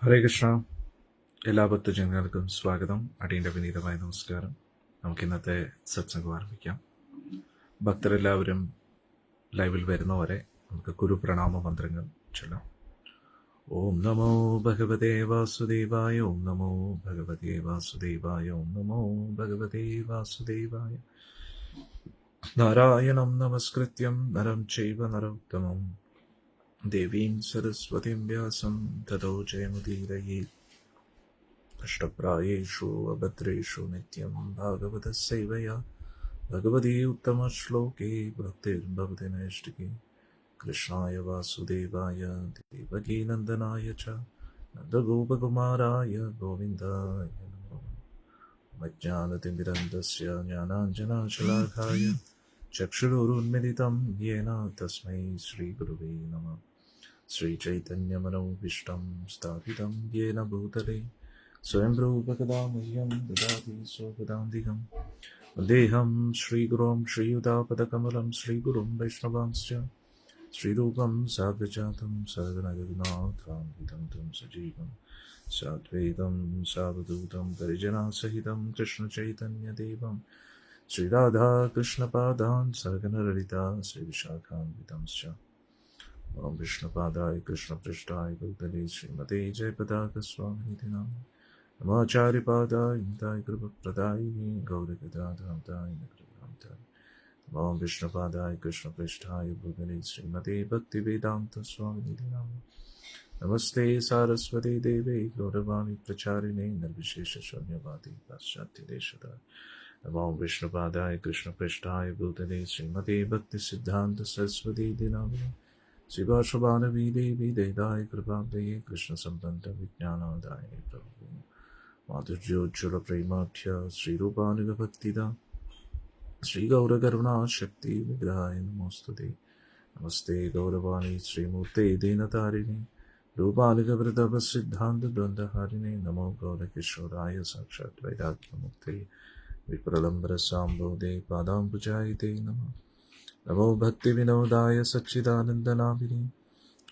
ഹരേ കൃഷ്ണ. എല്ലാ ഭക്തജനങ്ങൾക്കും സ്വാഗതം. അടിയൻ്റെ വിനീതമായ നമസ്കാരം. നമുക്ക് ഇന്നത്തെ സത്സംഗം ആരംഭിക്കാം. ഭക്തരെല്ലാവരും ലൈവിൽ വരുന്നവരെ നമുക്ക് ഗുരുപ്രണാമ മന്ത്രങ്ങൾ ചൊല്ലാം. ഓം നമോ ഭഗവതേ വാസുദേവായ. ഓം നമോ ഭഗവതേ വാസുദേവായ. ഓം നമോ ഭഗവതേ വാസുദേവായ. നാരായണം നമസ്കൃത്യം നരം ചൈവ നരോത്തമം ദേവീം സരസ്വതീം വ്യാസം തതോ ജയമുദീരയേ. അഷ്ടപ്രായേഷു അഭദ്രേഷു നിത്യം ഭാഗവതസ്സേവയാ ഭഗവതി ഉത്തമശ്ലോകേ ഭക്തിർഭവതി നൈഷ്ഠികേ. കൃഷ്ണായ വാസുദേവായ ദേവകീനന്ദനായ ച നന്ദഗോപകുമാരായ ഗോവിന്ദായ നമോ. മജ്ഞാനതിമിരന്തസ്യ ജ്ഞാനാഞ്ജനശലാഘായ ചക്ഷുരുന്മിലിതം യേന തസ്മൈ ശ്രീഗുരുവേ നമഃ. ശ്രീചൈതന്യമനോഭീഷ്ടം സ്ഥാപിതം യേന ഭൂതലേ സ്വയം രൂപകഥാ മഹ്യം ദദാതി സ്വപദാന്തികം. വന്ദേഹം ശ്രീഗുരും ശ്രീയുതാപദകമലം ശ്രീഗുരും വൈഷ്ണവാംശ്ച ശ്രീരൂപം സാഗ്രജാതം സഗണരഘുനാഥാന്വിതം ത്വം സജീവം സാദ്വൈതം സാവധൂതം പരിജനാസഹിതം കൃഷ്ണചൈതന്യദേവം ശ്രീരാധാകൃഷ്ണപാദാൻ സഗണലളിതാ ശ്രീവിശാഖാന്വിതംശ്ച. ഓം വിഷ്ണുപാദായ കൃഷ്ണപൃഷ്ഠായ ഭൂതലേ ശ്രീമതേ ജയപതാകസ്വാമിനിധി നാമ നമാചാര്യപാദായ ഇന്ദായ കൃപപ്രദായിനി ഗൗരഗദാധായ നഗരഗാന്ധായ. ഓം വിഷ്ണുപാദായ കൃഷ്ണപൃഷ്ഠായ ഭൂതലേ ശ്രീമതേ ഭക്തിവേദാന്തസ്വാമിനിധി നാമ നമസ്തേ സാരസ്വതേ ദേവേ ഗൗരവാണി പ്രചാരിണേ നിർവിശേഷശൂന്യവാദി പാശ്ചാത്യദേശതായ. ഓം വിഷ്ണുപാദായ കൃഷ്ണപൃഷ്ഠായ ഭൂതലേ ശ്രീമതേ ഭക്തിസിദ്ധാന്ത സരസ്വതീ നാമിനേ ശ്രീഭാഷഭാനവീ ദേവി ദൈതായ കൃപാബ്ദയേ കൃഷ്ണസംബന്ധ വിജ്ഞാനാദായ പ്രഭു മാധുര്യോജ്വല പ്രേമാഖ്യ ശ്രീരൂപാനുഗഭക്തിദ ശ്രീഗൗരകരുണാശക്തി വിഗ്രഹായ നമോസ്തുതേ. നമസ്തേ ഗൗരവാണി ശ്രീമൂർത്തേ ദീനതാരിണി രൂപാനുഗവൃതപസിദ്ധാന്തദ്വന്ദ്വഹാരിണേ. നമോ ഗൗരകിശോരായ സാക്ഷാത് വൈരാഗ്യമുക്തേ വിപ്രലംബരസാംബോധേ പാദാംബുജായിതേ നമഃ. നമോ ഭക്തിവിനോദായ സച്ചിദാനന്ദനാമിനി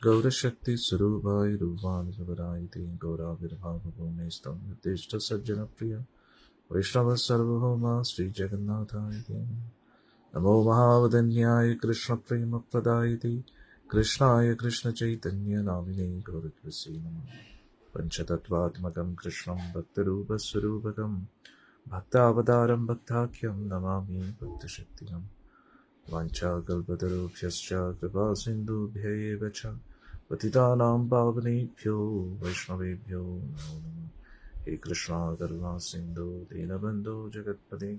ഗൗരശക്തിസ്വരൂപായ രൂപാനുഗവരായിതേ ഗൗരാവിർഭാവഭൂമേസ്തം നിർദ്ദിഷ്ടസജ്ജനപ്രിയ വൈഷ്ണവസർവഭൗമ ശ്രീജഗന്നാഥായ തേ നമഃ. നമോ മഹാവദന്യായ കൃഷ്ണപ്രേമപ്രദായിതേ കൃഷ്ണായ കൃഷ്ണചൈതന്യനാമിനേ ഗൗരത്വസേ നമഃ. പഞ്ചതത്വാത്മകം കൃഷ്ണം ഭക്തരൂപസ്വരൂപകം ഭക്താവതാരം ഭക്താഖ്യം നമാമി ഭക്തശക്തികം. വാഞ്ചാകൽപതരുഭ്യശ്ച കൃപാസിന്ധുഭ്യ एव च पतितानां पावनेभ्यो वैष्णवेभ्यो नमो नमः. हे कृष्णा करुणा सिन्धु दीनबन्धो जगत्पते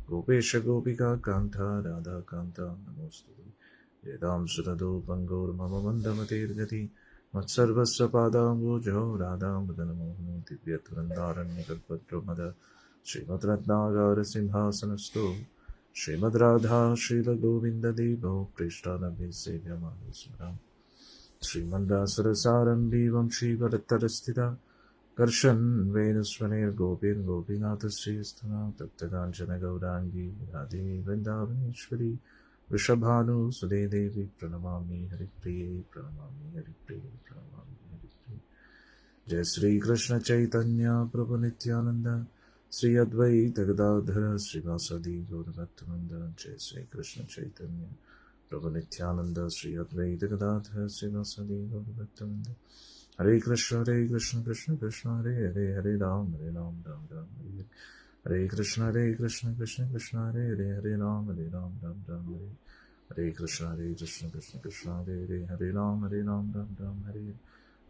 गोपेश गोपिका कान्त राधाकान्त नमोऽस्तुते. यदां सुरदो पङ्गोर्मम मन्दमतिर्गति मत्सर्वस्य पादाम्बोजो राधामदनमोहनो दिव्यत्वरन्दारण्यकल्पद्रुमद श्रीमद्रत्नागारसिंहासनस्थो श्रीमद्राधा श्रीलगोविन्ददेवो प्रेष्ठानभि सेव्यमानो स्मरामि. श्रीमन्दासरसारम्भीवं श्रीवरत्तरस्थिता कर्षन् वेणुस्वनैर्गोपीर्गोपीनाथश्रीस्तना तप्तकाञ्चनगौराङ्गी राधे वृन्दावनेश्वरी वृषभानुसुते देवी प्रणमामि हरिप्रिये प्रणमामि हरिप्रिये प्रणमामि हरिप्रिये. जय श्रीकृष्ण चैतन्य प्रभु नित्यानन्द श्री अद्वैत गदाधर श्रीवासदि गौरभक्तवृंद. जय श्री कृष्ण चैतन्य प्रभु नित्यानंद श्री अद्वैत गदाधर श्रीवासदि गौरभक्तवृंद. हरे कृष्ण कृष्ण कृष्ण हरे हरे हरे राम राम राम हरे हरे कृष्ण कृष्ण कृष्ण हरे हरे राम राम राम हरे हरे कृष्ण कृष्ण कृष्ण हरे हरे राम राम राम हरे.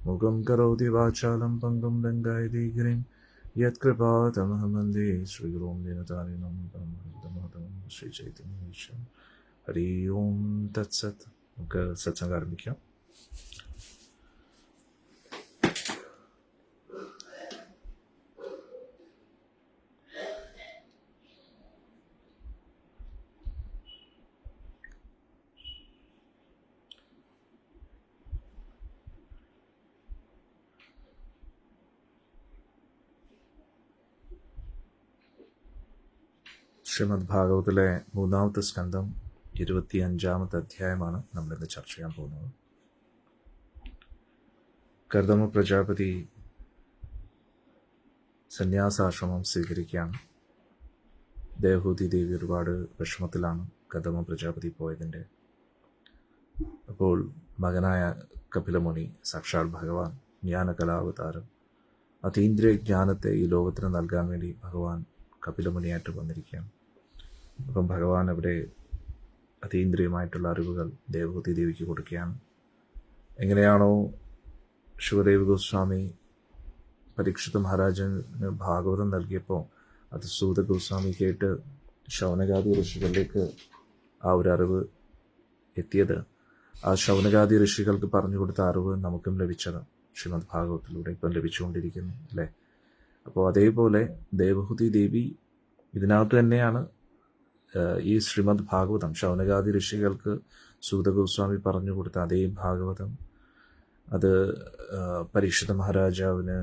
मुखं करोति वाचालं पङ्गुं लङ्घयति गिरिं यत्कृपातमहं वन्दे श्रीगुरुं दीनतारिणं परमहंसं श्रीचैतन्येश्वरं. हरि ओम तत्सत्. നമുക്ക് സത്സംഗം ആരംഭിക്കാം. ശ്രീമദ് ഭാഗവതിലെ മൂന്നാമത്തെ സ്കന്ധം 25-ാമത്തെ അധ്യായമാണ് നമ്മളിന്ന് ചർച്ച ചെയ്യാൻ പോകുന്നത്. കർദമ പ്രജാപതി സന്യാസാശ്രമം സ്വീകരിക്കാൻ ദേവഹൂതി ദേവി ഒരുപാട് വിഷമത്തിലാണ് കദമ പ്രജാപതി പോയതിൻ്റെ. അപ്പോൾ മകനായ കപിലമുനി സാക്ഷാൽ ഭഗവാൻ ജ്ഞാനകലാവതാരം അതീന്ദ്രിയ ജ്ഞാനത്തെ ഈ ലോകത്തിന് നൽകാൻ വേണ്ടി ഭഗവാൻ കപിലമുനിയായിട്ട് വന്നിരിക്കുകയാണ്. അപ്പം ഭഗവാൻ അവിടെ അതീന്ദ്രിയമായിട്ടുള്ള അറിവുകൾ ദേവഹൂതി ദേവിക്ക് കൊടുക്കുകയാണ്. എങ്ങനെയാണോ ശിവദേവ് ഗോസ്വാമി പരീക്ഷിത് മഹാരാജന് ഭാഗവതം നൽകിയപ്പോൾ അത് സൂത ഗോസ്വാമി കേട്ട് ശൗനകാദി ഋഷികളിലേക്ക് ആ ഒരു അറിവ് എത്തിയത്, ആ ശൗനകാദി ഋഷികൾക്ക് പറഞ്ഞു കൊടുത്ത അറിവ് നമുക്കും ലഭിച്ചത് ശ്രീമദ് ഭാഗവതത്തിലൂടെ ഇപ്പം ലഭിച്ചുകൊണ്ടിരിക്കുന്നു അല്ലേ. അപ്പോൾ അതേപോലെ ദേവഹൂതി ദേവി ഇതിനകത്ത് തന്നെയാണ് ഈ ശ്രീമദ് ഭാഗവതം ശൗനകാദി ഋഷികൾക്ക് സൂത ഗോസ്വാമി പറഞ്ഞു കൊടുത്ത അതേ ഭാഗവതം അത് പരീക്ഷിത് മഹാരാജാവിന്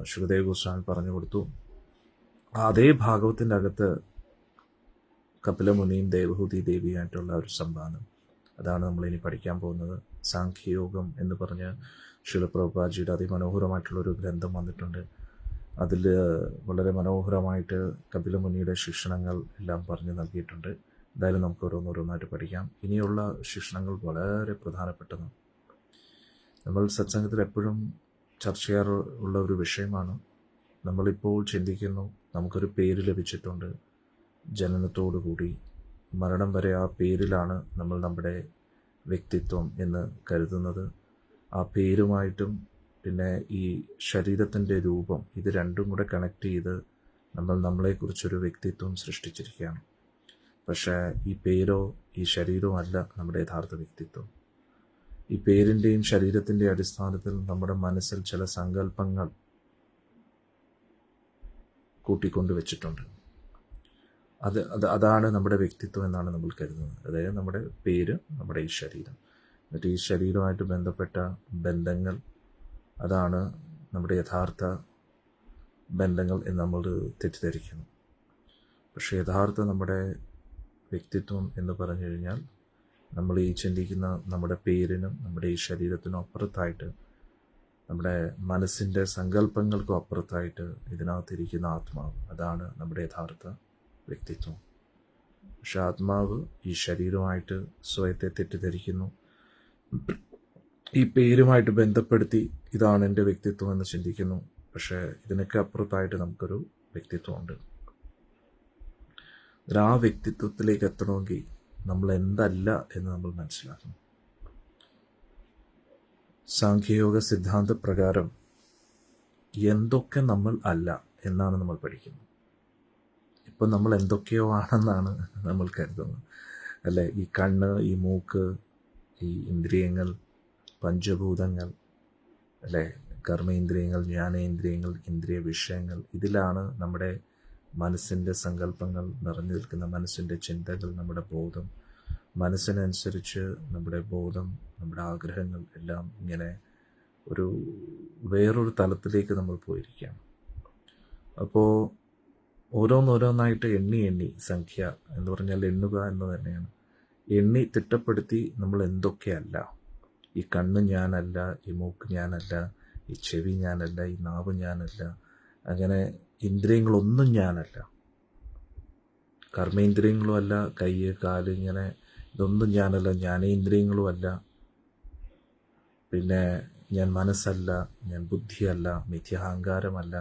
ശുകദേവ് ഗോസ്വാമി പറഞ്ഞു കൊടുത്തു. അതേ ഭാഗവത്തിൻ്റെ അകത്ത് കപിലമുനിയും ദേവഹൂതി ദേവിയായിട്ടുള്ള ഒരു സംവാദം, അതാണ് നമ്മളിനി പഠിക്കാൻ പോകുന്നത്. സാഖ്യയോഗം എന്ന് പറഞ്ഞ് ശിലപ്രഭുപാജിയുടെ അതിമനോഹരമായിട്ടുള്ളൊരു ഗ്രന്ഥം വന്നിട്ടുണ്ട്. അതിൽ വളരെ മനോഹരമായിട്ട് കപിലമുനിയുടെ ശിക്ഷണങ്ങൾ എല്ലാം പറഞ്ഞു നൽകിയിട്ടുണ്ട്. എന്തായാലും നമുക്ക് ഓരോന്നോരോന്നായിട്ട് പഠിക്കാം. ഇനിയുള്ള ശിക്ഷണങ്ങൾ വളരെ പ്രധാനപ്പെട്ടതാണ്. നമ്മൾ സത്സംഗത്തിൽ എപ്പോഴും ചർച്ച ചെയ്യാറുള്ള ഒരു വിഷയമാണ്. നമ്മളിപ്പോൾ ചിന്തിക്കുന്നു, നമുക്കൊരു പേര് ലഭിച്ചിട്ടുണ്ട്, ജനനത്തോടുകൂടി മരണം വരെ ആ പേരിലാണ് നമ്മൾ നമ്മുടെ വ്യക്തിത്വം എന്ന് കരുതുന്നത്. ആ പേരുമായിട്ടും പിന്നെ ഈ ശരീരത്തിൻ്റെ രൂപം, ഇത് രണ്ടും കൂടെ കണക്ട് ചെയ്ത് നമ്മൾ നമ്മളെക്കുറിച്ചൊരു വ്യക്തിത്വം സൃഷ്ടിച്ചിരിക്കുകയാണ്. പക്ഷേ ഈ പേരോ ഈ ശരീരവും അല്ല നമ്മുടെ യഥാർത്ഥ വ്യക്തിത്വം. ഈ പേരിൻ്റെയും ശരീരത്തിൻ്റെയും അടിസ്ഥാനത്തിൽ നമ്മുടെ മനസ്സിൽ ചില സങ്കല്പങ്ങൾ കൂട്ടിക്കൊണ്ട് വെച്ചിട്ടുണ്ട്. അതാണ് നമ്മുടെ വ്യക്തിത്വം എന്നാണ് നമ്മൾ കരുതുന്നത്. അതായത് നമ്മുടെ പേര്, നമ്മുടെ ഈ ശരീരം, എന്നിട്ട് ഈ ശരീരവുമായിട്ട് ബന്ധപ്പെട്ട ബന്ധങ്ങൾ, അതാണ് നമ്മുടെ യഥാർത്ഥ ബന്ധങ്ങൾ എന്ന് നമ്മൾ തെറ്റിദ്ധരിക്കുന്നു. പക്ഷേ യഥാർത്ഥ നമ്മുടെ വ്യക്തിത്വം എന്ന് പറഞ്ഞു കഴിഞ്ഞാൽ നമ്മൾ ഈ ചിന്തിക്കുന്ന നമ്മുടെ പേരിനും നമ്മുടെ ഈ ശരീരത്തിനും അപ്പുറത്തായിട്ട്, നമ്മുടെ മനസ്സിൻ്റെ സങ്കല്പങ്ങൾക്കും അപ്പുറത്തായിട്ട് ഇതിനകത്തിരിക്കുന്ന ആത്മാവ്, അതാണ് നമ്മുടെ യഥാർത്ഥ വ്യക്തിത്വം. പക്ഷെ ആത്മാവ് ഈ ശരീരമായിട്ട് സ്വയത്തെ തെറ്റിദ്ധരിക്കുന്നു. ഈ പേരുമായിട്ട് ബന്ധപ്പെടുത്തി ഇതാണ് എൻ്റെ വ്യക്തിത്വം എന്ന് ചിന്തിക്കുന്നു. പക്ഷേ ഇതിനൊക്കെ അപ്പുറത്തായിട്ട് നമുക്കൊരു വ്യക്തിത്വമുണ്ട്. ആ വ്യക്തിത്വത്തിലേക്ക് എത്തണമെങ്കിൽ നമ്മൾ എന്തല്ല എന്ന് നമ്മൾ മനസ്സിലാക്കണം. സാഖ്യയോഗ സിദ്ധാന്ത പ്രകാരം എന്തൊക്കെ നമ്മൾ അല്ല എന്നാണ് നമ്മൾ പഠിക്കുന്നത്. ഇപ്പം നമ്മൾ എന്തൊക്കെയോ ആണെന്നാണ് നമ്മൾ കരുതുന്നത് അല്ലേ. ഈ കണ്ണ്, ഈ മൂക്ക്, ഈ ഇന്ദ്രിയങ്ങൾ, പഞ്ചഭൂതങ്ങൾ അല്ലേ, കർമ്മേന്ദ്രിയങ്ങൾ, ജ്ഞാനേന്ദ്രിയങ്ങൾ, ഇന്ദ്രിയ വിഷയങ്ങൾ, ഇതിലാണ് നമ്മുടെ മനസ്സിൻ്റെ സങ്കല്പങ്ങൾ നിറഞ്ഞു നിൽക്കുന്ന, മനസ്സിൻ്റെ ചിന്തകൾ, നമ്മുടെ ബോധം, മനസ്സിനനുസരിച്ച് നമ്മുടെ ബോധം, നമ്മുടെ ആഗ്രഹങ്ങൾ എല്ലാം ഇങ്ങനെ ഒരു വേറൊരു തലത്തിലേക്ക് നമ്മൾ പോയിരിക്കുകയാണ്. അപ്പോൾ ഓരോന്നോരോന്നായിട്ട് എണ്ണി സംഖ്യ എന്ന് പറഞ്ഞാൽ എണ്ണുക എന്ന് തന്നെയാണ്. എണ്ണി തിട്ടപ്പെടുത്തി നമ്മൾ എന്തൊക്കെയല്ല. ഈ കണ്ണ് ഞാനല്ല, ഈ മൂക്ക് ഞാനല്ല, ഈ ചെവി ഞാനല്ല, ഈ നാവ് ഞാനല്ല, അങ്ങനെ ഇന്ദ്രിയങ്ങളൊന്നും ഞാനല്ല. കർമ്മേന്ദ്രിയങ്ങളും അല്ല, കൈ, കാല്, ഇങ്ങനെ ഇതൊന്നും ഞാനല്ല. ജ്ഞാനേന്ദ്രിയങ്ങളും അല്ല, പിന്നെ ഞാൻ മനസ്സല്ല, ഞാൻ ബുദ്ധിയല്ല, മിഥ്യാഹങ്കാരമല്ല,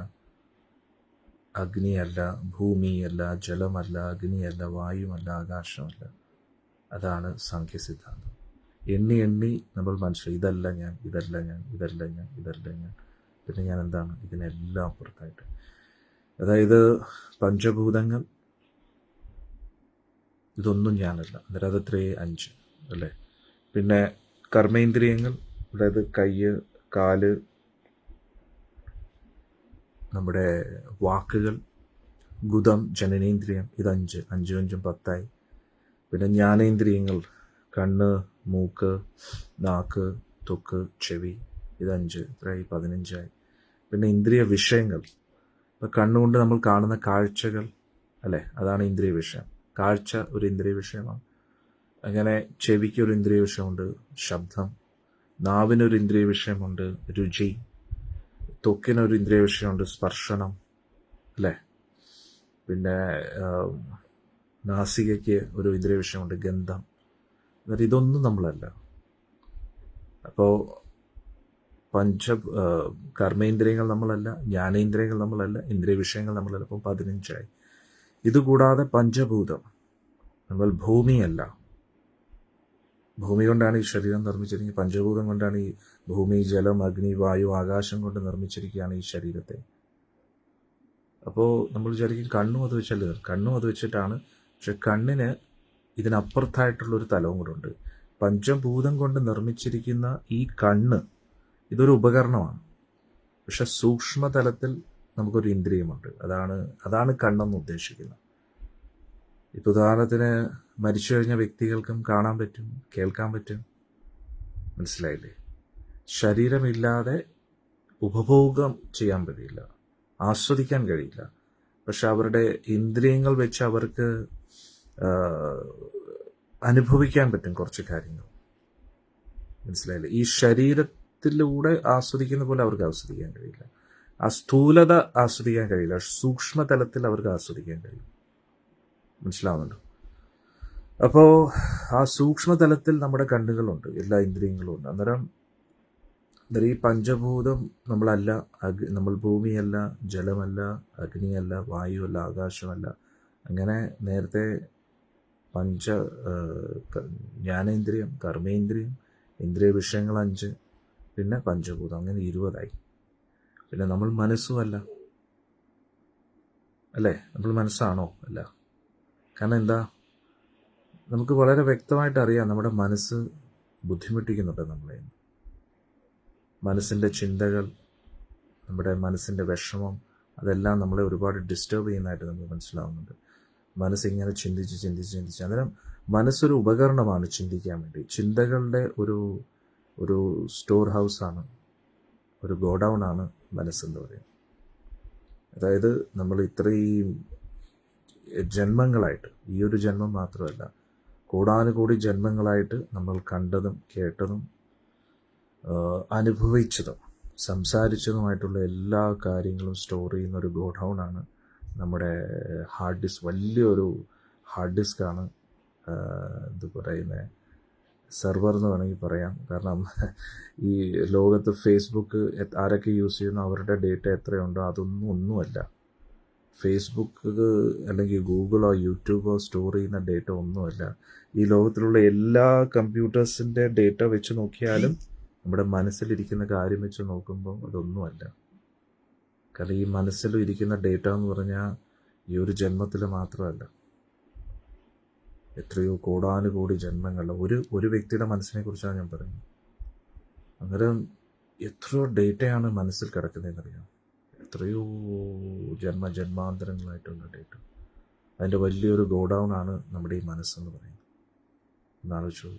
അഗ്നിയല്ല, ഭൂമിയല്ല, ജലമല്ല, അഗ്നിയല്ല, വായുവല്ല, ആകാശമല്ല. അതാണ് സാഖ്യ സിദ്ധാന്തം. എണ്ണി നമ്മൾ മനസ്സിലായി ഇതല്ല ഞാൻ, ഇതല്ല ഞാൻ, ഇതല്ല ഞാൻ, ഇതല്ല ഞാൻ, പിന്നെ ഞാൻ എന്താണ്? ഇതിനെല്ലാം അപ്പുറത്തായിട്ട്. അതായത് പഞ്ചഭൂതങ്ങൾ, ഇതൊന്നും ഞാനല്ല. അന്നേരം അതത്രേ 5 അല്ലേ. പിന്നെ കർമ്മേന്ദ്രിയങ്ങൾ, അതായത് കൈ, കാല്, നമ്മുടെ വാക്കുകൾ, ഗുദം, ജനനേന്ദ്രിയം, ഇത് 5, 5 10. പിന്നെ ജ്ഞാനേന്ദ്രിയങ്ങൾ, കണ്ണ്, മൂക്ക്, നാക്ക്, ത്വക്ക്, ചെവി, ഇത് 5, ഇത്രയായി 15. പിന്നെ ഇന്ദ്രിയ വിഷയങ്ങൾ, ഇപ്പം കണ്ണുകൊണ്ട് നമ്മൾ കാണുന്ന കാഴ്ചകൾ അല്ലേ, അതാണ് ഇന്ദ്രിയ വിഷയം. കാഴ്ച ഒരു ഇന്ദ്രിയ വിഷയമാണ്. അങ്ങനെ ചെവിക്ക് ഒരു ഇന്ദ്രിയ വിഷയമുണ്ട്, ശബ്ദം. നാവിനൊരു ഇന്ദ്രിയ വിഷയമുണ്ട്, രുചി. ത്വക്കിനൊരു ഇന്ദ്രിയ വിഷയമുണ്ട്, സ്പർശനം. അല്ലേ? പിന്നെ നാസികയ്ക്ക് ഒരു ഇന്ദ്രിയ വിഷയമുണ്ട്, ഗന്ധം. എന്നിട്ട് ഇതൊന്നും നമ്മളല്ല. അപ്പോൾ കർമ്മേന്ദ്രിയങ്ങൾ നമ്മളല്ല, ജ്ഞാനേന്ദ്രിയങ്ങൾ നമ്മളല്ല, ഇന്ദ്രിയ വിഷയങ്ങൾ നമ്മളല്ല. അപ്പോൾ 15ആയി. ഇതുകൂടാതെ പഞ്ചഭൂതം, നമ്മൾ ഭൂമിയല്ല. ഭൂമി കൊണ്ടാണ് ഈ ശരീരം നിർമ്മിച്ചിരിക്കുന്നത്. പഞ്ചഭൂതം കൊണ്ടാണ് ഈ ഭൂമി, ജലം, അഗ്നി, വായു, ആകാശം കൊണ്ട് നിർമ്മിച്ചിരിക്കുകയാണ് ഈ ശരീരത്തെ. അപ്പോൾ നമ്മൾ വിചാരിക്കും കണ്ണും അത് വെച്ചല്ലേ, കണ്ണും അത് വെച്ചിട്ടാണ്. പക്ഷെ കണ്ണിന് ഇതിനപ്പുറത്തായിട്ടുള്ളൊരു തലവും കൂടെ ഉണ്ട്. പഞ്ചഭൂതം കൊണ്ട് നിർമ്മിച്ചിരിക്കുന്ന ഈ കണ്ണ് ഇതൊരു ഉപകരണമാണ്. പക്ഷെ സൂക്ഷ്മതലത്തിൽ നമുക്കൊരു ഇന്ദ്രിയമുണ്ട്. അതാണ് കണ്ണെന്ന് ഉദ്ദേശിക്കുന്നത്. ഇപ്പോൾ ഉദാഹരണത്തിന് മരിച്ചു കഴിഞ്ഞ വ്യക്തികൾക്കും കാണാൻ പറ്റും, കേൾക്കാൻ പറ്റും. മനസ്സിലായില്ലേ? ശരീരമില്ലാതെ ഉപഭോഗം ചെയ്യാൻ കഴിയില്ല, ആസ്വദിക്കാൻ കഴിയില്ല. പക്ഷെ അവരുടെ ഇന്ദ്രിയങ്ങൾ വെച്ച് അവർക്ക് അനുഭവിക്കാൻ പറ്റും കുറച്ച് കാര്യങ്ങൾ. മനസ്സിലായില്ലേ? ഈ ശരീരത്തിലൂടെ ആസ്വദിക്കുന്ന പോലെ അവർക്ക് ആസ്വദിക്കാൻ കഴിയില്ല. ആ സ്ഥൂലത ആസ്വദിക്കാൻ കഴിയില്ല. സൂക്ഷ്മതലത്തിൽ അവർക്ക് ആസ്വദിക്കാൻ കഴിയും. മനസ്സിലാവുന്നുണ്ടോ? അപ്പോൾ ആ സൂക്ഷ്മതലത്തിൽ നമ്മുടെ കണ്ണുകളുണ്ട്, എല്ലാ ഇന്ദ്രിയങ്ങളും ഉണ്ട്. അന്നേരം ഈ പഞ്ചഭൂതം നമ്മളല്ല. നമ്മൾ ഭൂമിയല്ല, ജലമല്ല, അഗ്നിയല്ല, വായുവല്ല, ആകാശമല്ല. അങ്ങനെ നേരത്തെ ജ്ഞാനേന്ദ്രിയം, കർമ്മേന്ദ്രിയം, ഇന്ദ്രിയ വിഷയങ്ങൾ 5, പിന്നെ പഞ്ചഭൂതം, അങ്ങനെ 20ആയി. പിന്നെ നമ്മൾ മനസ്സുമല്ല, അല്ലേ? നമ്മൾ മനസ്സാണോ? അല്ല. കാരണം എന്താ? നമുക്ക് വളരെ വ്യക്തമായിട്ട് അറിയാം നമ്മുടെ മനസ്സ് ബുദ്ധിമുട്ടിക്കുന്നുണ്ട് നമ്മളെ. മനസ്സിൻ്റെ ചിന്തകൾ, നമ്മുടെ മനസ്സിൻ്റെ വിഷമം, അതെല്ലാം നമ്മളെ ഒരുപാട് ഡിസ്റ്റർബ് ചെയ്യുന്നതായിട്ട് നമുക്ക് മനസ്സിലാവുന്നുണ്ട്. മനസ്സിങ്ങനെ ചിന്തിച്ച് അന്നേരം മനസ്സൊരു ഉപകരണമാണ് ചിന്തിക്കാൻ വേണ്ടി. ചിന്തകളുടെ ഒരു സ്റ്റോർ ഹൗസാണ്, ഒരു ഗോഡൗൺ ആണ് മനസ്സെന്ന് പറയുന്നത്. അതായത് നമ്മൾ ഇത്രയും ജന്മങ്ങളായിട്ട്, ഈ ഒരു ജന്മം മാത്രമല്ല, കോടാനുകോടി ജന്മങ്ങളായിട്ട് നമ്മൾ കണ്ടതും കേട്ടതും അനുഭവിച്ചതും സംസാരിച്ചതുമായിട്ടുള്ള എല്ലാ കാര്യങ്ങളും സ്റ്റോർ ചെയ്യുന്ന ഒരു ഗോഡൗൺ ആണ് നമ്മുടെ ഹാർഡ് ഡിസ്ക്. വലിയൊരു ഹാർഡ് ഡിസ്ക്കാണ്, എന്ത് പറയുന്നത്, സെർവർ എന്ന് വേണമെങ്കിൽ പറയാം. കാരണം ഈ ലോകത്ത് ഫേസ്ബുക്ക് ആരൊക്കെ യൂസ് ചെയ്യുന്നു, അവരുടെ ഡേറ്റ എത്രയുണ്ടോ ഒന്നുമല്ല. ഫേസ്ബുക്ക് അല്ലെങ്കിൽ ഗൂഗിളോ യൂട്യൂബോ സ്റ്റോർ ചെയ്യുന്ന ഡേറ്റ ഒന്നുമല്ല. ഈ ലോകത്തിലുള്ള എല്ലാ കമ്പ്യൂട്ടേഴ്സിൻ്റെ ഡേറ്റ വെച്ച് നോക്കിയാലും നമ്മുടെ മനസ്സിലിരിക്കുന്ന കാര്യം വെച്ച് നോക്കുമ്പോൾ അതൊന്നുമല്ല. കാരണം ഈ മനസ്സിൽ ഇരിക്കുന്ന ഡേറ്റ എന്ന് പറഞ്ഞാൽ ഈ ഒരു ജന്മത്തിൽ മാത്രമല്ല, എത്രയോ കോടാനുകോടി ജന്മങ്ങളിൽ ഒരു വ്യക്തിയുടെ മനസ്സിനെ കുറിച്ചാണ് ഞാൻ പറയുന്നത്. അന്നേരം എത്രയോ ഡേറ്റയാണ് മനസ്സിൽ കിടക്കുന്നതെന്നറിയാം. എത്രയോ ജന്മാന്തരങ്ങളായിട്ടുള്ള ഡേറ്റ. അതിൻ്റെ വലിയൊരു ഗോഡൗൺ ആണ് നമ്മുടെ ഈ മനസ്സെന്ന് പറയുന്നത്. എന്നാലോചിച്ചു.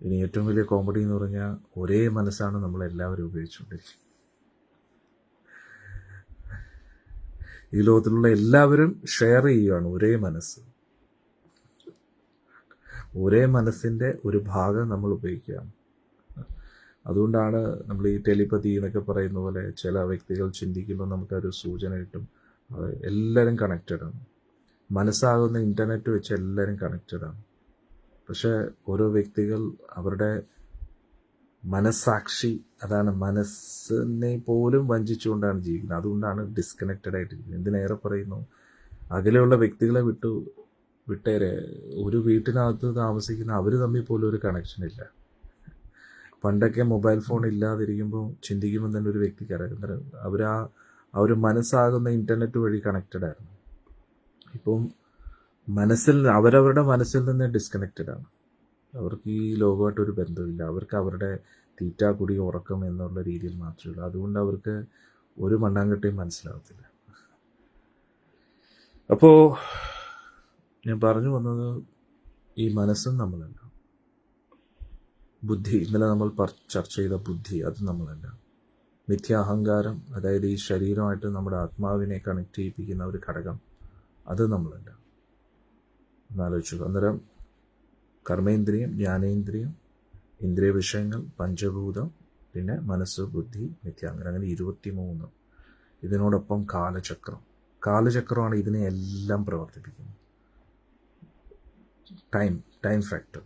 ഇനി ഏറ്റവും വലിയ കോമഡി എന്ന് പറഞ്ഞാൽ ഒരേ മനസ്സാണ് നമ്മളെല്ലാവരും ഉപയോഗിച്ചുകൊണ്ടിരിക്കുന്നത്. ഈ ലോകത്തിലുള്ള എല്ലാവരും ഷെയർ ചെയ്യുകയാണ് ഒരേ മനസ്സ്. ഒരേ മനസ്സിൻ്റെ ഒരു ഭാഗം നമ്മൾ ഉപയോഗിക്കുകയാണ്. അതുകൊണ്ടാണ് നമ്മൾ ഈ ടെലിപ്പതി എന്നൊക്കെ പറയുന്ന പോലെ ചില വ്യക്തികൾ ചിന്തിക്കുമ്പോൾ നമുക്കൊരു സൂചന കിട്ടും. എല്ലാവരും കണക്റ്റഡാണ്. മനസ്സാകുന്ന ഇൻ്റർനെറ്റ് വെച്ച് എല്ലാവരും കണക്റ്റഡാണ്. പക്ഷേ ഓരോ വ്യക്തികൾ അവരുടെ മനസ്സാക്ഷി, അതാണ് മനസ്സിനെ പോലും വഞ്ചിച്ചുകൊണ്ടാണ് ജീവിക്കുന്നത്. അതുകൊണ്ടാണ് ഡിസ്കണക്റ്റഡ് ആയിട്ടിരിക്കുന്നത്. എന്തിനേറെ പറയുന്നു, അകലെയുള്ള വ്യക്തികളെ വിട്ടേരെ, ഒരു വീട്ടിനകത്ത് താമസിക്കുന്ന അവർ തമ്മിൽ പോലും ഒരു കണക്ഷൻ ഇല്ല. പണ്ടൊക്കെ മൊബൈൽ ഫോൺ ഇല്ലാതിരിക്കുമ്പോൾ ചിന്തിക്കുമ്പോൾ തന്നെ ഒരു വ്യക്തിക്ക് അറിയാം അവർ മനസ്സാകുന്ന ഇൻ്റർനെറ്റ് വഴി കണക്റ്റഡ് ആയിരുന്നു. ഇപ്പം അവരവരുടെ മനസ്സിൽ നിന്ന് ഡിസ്കണക്റ്റഡ് ആണ്. അവർക്ക് ഈ ലോകമായിട്ടൊരു ബന്ധമില്ല. അവർക്ക് അവരുടെ തീറ്റ കുടി ഉറക്കം എന്നുള്ള രീതിയിൽ മാത്രമേ ഉള്ളൂ. അതുകൊണ്ട് അവർക്ക് ഒരു മണ്ണാങ്കട്ടയും മനസ്സിലാവത്തില്ല. അപ്പോൾ ഞാൻ പറഞ്ഞു വന്നത്, ഈ മനസ്സും നമ്മളല്ല. ബുദ്ധി, ഇന്നലെ നമ്മൾ ചർച്ച ചെയ്ത ബുദ്ധി, അത് നമ്മളല്ല. മിഥ്യാഹങ്കാരം, അതായത് ഈ ശരീരമായിട്ട് നമ്മുടെ ആത്മാവിനെ കണക്ട് ചെയ്യിപ്പിക്കുന്ന ഒരു ഘടകം, അത് നമ്മളല്ല. എന്നാലോചിച്ചു. അന്നേരം കർമ്മേന്ദ്രിയം, ജ്ഞാനേന്ദ്രിയം, ഇന്ദ്രിയ വിഷയങ്ങൾ, പഞ്ചഭൂതം, പിന്നെ മനസ്സ്, ബുദ്ധി, മിഥ്യാഹങ്കാരം, അങ്ങനെ 23. ഇതിനോടൊപ്പം കാലചക്രമാണ് ഇതിനെ എല്ലാം പ്രവർത്തിപ്പിക്കുന്നത്. Time factor.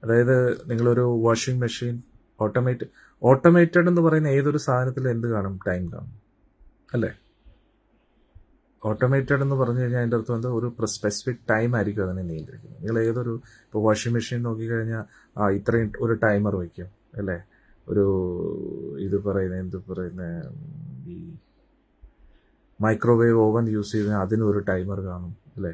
അതായത് നിങ്ങളൊരു വാഷിംഗ് മെഷീൻ ഓട്ടോമേറ്റഡ് എന്ന് പറയുന്ന ഏതൊരു സാധനത്തിൽ എന്ത് കാണും? ടൈം കാണും, അല്ലേ? ഓട്ടോമേറ്റഡ് എന്ന് പറഞ്ഞു കഴിഞ്ഞാൽ അതിൻ്റെ അർത്ഥം എന്താ? ഒരു സ്പെസിഫിക് ടൈം ആയിരിക്കും അതിനെ നിയന്ത്രിക്കുന്നത്. നിങ്ങൾ ഇപ്പോൾ വാഷിംഗ് മെഷീൻ നോക്കിക്കഴിഞ്ഞാൽ ഇത്രയും ഒരു ടൈമർ വയ്ക്കും, അല്ലേ? ഒരു ഈ മൈക്രോവേവ് ഓവൻ യൂസ് ചെയ്താൽ അതിനൊരു ടൈമർ കാണും, അല്ലേ?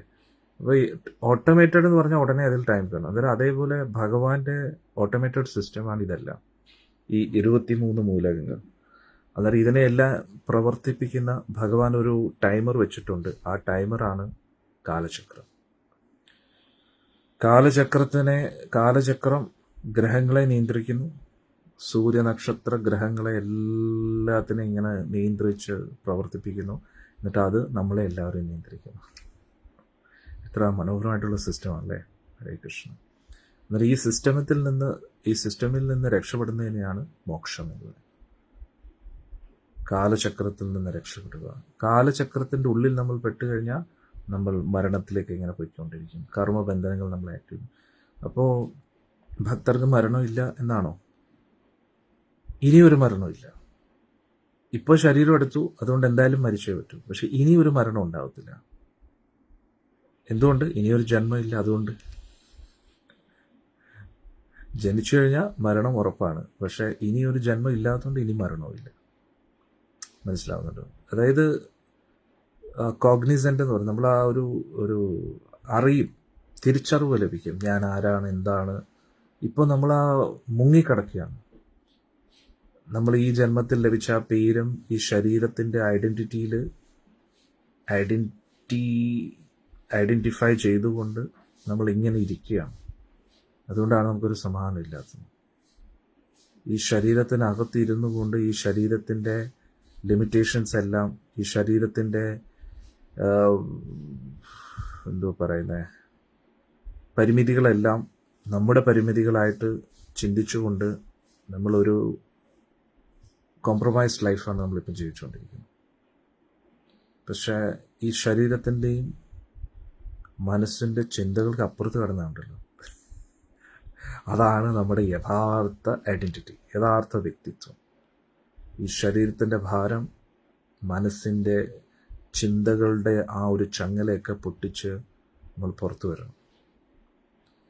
അപ്പോൾ ഈ ഓട്ടോമേറ്റഡ് എന്ന് പറഞ്ഞാൽ ഉടനെ അതിൽ ടൈം കാണും. അന്നേരം അതേപോലെ ഭഗവാന്റെ ഓട്ടോമേറ്റഡ് സിസ്റ്റമാണ് ഇതെല്ലാം, ഈ 23 മൂലകങ്ങൾ. അന്നേരം ഇതിനെയെല്ലാം പ്രവർത്തിപ്പിക്കുന്ന ഭഗവാൻ ഒരു ടൈമർ വെച്ചിട്ടുണ്ട്. ആ ടൈമറാണ് കാലചക്രം. കാലചക്രം ഗ്രഹങ്ങളെ നിയന്ത്രിക്കുന്നു. സൂര്യനക്ഷത്ര ഗ്രഹങ്ങളെ എല്ലാത്തിനെയും ഇങ്ങനെ നിയന്ത്രിച്ച് പ്രവർത്തിപ്പിക്കുന്നു. എന്നിട്ട് അത് നമ്മളെ എല്ലാവരെയും നിയന്ത്രിക്കുന്നു. ഇത്ര മനോഹരമായിട്ടുള്ള സിസ്റ്റമാണല്ലേ? ഹരേ കൃഷ്ണ. എന്നാൽ ഈ സിസ്റ്റമിൽ നിന്ന് രക്ഷപ്പെടുന്നതിനെയാണ് മോക്ഷം എന്നത്. കാലചക്രത്തിൽ നിന്ന് രക്ഷപ്പെടുക. കാലചക്രത്തിൻ്റെ ഉള്ളിൽ നമ്മൾ പെട്ടുകഴിഞ്ഞാൽ നമ്മൾ മരണത്തിലേക്ക് ഇങ്ങനെ പോയിക്കൊണ്ടിരിക്കും. കർമ്മബന്ധനങ്ങൾ നമ്മളെ ആക്റ്റീവ്. അപ്പോൾ ഭക്തർക്ക് മരണമില്ല എന്നാണോ? ഇനിയൊരു മരണമില്ല. ഇപ്പോൾ ശരീരം എടുത്തു, അതുകൊണ്ട് എന്തായാലും മരിച്ചേ പറ്റൂ. പക്ഷെ ഇനിയൊരു മരണം ഉണ്ടാവത്തില്ല. എന്തുകൊണ്ട്? ഇനിയൊരു ജന്മമില്ല. അതുകൊണ്ട് ജനിച്ചു കഴിഞ്ഞാൽ മരണം ഉറപ്പാണ്. പക്ഷെ ഇനിയൊരു ജന്മം ഇല്ലാത്തതുകൊണ്ട് ഇനി മരണമില്ല. മനസ്സിലാവുന്നുണ്ടോ? അതായത് കോഗ്നിസൻ്റ് എന്ന് പറയും, നമ്മൾ ആ ഒരു തിരിച്ചറിവ് ലഭിക്കും. ഞാൻ ആരാണ്, എന്താണ്. ഇപ്പോൾ നമ്മൾ ആ മുങ്ങിക്കിടക്കുകയാണ്. നമ്മൾ ഈ ജന്മത്തിൽ ലഭിച്ച ആ പേരും ഈ ശരീരത്തിൻ്റെ ഐഡൻറ്റിഫൈ ചെയ്തുകൊണ്ട് നമ്മൾ ഇങ്ങനെ ഇരിക്കുകയാണ്. അതുകൊണ്ടാണ് നമുക്കൊരു സമാധാനം ഇല്ലാത്തത്. ഈ ശരീരത്തിനകത്തിരുന്നു കൊണ്ട് ഈ ശരീരത്തിൻ്റെ ലിമിറ്റേഷൻസ് എല്ലാം, ഈ ശരീരത്തിൻ്റെ പരിമിതികളെല്ലാം നമ്മുടെ പരിമിതികളായിട്ട് ചിന്തിച്ചുകൊണ്ട് നമ്മളൊരു കോംപ്രമൈസ്ഡ് ലൈഫാണ് നമ്മളിപ്പം ജീവിച്ചുകൊണ്ടിരിക്കുന്നത്. പക്ഷേ ഈ ശരീരത്തിൻ്റെയും മനസ്സിൻ്റെ ചിന്തകൾക്ക് അപ്പുറത്ത് കിടന്നുണ്ടല്ലോ, അതാണ് നമ്മുടെ യഥാർത്ഥ ഐഡൻറ്റിറ്റി, യഥാർത്ഥ വ്യക്തിത്വം. ഈ ശരീരത്തിൻ്റെ ഭാരം, മനസ്സിൻ്റെ ചിന്തകളുടെ ആ ഒരു ചങ്ങലയൊക്കെ പൊട്ടിച്ച് നമ്മൾ പുറത്തു വരണം.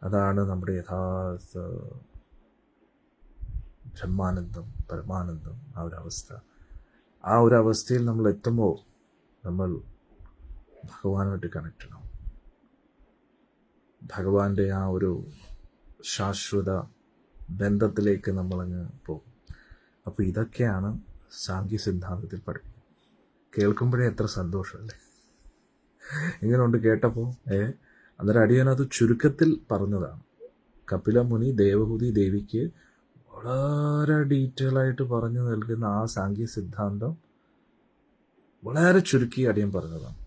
അതാണ് നമ്മുടെ യഥാർത്ഥ ബ്രഹ്മാനന്ദം, പരമാനന്ദം. ആ ഒരു അവസ്ഥയിൽ നമ്മൾ എത്തുമ്പോൾ നമ്മൾ ഭഗവാനുമായിട്ട് കണക്ട് ചെയ്യണം. ഭഗവാന്റെ ആ ഒരു ശാശ്വത ബന്ധത്തിലേക്ക് നമ്മളങ്ങ് പോകും. അപ്പോൾ ഇതൊക്കെയാണ് സാംഖ്യ സിദ്ധാന്തത്തിൽ പഠിപ്പിക്കുന്നത്. കേൾക്കുമ്പോഴേ എത്ര സന്തോഷമല്ലേ? ഇങ്ങനെയുണ്ട് കേട്ടപ്പോൾ. അന്നേരം അടിയനത് ചുരുക്കത്തിൽ പറഞ്ഞതാണ്. കപില മുനി ദേവഹൂതി ദേവിക്ക് വളരെ ഡീറ്റെയിൽ ആയിട്ട് പറഞ്ഞു നൽകുന്ന ആ സാംഖ്യ സിദ്ധാന്തം വളരെ ചുരുക്കി അടിയൻ പറഞ്ഞതാണ്.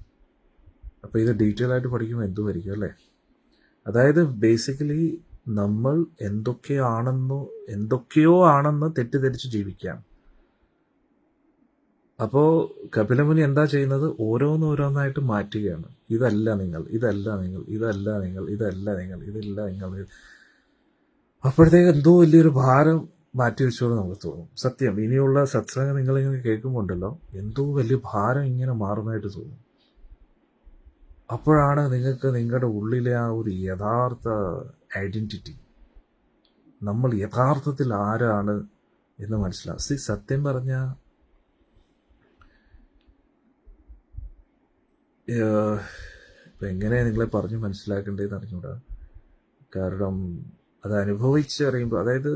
അപ്പോൾ ഇത് ഡീറ്റെയിൽ ആയിട്ട് പഠിക്കുമ്പോൾ എന്തുമായിരിക്കും അല്ലേ? അതായത് ബേസിക്കലി നമ്മൾ എന്തൊക്കെയോ ആണെന്ന് തെറ്റിദ്ധരിച്ച് ജീവിക്കാം. അപ്പോൾ കപിലമുനി എന്താ ചെയ്യുന്നത്? ഓരോന്നായിട്ട് മാറ്റുകയാണ്. ഇതല്ല നിങ്ങൾ, ഇതല്ല നിങ്ങൾ, ഇതല്ല നിങ്ങൾ, ഇതല്ല നിങ്ങൾ, ഇതല്ല നിങ്ങൾ. അപ്പോഴത്തേക്ക് എന്തോ വലിയൊരു ഭാരം മാറ്റി വെച്ചോളൂ നമുക്ക് തോന്നും. സത്യം, ഇനിയുള്ള സത്സംഗം നിങ്ങളിങ്ങനെ കേൾക്കുമ്പോണ്ടല്ലോ, എന്തോ വലിയ ഭാരം ഇങ്ങനെ മാറുന്നതായിട്ട് തോന്നും. അപ്പോഴാണ് നിങ്ങൾക്ക് നിങ്ങളുടെ ഉള്ളിലെ ആ ഒരു യഥാർത്ഥ ഐഡൻറ്റിറ്റി, നമ്മൾ യഥാർത്ഥത്തിൽ ആരാണ് എന്ന് മനസ്സിലാവും. സത്യം പറഞ്ഞാൽ ഇപ്പം എങ്ങനെയാണ് നിങ്ങളെ പറഞ്ഞ് മനസ്സിലാക്കേണ്ടതെന്ന് അറിഞ്ഞൂടാ. കാരണം അത് അനുഭവിച്ചറിയുമ്പോൾ, അതായത്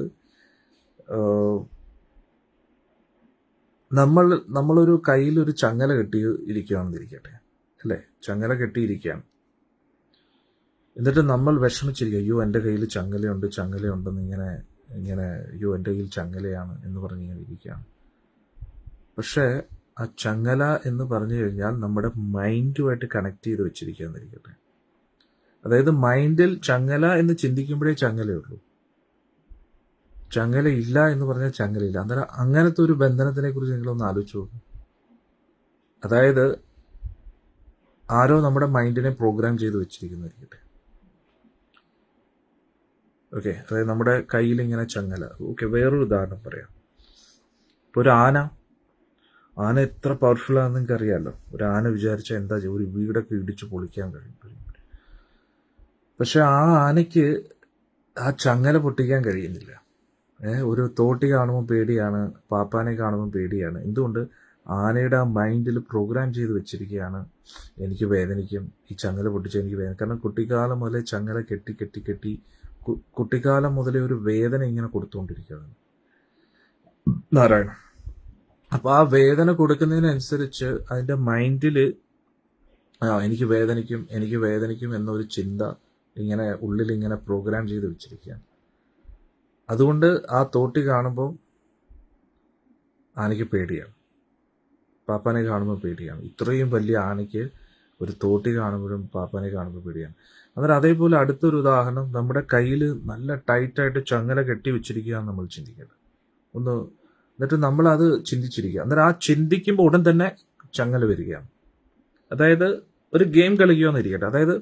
നമ്മളൊരു കയ്യിലൊരു ചങ്ങല കെട്ടി ഇരിക്കുകയാണെന്നിരിക്കട്ടെ, അല്ലേ? ചങ്ങല കെട്ടിയിരിക്കുകയാണ്. എന്നിട്ട് നമ്മൾ വിഷമിച്ചിരിക്കുക, അയ്യോ എൻ്റെ കയ്യിൽ ചങ്ങലയുണ്ടെന്ന് ഇങ്ങനെ അയ്യോ എൻ്റെ കയ്യിൽ ചങ്ങലയാണ് എന്ന് പറഞ്ഞിങ്ങനെ ഇരിക്കുകയാണ്. പക്ഷേ ആ ചങ്ങല എന്ന് പറഞ്ഞു കഴിഞ്ഞാൽ നമ്മുടെ മൈൻഡുമായിട്ട് കണക്ട് ചെയ്ത് വെച്ചിരിക്കുകയെന്നിരിക്കട്ടെ. അതായത് മൈൻഡിൽ ചങ്ങല എന്ന് ചിന്തിക്കുമ്പോഴേ ചങ്ങലയുള്ളൂ, ചങ്ങല ഇല്ല എന്ന് പറഞ്ഞാൽ ചങ്ങലയില്ല. അന്നേരം അങ്ങനത്തെ ഒരു ബന്ധനത്തിനെ കുറിച്ച് നിങ്ങളൊന്ന് ആലോചിച്ച് നോക്കും. അതായത് ആരോ നമ്മുടെ മൈൻഡിനെ പ്രോഗ്രാം ചെയ്ത് വെച്ചിരിക്കുന്നതായിരിക്കട്ടെ. ഓക്കെ, അതായത് നമ്മുടെ കയ്യിൽ ഇങ്ങനെ ചങ്ങല. ഓക്കെ, വേറൊരു ഉദാഹരണം പറയാം. ഇപ്പോൾ ഒരു ആന എത്ര പവർഫുൾ ആണെന്ന് നിങ്ങൾക്ക് അറിയാമല്ലോ. ഒരു ആന വിചാരിച്ചാൽ എന്താ ഒരു വീടൊക്കെ ഇടിച്ച് പൊളിക്കാൻ കഴിയും. പക്ഷെ ആ ആനയ്ക്ക് ആ ചങ്ങല പൊട്ടിക്കാൻ കഴിയുന്നില്ല. ഒരു തോട്ടി കാണുമ്പോൾ പേടിയാണ്, പാപ്പാനെ കാണുമ്പോൾ പേടിയാണ്. എന്തുകൊണ്ട്? ആനയുടെ ആ മൈൻഡിൽ പ്രോഗ്രാം ചെയ്ത് വെച്ചിരിക്കുകയാണ്, എനിക്ക് വേദനിക്കും, ഈ ചങ്ങല പൊട്ടിച്ച് എനിക്ക് വേദന. കാരണം കുട്ടിക്കാലം മുതലേ ചങ്ങല കെട്ടി കെട്ടി കെട്ടി കുട്ടിക്കാലം മുതലേ ഒരു വേദന ഇങ്ങനെ കൊടുത്തുകൊണ്ടിരിക്കുകയാണ് നാരായണ. അപ്പോൾ ആ വേദന കൊടുക്കുന്നതിനനുസരിച്ച് അതിൻ്റെ മൈൻഡിൽ എനിക്ക് വേദനിക്കും, എനിക്ക് വേദനിക്കും എന്നൊരു ചിന്ത ഇങ്ങനെ ഉള്ളിൽ ഇങ്ങനെ പ്രോഗ്രാം ചെയ്ത് വെച്ചിരിക്കുകയാണ്. അതുകൊണ്ട് ആ തോട്ടി കാണുമ്പോൾ ആനയ്ക്ക് പേടിയാണ്, പാപ്പാനെ കാണുമ്പോൾ പേടിയാണ്. ഇത്രയും വലിയ ആനയ്ക്ക് ഒരു തോട്ടി കാണുമ്പോഴും പാപ്പാനെ കാണുമ്പോൾ പേടിയാണ്. അന്നേരം അതേപോലെ അടുത്തൊരു ഉദാഹരണം, നമ്മുടെ കയ്യിൽ നല്ല ടൈറ്റായിട്ട് ചങ്ങല കെട്ടി വെച്ചിരിക്കുകയാണ് നമ്മൾ ചിന്തിക്കേണ്ടത്. എന്നിട്ട് നമ്മളത് ചിന്തിച്ചിരിക്കുക. അന്നേരം ആ ചിന്തിക്കുമ്പോൾ ഉടൻ തന്നെ ചങ്ങല വരികയാണ്. അതായത് ഒരു ഗെയിം കളിക്കുകയെന്നിരിക്കട്ടെ. അതായത്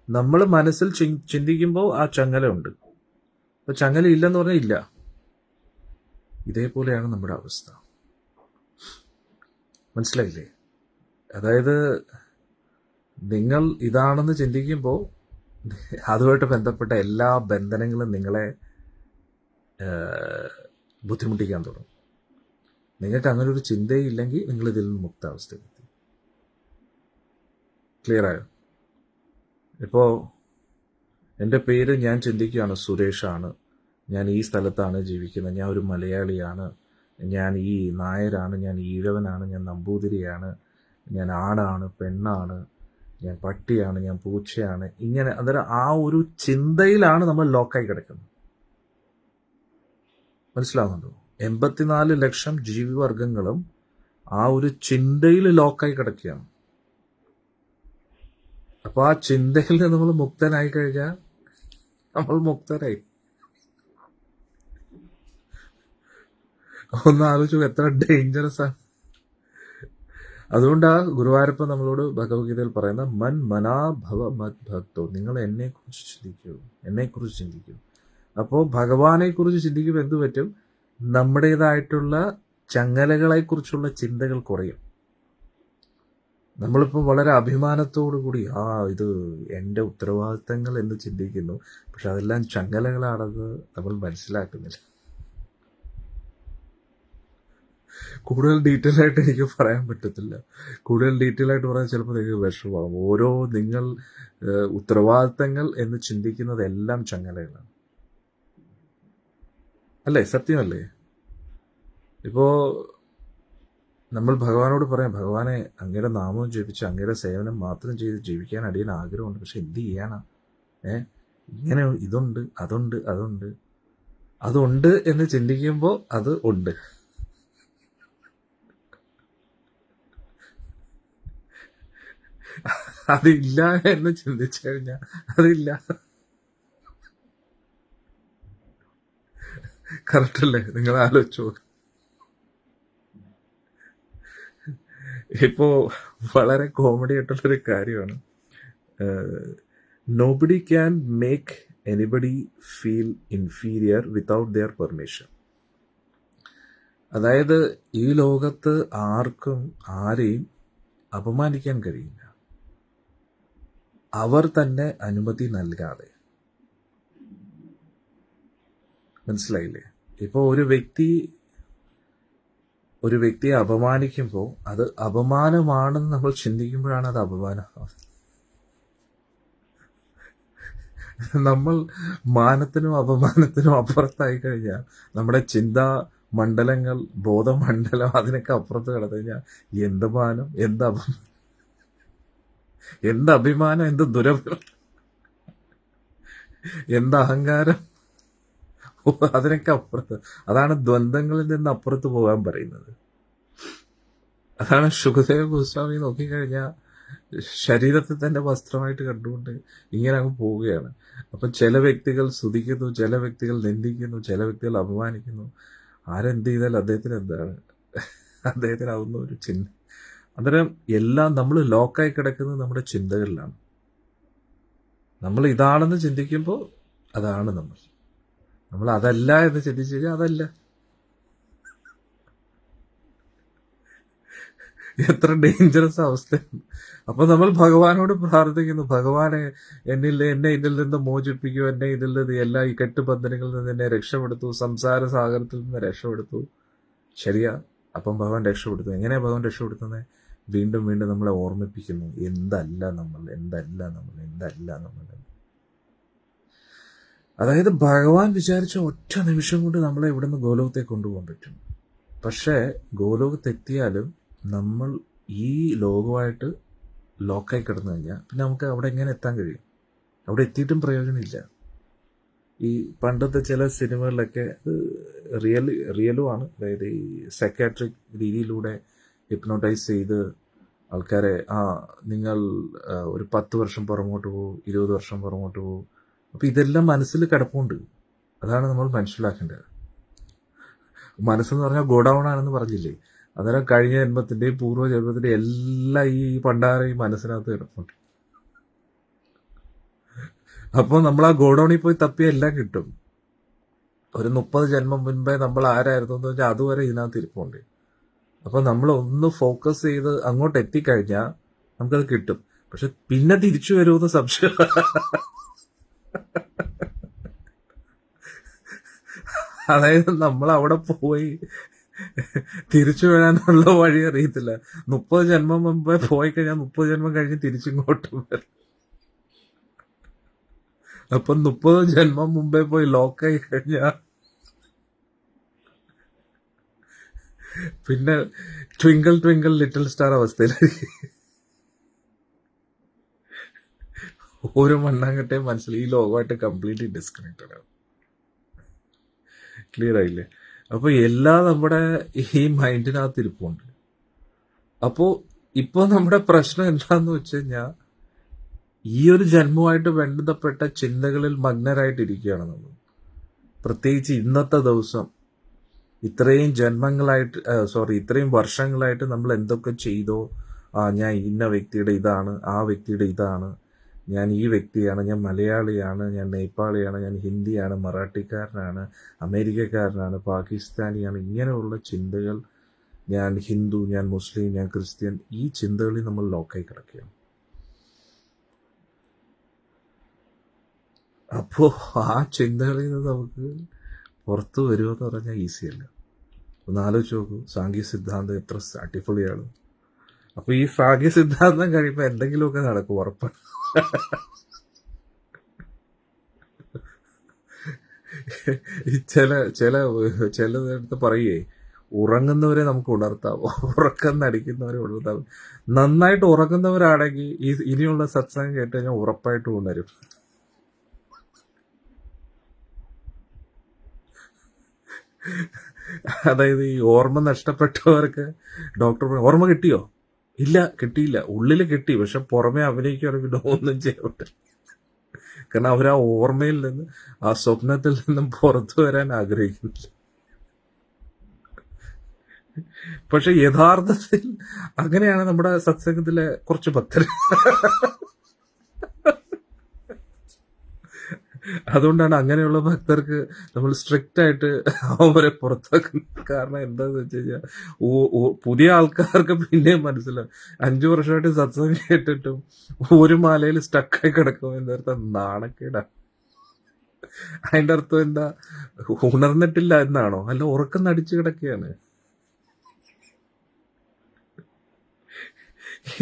നമ്മൾ മനസ്സിൽ ചിന്തിക്കുമ്പോൾ ആ ചങ്ങല ഉണ്ട്, അപ്പോൾ ചങ്ങല ഇല്ലെന്ന് പറഞ്ഞാൽ ഇല്ല. ഇതേപോലെയാണ് നമ്മുടെ അവസ്ഥ. മനസ്സിലായില്ലേ? അതായത് നിങ്ങൾ ഇതാണെന്ന് ചിന്തിക്കുമ്പോൾ അതുമായിട്ട് ബന്ധപ്പെട്ട എല്ലാ ബന്ധനങ്ങളും നിങ്ങളെ ബുദ്ധിമുട്ടിക്കാൻ തുടങ്ങും. നിങ്ങൾക്ക് അങ്ങനെ ഒരു ചിന്തയില്ലെങ്കിൽ നിങ്ങൾ ഇതിൽ നിന്ന് മുക്താവസ്ഥയെത്തി. ക്ലിയറായോ? ഇപ്പോൾ എൻ്റെ പേര് ഞാൻ ചിന്തിക്കുകയാണ് സുരേഷാണ്, ഞാൻ ഈ സ്ഥലത്താണ് ജീവിക്കുന്നത്, ഞാൻ ഒരു മലയാളിയാണ്, ഞാൻ ഈ നായരാണ്, ഞാൻ ഈഴവനാണ്, ഞാൻ നമ്പൂതിരിയാണ്, ഞാൻ ആണാണ്, പെണ്ണാണ്, ഞാൻ പട്ടിയാണ്, ഞാൻ പൂച്ചയാണ്. ഇങ്ങനെ അന്നേരം ആ ഒരു ചിന്തയിലാണ് നമ്മൾ ലോക്കായി കിടക്കുന്നത്. മനസ്സിലാവുന്നുണ്ടോ? 84 ലക്ഷം ജീവിവർഗങ്ങളും ആ ഒരു ചിന്തയിൽ ലോക്കായി കിടക്കുകയാണ്. അപ്പോൾ ആ ചിന്തയിൽ നിന്ന് നമ്മൾ മുക്തനായി കഴിഞ്ഞാൽ നമ്മൾ മുക്തരായി. ഒന്ന് ആലോചിച്ചു, എത്ര ഡേഞ്ചറസ് ആണ്. അതുകൊണ്ടാ ഗുരുവായൂരപ്പൻ നമ്മളോട് ഭഗവത്ഗീതയിൽ പറയുന്ന മൻ മനാ ഭവ മത് ഭക്തോ, നിങ്ങൾ എന്നെക്കുറിച്ച് ചിന്തിക്കൂ, എന്നെക്കുറിച്ച് ചിന്തിക്കൂ. അപ്പോൾ ഭഗവാനെക്കുറിച്ച് ചിന്തിക്കുമ്പോൾ എന്തു പറ്റും? നമ്മുടേതായിട്ടുള്ള ചങ്ങലകളെക്കുറിച്ചുള്ള ചിന്തകൾ കുറയും. നമ്മളിപ്പോൾ വളരെ അഭിമാനത്തോടു കൂടി ഇത് എൻ്റെ ഉത്തരവാദിത്തങ്ങൾ എന്ന് ചിന്തിക്കുന്നു. പക്ഷെ അതെല്ലാം ചങ്ങലകളാണെന്ന് നമ്മൾ മനസ്സിലാക്കുന്നില്ല. കൂടുതൽ ഡീറ്റെയിൽ ആയിട്ട് എനിക്ക് പറയാൻ പറ്റത്തില്ല. കൂടുതൽ ഡീറ്റെയിൽ ആയിട്ട് പറയാൻ ചിലപ്പോൾ നിങ്ങൾക്ക് വിഷമമാകും. ഓരോ നിങ്ങൾ ഉത്തരവാദിത്തങ്ങൾ എന്ന് ചിന്തിക്കുന്നതെല്ലാം ചങ്ങലകളാണ്. അല്ലേ? സത്യമല്ലേ? ഇപ്പോൾ നമ്മൾ ഭഗവാനോട് പറയാം, ഭഗവാനെ അങ്ങയുടെ നാമം ജപിച്ച് അങ്ങയുടെ സേവനം മാത്രം ചെയ്ത് ജീവിക്കാൻ അടിയൻ ആഗ്രഹമുണ്ട്, പക്ഷെ എന്ത് ചെയ്യാനാ? ഇങ്ങനെ ഇതുണ്ട്, അതുണ്ട് എന്ന് ചിന്തിക്കുമ്പോൾ അത് ഉണ്ട്. അതില്ല എന്ന് ചിന്തിച്ചു കഴിഞ്ഞാൽ അതില്ല. കറക്റ്റ് അല്ലേ? നിങ്ങൾ ആലോചിച്ചു. ഇപ്പോ വളരെ കോമഡി ആയിട്ടുള്ളൊരു കാര്യമാണ്, nobody can make anybody feel inferior without their permission. അതായത് ഈ ലോകത്ത് ആർക്കും ആരെയും അപമാനിക്കാൻ കഴിയില്ല, അവർ തന്നെ അനുമതി നൽകാതെ. മനസ്സിലായില്ലേ? ഇപ്പോൾ ഒരു വ്യക്തിയെ അപമാനിക്കുമ്പോൾ അത് അപമാനമാണെന്ന് നമ്മൾ ചിന്തിക്കുമ്പോഴാണ് അത് അപമാനം. നമ്മൾ മാനത്തിനും അപമാനത്തിനും അപ്പുറത്തായി കഴിഞ്ഞാൽ, നമ്മുടെ ചിന്താ മണ്ഡലങ്ങൾ, ബോധമണ്ഡലം അതിനൊക്കെ അപ്പുറത്ത് കിടന്നു കഴിഞ്ഞാൽ എന്ത് മാനം, എന്ത് അഭിമാനം, എന്ത് ദുരഭിമാനം, എന്ത് അഹങ്കാരം, അതിനൊക്കെ അപ്പുറത്ത്. അതാണ് ദ്വന്ദ്ങ്ങളിൽ നിന്ന് അപ്പുറത്ത് പോകാൻ പറയുന്നത്. അതാണ് ശുകദേവ ഗോസ്വാമി നോക്കിക്കഴിഞ്ഞാൽ ശരീരത്തെ തന്നെ വസ്ത്രമായിട്ട് കണ്ടുകൊണ്ട് ഇങ്ങനെ അങ്ങ് പോവുകയാണ്. അപ്പം ചില വ്യക്തികൾ സ്തുതിക്കുന്നു, ചില വ്യക്തികൾ നിന്ദിക്കുന്നു, ചില വ്യക്തികൾ അപമാനിക്കുന്നു. ആരെന്ത് ചെയ്താൽ അദ്ദേഹത്തിന് എന്താണ്? അദ്ദേഹത്തിനാവുന്ന ഒരു അന്നേരം എല്ലാം നമ്മൾ ലോക്കായി കിടക്കുന്നത് നമ്മുടെ ചിന്തകളിലാണ്. നമ്മൾ ഇതാണെന്ന് ചിന്തിക്കുമ്പോൾ അതാണ് നമ്മൾ അതല്ല എന്ന് ചിന്തിച്ചു കഴിഞ്ഞാൽ അതല്ല. എത്ര ഡേഞ്ചറസ് അവസ്ഥയാണ്. അപ്പൊ നമ്മൾ ഭഗവാനോട് പ്രാർത്ഥിക്കുന്നു, ഭഗവാനെ എന്നെ ഇതിൽ നിന്ന് മോചിപ്പിക്കൂ, എന്നെ ഇതിൽ നിന്ന് എല്ലാ ഈ കെട്ടുബന്ധനങ്ങളിൽ നിന്ന് എന്നെ രക്ഷപ്പെടുത്തു, സംസാര സാഗരത്തിൽ നിന്ന് രക്ഷപ്പെടുത്തു. ശരിയാ, അപ്പം ഭഗവാൻ രക്ഷപ്പെടുത്തും. എങ്ങനെയാ ഭഗവാൻ രക്ഷപ്പെടുത്തുന്നത്? വീണ്ടും വീണ്ടും നമ്മളെ ഓർമ്മിപ്പിക്കുന്നു, എന്തല്ല നമ്മൾ. അതായത് ഭഗവാൻ വിചാരിച്ച ഒറ്റ നിമിഷം കൊണ്ട് നമ്മളെ ഇവിടുന്ന് ഗോലോകത്തേക്ക് കൊണ്ടുപോകാൻ പറ്റും. പക്ഷേ ഗോലോകത്തെത്തിയാലും നമ്മൾ ഈ ലോകമായിട്ട് ലോക്കായി കിടന്നു കഴിഞ്ഞാൽ പിന്നെ നമുക്ക് അവിടെ എങ്ങനെ എത്താൻ കഴിയും? അവിടെ എത്തിയിട്ടും പ്രയോജനമില്ല. ഈ പണ്ടത്തെ ചില സിനിമകളിലൊക്കെ റിയലുമാണ്. അതായത് ഈ സൈക്കാട്രിക് രീതിയിലൂടെ ഹിപ്നോട്ടൈസ് ചെയ്ത് ആൾക്കാരെ നിങ്ങൾ ഒരു 10 വർഷം പുറമോട്ട് പോകും, 20 വർഷം പുറമോട്ട് പോകും. അപ്പം ഇതെല്ലാം മനസ്സിൽ കിടപ്പുണ്ട്. അതാണ് നമ്മൾ മനസ്സിലാക്കേണ്ടത്. മനസ്സെന്ന് പറഞ്ഞാൽ ഗോഡൗൺ ആണെന്ന് പറഞ്ഞില്ലേ? അന്നേരം കഴിഞ്ഞ ജന്മത്തിൻ്റെയും പൂർവ്വ ജന്മത്തിൻ്റെയും എല്ലാം ഈ പണ്ടാര ഈ മനസ്സിനകത്ത് കിടപ്പുണ്ട്. അപ്പോൾ നമ്മൾ ആ ഗോഡൗണിൽ പോയി തപ്പിയ എല്ലാം കിട്ടും. ഒരു 30 ജന്മം മുൻപേ നമ്മൾ ആരായിരുന്നു എന്ന് വെച്ചാൽ അതുവരെ ഇതിനകത്ത് ഇരിപ്പുണ്ട്. അപ്പം നമ്മൾ ഒന്ന് ഫോക്കസ് ചെയ്ത് അങ്ങോട്ട് എത്തിക്കഴിഞ്ഞാൽ നമുക്കത് കിട്ടും. പക്ഷെ പിന്നെ തിരിച്ചു വരുമെന്ന് സംശയം. അതായത് നമ്മൾ അവിടെ പോയി തിരിച്ചു വരാനുള്ള വഴി അറിയത്തില്ല. 30 ജന്മം മുമ്പേ പോയി കഴിഞ്ഞാൽ 30 ജന്മം കഴിഞ്ഞ് തിരിച്ചിങ്ങോട്ട് വരും. അപ്പം 30 ജന്മം മുമ്പേ പോയി ലോക്കായി കഴിഞ്ഞാൽ പിന്നെ ട്വിങ്കിൾ ട്വിങ്കിൾ ലിറ്റിൽ സ്റ്റാർ അവസ്ഥയിലായിരിക്കും. ഒരു മണ്ണാങ്കട്ടെ മനസ്സിൽ ഈ ലോകമായിട്ട് കംപ്ലീറ്റ്ലി ഡിസ്കണക്റ്റഡ് ആണ്. ക്ലിയർ ആയില്ലേ? അപ്പോൾ എല്ലാം നമ്മുടെ ഈ മൈൻഡിനകത്ത് ഇരിപ്പുണ്ട്. അപ്പോൾ ഇപ്പോൾ നമ്മുടെ പ്രശ്നം എന്താന്ന് വെച്ച് കഴിഞ്ഞാൽ ഈ ഒരു ജന്മവുമായിട്ട് ബന്ധപ്പെട്ട ചിന്തകളിൽ മഗ്നരായിട്ടിരിക്കുകയാണ് നമ്മൾ. പ്രത്യേകിച്ച് ഇന്നത്തെ ദിവസം ഇത്രയും ഇത്രയും വർഷങ്ങളായിട്ട് നമ്മൾ എന്തൊക്കെ ചെയ്തോ, ഞാൻ ഇന്ന വ്യക്തിയുടെ ഇതാണ്, ആ വ്യക്തിയുടെ ഇതാണ്, ഞാൻ ഈ വ്യക്തിയാണ്, ഞാൻ മലയാളിയാണ്, ഞാൻ നേപ്പാളിയാണ്, ഞാൻ ഹിന്ദിയാണ്, മറാഠിക്കാരനാണ്, അമേരിക്കക്കാരനാണ്, പാകിസ്ഥാനിയാണ്, ഇങ്ങനെയുള്ള ചിന്തകൾ, ഞാൻ ഹിന്ദു, ഞാൻ മുസ്ലിം, ഞാൻ ക്രിസ്ത്യൻ, ഈ ചിന്തകളിൽ നമ്മൾ ലോക്കായി കിടക്കുകയാണ്. അപ്പോൾ ആ ചിന്തകളിൽ നിന്ന് നമുക്ക് പുറത്തു വരുമെന്ന് പറഞ്ഞാൽ ഈസിയല്ല. ഒന്ന് ആലോചിച്ച് നോക്കൂ, സാങ്കേതിക സിദ്ധാന്തം എത്ര അടിപൊളിയാണ്. അപ്പോൾ ഈ സാങ്കേതിക സിദ്ധാന്തം കഴിയുമ്പോൾ എന്തെങ്കിലുമൊക്കെ നടക്കും, ഉറപ്പാണ്. ചിലടുത്ത് പറയേ, ഉറങ്ങുന്നവരെ നമുക്ക് ഉണർത്താം, ഉറക്കം നടിക്കുന്നവരെ ഉണർത്താം. നന്നായിട്ട് ഉറങ്ങുന്നവരാണെങ്കിൽ ഇനിയുള്ള സത്സംഗം കേട്ട് കഴിഞ്ഞാൽ ഉറപ്പായിട്ടും ഉണരും. അതായത് ഈ ഓർമ്മ നഷ്ടപ്പെട്ടവർക്ക് ഡോക്ടർ ഓർമ്മ കിട്ടിയോ? ഇല്ല, കിട്ടിയില്ല. ഉള്ളിൽ കിട്ടി, പക്ഷെ പുറമെ അഭിനയിക്കുകയാണെങ്കിൽ ഒന്നും ചെയ്യാൻ പറ്റില്ല. കാരണം അവർ ആ ഓർമ്മയിൽ നിന്ന്, ആ സ്വപ്നത്തിൽ നിന്നും പുറത്തു വരാൻ ആഗ്രഹിക്കുന്നില്ല. പക്ഷെ യഥാർത്ഥത്തിൽ അങ്ങനെയാണ് നമ്മുടെ സത്സംഗത്തിലെ കുറച്ച് ഭക്തർ. അതുകൊണ്ടാണ് അങ്ങനെയുള്ള ഭക്തർക്ക് നമ്മൾ സ്ട്രിക്റ്റ് ആയിട്ട് അവരെ പുറത്താക്കുന്നത്. കാരണം എന്താന്ന് വെച്ച് കഴിഞ്ഞാൽ പുതിയ ആൾക്കാർക്ക് പിന്നെയും മനസ്സിലാവും. 5 വർഷമായിട്ട് സത്സംഗം കേട്ടിട്ടും ഒരു മാലയിൽ സ്റ്റക്കായി കിടക്കും എന്നർത്ഥം നാണക്കേടാണ്. അതിൻ്റെ അർത്ഥം എന്താ? ഉണർന്നിട്ടില്ല എന്നാണോ? അല്ല, ഉറക്കം നടിച്ചു കിടക്കുകയാണ്.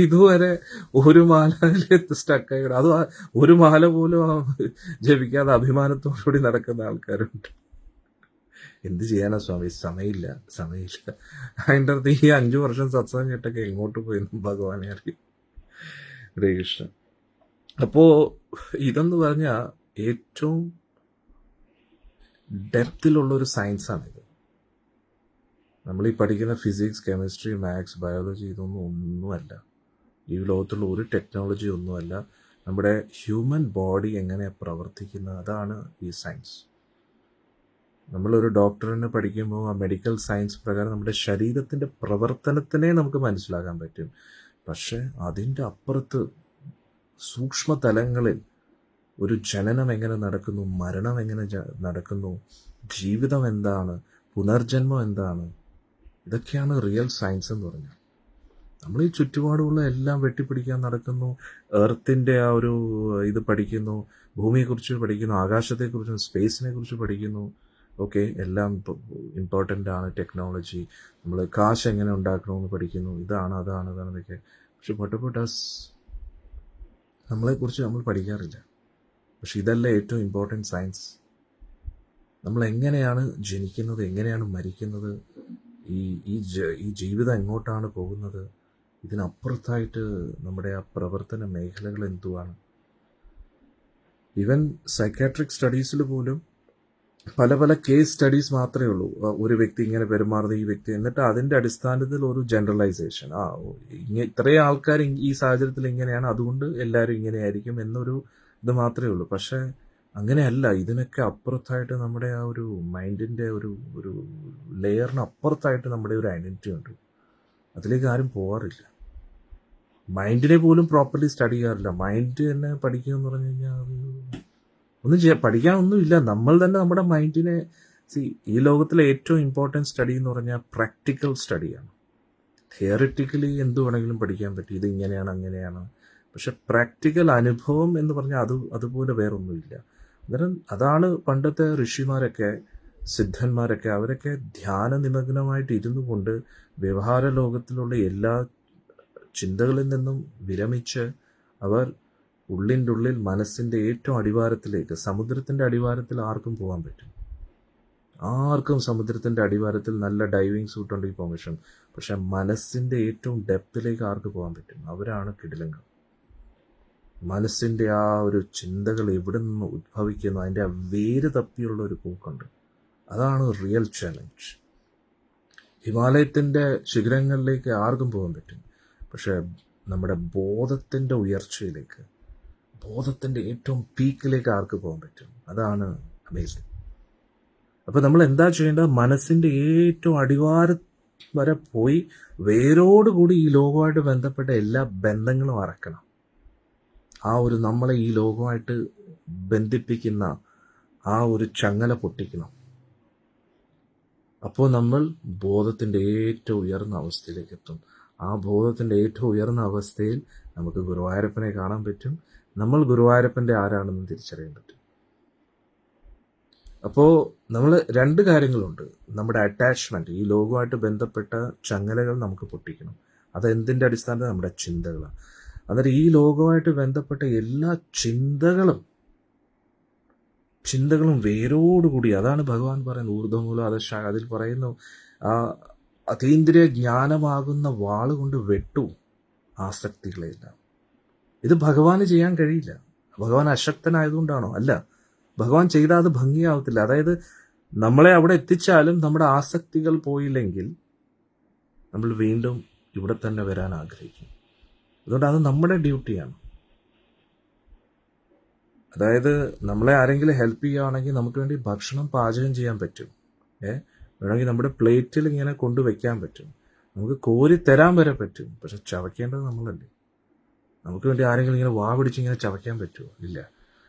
ഇതുവരെ ഒരു മാലയിൽ സ്റ്റക്കായി കിടക്കും. അത് ഒരു മാല പോലും ജപിക്കാതെ അഭിമാനത്തോടുകൂടി നടക്കുന്ന ആൾക്കാരുണ്ട്. എന്ത് ചെയ്യാനാ സ്വാമി, സമയമില്ല. അതിൻ്റെ അർത്ഥം ഈ 5 വർഷം സത്സംഗം കേട്ടൊക്കെ എങ്ങോട്ട് പോയെന്ന് ഭഗവാനെ അറിയും. ഹരേ കൃഷ്ണ. അപ്പോൾ ഇതെന്ന് പറഞ്ഞാൽ ഏറ്റവും ഡെപ്തിലുള്ളൊരു സയൻസാണിത്. നമ്മളീ പഠിക്കുന്ന ഫിസിക്സ്, കെമിസ്ട്രി, മാത്സ്, ബയോളജി ഇതൊന്നും ഒന്നുമല്ല. ഈ ലോകത്തുള്ള ഒരു ടെക്നോളജി ഒന്നുമല്ല. നമ്മുടെ ഹ്യൂമൻ ബോഡി എങ്ങനെ പ്രവർത്തിക്കുന്നത്, അതാണ് ഈ സയൻസ്. നമ്മളൊരു ഡോക്ടറിന് പഠിക്കുമ്പോൾ ആ മെഡിക്കൽ സയൻസ് പ്രകാരം നമ്മുടെ ശരീരത്തിൻ്റെ പ്രവർത്തനത്തിനെ നമുക്ക് മനസ്സിലാക്കാൻ പറ്റും. പക്ഷേ അതിൻ്റെ അപ്പുറത്ത് സൂക്ഷ്മ തലങ്ങളിൽ ഒരു ജനനം എങ്ങനെ നടക്കുന്നു, മരണം എങ്ങനെ നടക്കുന്നു, ജീവിതം എന്താണ്, പുനർജന്മം എന്താണ്, ഇതൊക്കെയാണ് റിയൽ സയൻസ് എന്ന് പറഞ്ഞാൽ. നമ്മൾ ഈ ചുറ്റുപാടുമുള്ള എല്ലാം വെട്ടിപ്പിടിക്കാൻ നടക്കുന്നു. എർത്തിൻ്റെ ആ ഒരു ഇത് പഠിക്കുന്നു, ഭൂമിയെക്കുറിച്ച് പഠിക്കുന്നു, ആകാശത്തെക്കുറിച്ചും സ്പേസിനെ കുറിച്ച് പഠിക്കുന്നു. ഓക്കെ, എല്ലാം ഇമ്പോർട്ടൻ്റ് ആണ്. ടെക്നോളജി, നമ്മൾ കാശ് എങ്ങനെ ഉണ്ടാക്കണമെന്ന് പഠിക്കുന്നു, ഇതാണ് അതാണ് അതാണെന്നൊക്കെ. പക്ഷെ ഡസ് നമ്മളെക്കുറിച്ച് നമ്മൾ പഠിക്കാറില്ല. പക്ഷെ ഇതല്ല ഏറ്റവും ഇമ്പോർട്ടൻറ്റ് സയൻസ്. നമ്മൾ എങ്ങനെയാണ് ജനിക്കുന്നത്, എങ്ങനെയാണ് മരിക്കുന്നത്, ഈ ജീവിതം എങ്ങോട്ടാണ് പോകുന്നത്, ഇതിനപ്പുറത്തായിട്ട് നമ്മുടെ ആ പ്രവർത്തന മേഖലകൾ എന്തുവാണ്. ഈവൻ സൈക്കാട്രിക് സ്റ്റഡീസിൽ പോലും പല പല കേസ് സ്റ്റഡീസ് മാത്രമേ ഉള്ളൂ. ഒരു വ്യക്തി ഇങ്ങനെ പെരുമാറുന്നത്, ഈ വ്യക്തി, എന്നിട്ട് അതിൻ്റെ അടിസ്ഥാനത്തിൽ ഒരു ജനറലൈസേഷൻ, ഇത്രയും ആൾക്കാർ ഈ സാഹചര്യത്തിൽ ഇങ്ങനെയാണ്, അതുകൊണ്ട് എല്ലാവരും ഇങ്ങനെയായിരിക്കും എന്നൊരു ഇത് മാത്രമേ ഉള്ളൂ. പക്ഷേ അങ്ങനെയല്ല. ഇതിനൊക്കെ അപ്പുറത്തായിട്ട് നമ്മുടെ ആ ഒരു മൈൻഡിൻ്റെ ഒരു ലെയറിന് അപ്പുറത്തായിട്ട് നമ്മുടെ ഒരു ഐഡൻറ്റിറ്റി ഉണ്ട്. അതിലേക്ക് ആരും പോകാറില്ല. മൈൻഡിനെ പോലും പ്രോപ്പർലി സ്റ്റഡി ചെയ്യാറില്ല. മൈൻഡ് തന്നെ പഠിക്കുക എന്ന് പറഞ്ഞു കഴിഞ്ഞാൽ ഒന്നും പഠിക്കാനൊന്നുമില്ല. നമ്മൾ തന്നെ നമ്മുടെ മൈൻഡിനെ ഈ ലോകത്തിലെ ഏറ്റവും ഇമ്പോർട്ടൻറ്റ് സ്റ്റഡി എന്ന് പറഞ്ഞാൽ പ്രാക്ടിക്കൽ സ്റ്റഡിയാണ്. തിയറിറ്റിക്കലി എന്ത് വേണമെങ്കിലും പഠിക്കാൻ പറ്റും, ഇത് ഇങ്ങനെയാണ് അങ്ങനെയാണ്. പക്ഷെ പ്രാക്ടിക്കൽ അനുഭവം എന്ന് പറഞ്ഞാൽ അതുപോലെ വേറൊന്നുമില്ല. അന്നേരം അതാണ് പണ്ടത്തെ ഋഷിമാരൊക്കെ, സിദ്ധന്മാരൊക്കെ, അവരൊക്കെ ധ്യാന നിമഗ്നമായിട്ട് ഇരുന്നു കൊണ്ട് വ്യവഹാര ലോകത്തിലുള്ള എല്ലാ ചിന്തകളിൽ നിന്നും വിരമിച്ച് അവർ ഉള്ളിൻ്റെ ഉള്ളിൽ മനസ്സിൻ്റെ ഏറ്റവും അടിവാരത്തിലേക്ക്, സമുദ്രത്തിൻ്റെ അടിവാരത്തിൽ ആർക്കും പോകാൻ പറ്റും. ആർക്കും സമുദ്രത്തിൻ്റെ അടിവാരത്തിൽ നല്ല ഡൈവിങ് സൂട്ട് ഉണ്ടെങ്കിൽ പോകാൻ പറ്റും. പക്ഷെ മനസ്സിൻ്റെ ഏറ്റവും ഡെപ്തിലേക്ക് ആർക്ക് പോകാൻ പറ്റും? അവരാണ് കിടിലങ്ങൾ. മനസ്സിൻ്റെ ആ ഒരു ചിന്തകൾ എവിടെ നിന്ന് ഉദ്ഭവിക്കുന്നു, അതിൻ്റെ ആ വേര് തപ്പിയുള്ള ഒരു പോക്കുണ്ട്. അതാണ് റിയൽ ചാലഞ്ച്. ഹിമാലയത്തിൻ്റെ ശിഖരങ്ങളിലേക്ക് ആർക്കും പോകാൻ പറ്റും. പക്ഷെ നമ്മുടെ ബോധത്തിൻ്റെ ഉയർച്ചയിലേക്ക്, ബോധത്തിൻ്റെ ഏറ്റവും പീക്കിലേക്ക് ആർക്ക് പോകാൻ പറ്റും? അതാണ് അമേസിങ്. അപ്പോൾ നമ്മൾ എന്താ ചെയ്യേണ്ടത്? മനസ്സിൻ്റെ ഏറ്റവും അടിവാരം വരെ പോയി വേരോടുകൂടി ഈ ലോകമായിട്ട് ബന്ധപ്പെട്ട എല്ലാ ബന്ധങ്ങളും അറക്കണം. ആ ഒരു നമ്മളെ ഈ ലോകമായിട്ട് ബന്ധിപ്പിക്കുന്ന ആ ഒരു ചങ്ങല പൊട്ടിക്കണം. അപ്പോൾ നമ്മൾ ബോധത്തിൻ്റെ ഏറ്റവും ഉയർന്ന അവസ്ഥയിലേക്ക് എത്തും. ആ ബോധത്തിൻ്റെ ഏറ്റവും ഉയർന്ന അവസ്ഥയിൽ നമുക്ക് ഗുരുവായൂരപ്പനെ കാണാൻ പറ്റും. നമ്മൾ ഗുരുവായൂരപ്പൻ്റെ ആരാണെന്ന് തിരിച്ചറിയാൻ പറ്റും. അപ്പോൾ നമ്മൾ രണ്ട് കാര്യങ്ങളുണ്ട്. നമ്മുടെ അറ്റാച്ച്മെൻറ്റ്, ഈ ലോകമായിട്ട് ബന്ധപ്പെട്ട ചങ്ങലകൾ നമുക്ക് പൊട്ടിക്കണം. അതെന്തിൻ്റെ അടിസ്ഥാനത്തിൽ? നമ്മുടെ ചിന്തകളാണ്. അന്നേരം ഈ ലോകമായിട്ട് ബന്ധപ്പെട്ട എല്ലാ ചിന്തകളും വേരോടുകൂടി, അതാണ് ഭഗവാൻ പറയുന്നത് ഊർധ്വമൂലം അധശ. അതിൽ പറയുന്നു ആ അതീന്ദ്രിയ ജ്ഞാനമാകുന്ന വാളുകൊണ്ട് വെട്ടു ആസക്തികളെല്ലാം. ഇത് ഭഗവാന് ചെയ്യാൻ കഴിയില്ല. ഭഗവാൻ അശക്തനായതുകൊണ്ടാണോ? അല്ല. ഭഗവാൻ ചെയ്താൽ അത് ഭംഗിയാവത്തില്ല. അതായത് നമ്മളെ അവിടെ എത്തിച്ചാലും നമ്മുടെ ആസക്തികൾ പോയില്ലെങ്കിൽ നമ്മൾ വീണ്ടും ഇവിടെ തന്നെ വരാൻ ആഗ്രഹിക്കും. അതുകൊണ്ട് അത് നമ്മുടെ ഡ്യൂട്ടിയാണ്. അതായത് നമ്മളെ ആരെങ്കിലും ഹെൽപ്പ് ചെയ്യുകയാണെങ്കിൽ നമുക്ക് വേണ്ടി ഭക്ഷണം പാചകം ചെയ്യാൻ പറ്റും. വേണമെങ്കിൽ നമ്മുടെ പ്ലേറ്റിൽ ഇങ്ങനെ കൊണ്ടുവയ്ക്കാൻ പറ്റും. നമുക്ക് കോരി തരാൻ വരെ പറ്റും. പക്ഷെ ചവയ്ക്കേണ്ടത് നമ്മളല്ലേ. നമുക്ക് വേണ്ടി ആരെങ്കിലും ഇങ്ങനെ വാ പിടിച്ച് ഇങ്ങനെ ചവയ്ക്കാൻ പറ്റുമോ? ഇല്ല.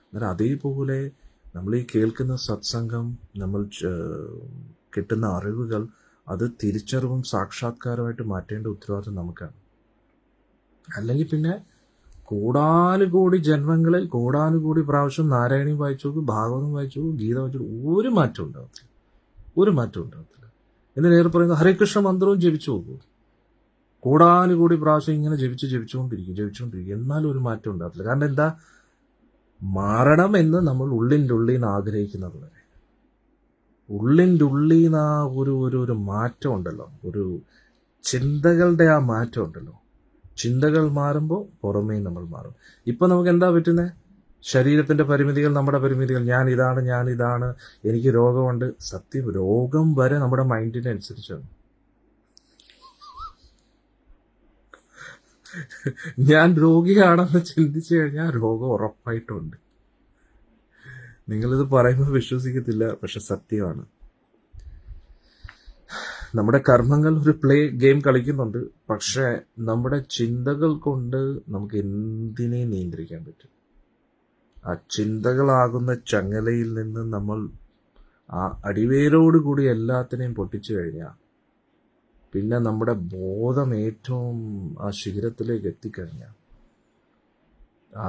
അന്നേരം അതേപോലെ നമ്മൾ ഈ കേൾക്കുന്ന സത്സംഗം, നമ്മൾ കിട്ടുന്ന അറിവുകൾ, അത് തിരിച്ചറിവും സാക്ഷാത്കാരമായിട്ട് മാറ്റേണ്ട ഉത്തരവാദിത്വം നമുക്കാണ്. അല്ലെങ്കിൽ പിന്നെ കോടാനുകോടി ജന്മങ്ങളിൽ കോടാനുകോടി പ്രാവശ്യം നാരായണീയം വായിച്ചു നോക്കും, ഭാഗവതം വായിച്ചു നോക്കും, ഗീത വായിച്ചു നോക്കും, ഒരു മാറ്റം ഉണ്ടാകത്തില്ല. എന്നേറെ പറയുന്നത് ഹരേകൃഷ്ണ മന്ത്രവും ജപിച്ചു നോക്കൂ. കോടാനുകോടി പ്രാവശ്യം ഇങ്ങനെ ജപിച്ചുകൊണ്ടിരിക്കും. എന്നാലും ഒരു മാറ്റം ഉണ്ടാകത്തില്ല. കാരണം എന്താ? മാറണം എന്ന് നമ്മൾ ഉള്ളിൻ്റെ ഉള്ളിൽ നിന്ന് ആഗ്രഹിക്കുന്നത് വരെ, ഉള്ളിൻ്റെ ഉള്ളിൽ നിന്ന് ആ ഒരു മാറ്റം ഉണ്ടല്ലോ, ഒരു ചിന്തകളുടെ ആ മാറ്റം ഉണ്ടല്ലോ. ചിന്തകൾ മാറുമ്പോൾ പുറമേ നമ്മൾ മാറും. ഇപ്പം നമുക്ക് എന്താ പറ്റുന്നത്? ശരീരത്തിൻ്റെ പരിമിതികൾ, നമ്മുടെ പരിമിതികൾ, ഞാൻ ഇതാണ്, എനിക്ക് രോഗമുണ്ട്. സത്യം, രോഗം വരെ നമ്മുടെ മൈൻഡിനെ അനുസരിച്ചാണ്. ഞാൻ രോഗിയാണെന്ന് ചിന്തിച്ചു കഴിഞ്ഞാൽ രോഗം ഉറപ്പായിട്ടുണ്ട്. നിങ്ങളിത് പറയുമ്പോൾ വിശ്വസിക്കത്തില്ല, പക്ഷെ സത്യമാണ്. നമ്മുടെ കർമ്മങ്ങൾ ഒരു ഗെയിം കളിക്കുന്നുണ്ട്. പക്ഷെ നമ്മുടെ ചിന്തകൾ കൊണ്ട് നമുക്ക് എന്തിനേയും നിയന്ത്രിക്കാൻ പറ്റും. ആ ചിന്തകളാകുന്ന ചങ്ങലയിൽ നിന്ന് നമ്മൾ ആ അടിവേരോടുകൂടി എല്ലാത്തിനെയും പൊട്ടിച്ചു കഴിഞ്ഞാൽ പിന്നെ നമ്മുടെ ബോധം ഏറ്റവും ആ ശിഖരത്തിലേക്ക് എത്തിക്കഴിഞ്ഞാൽ ആ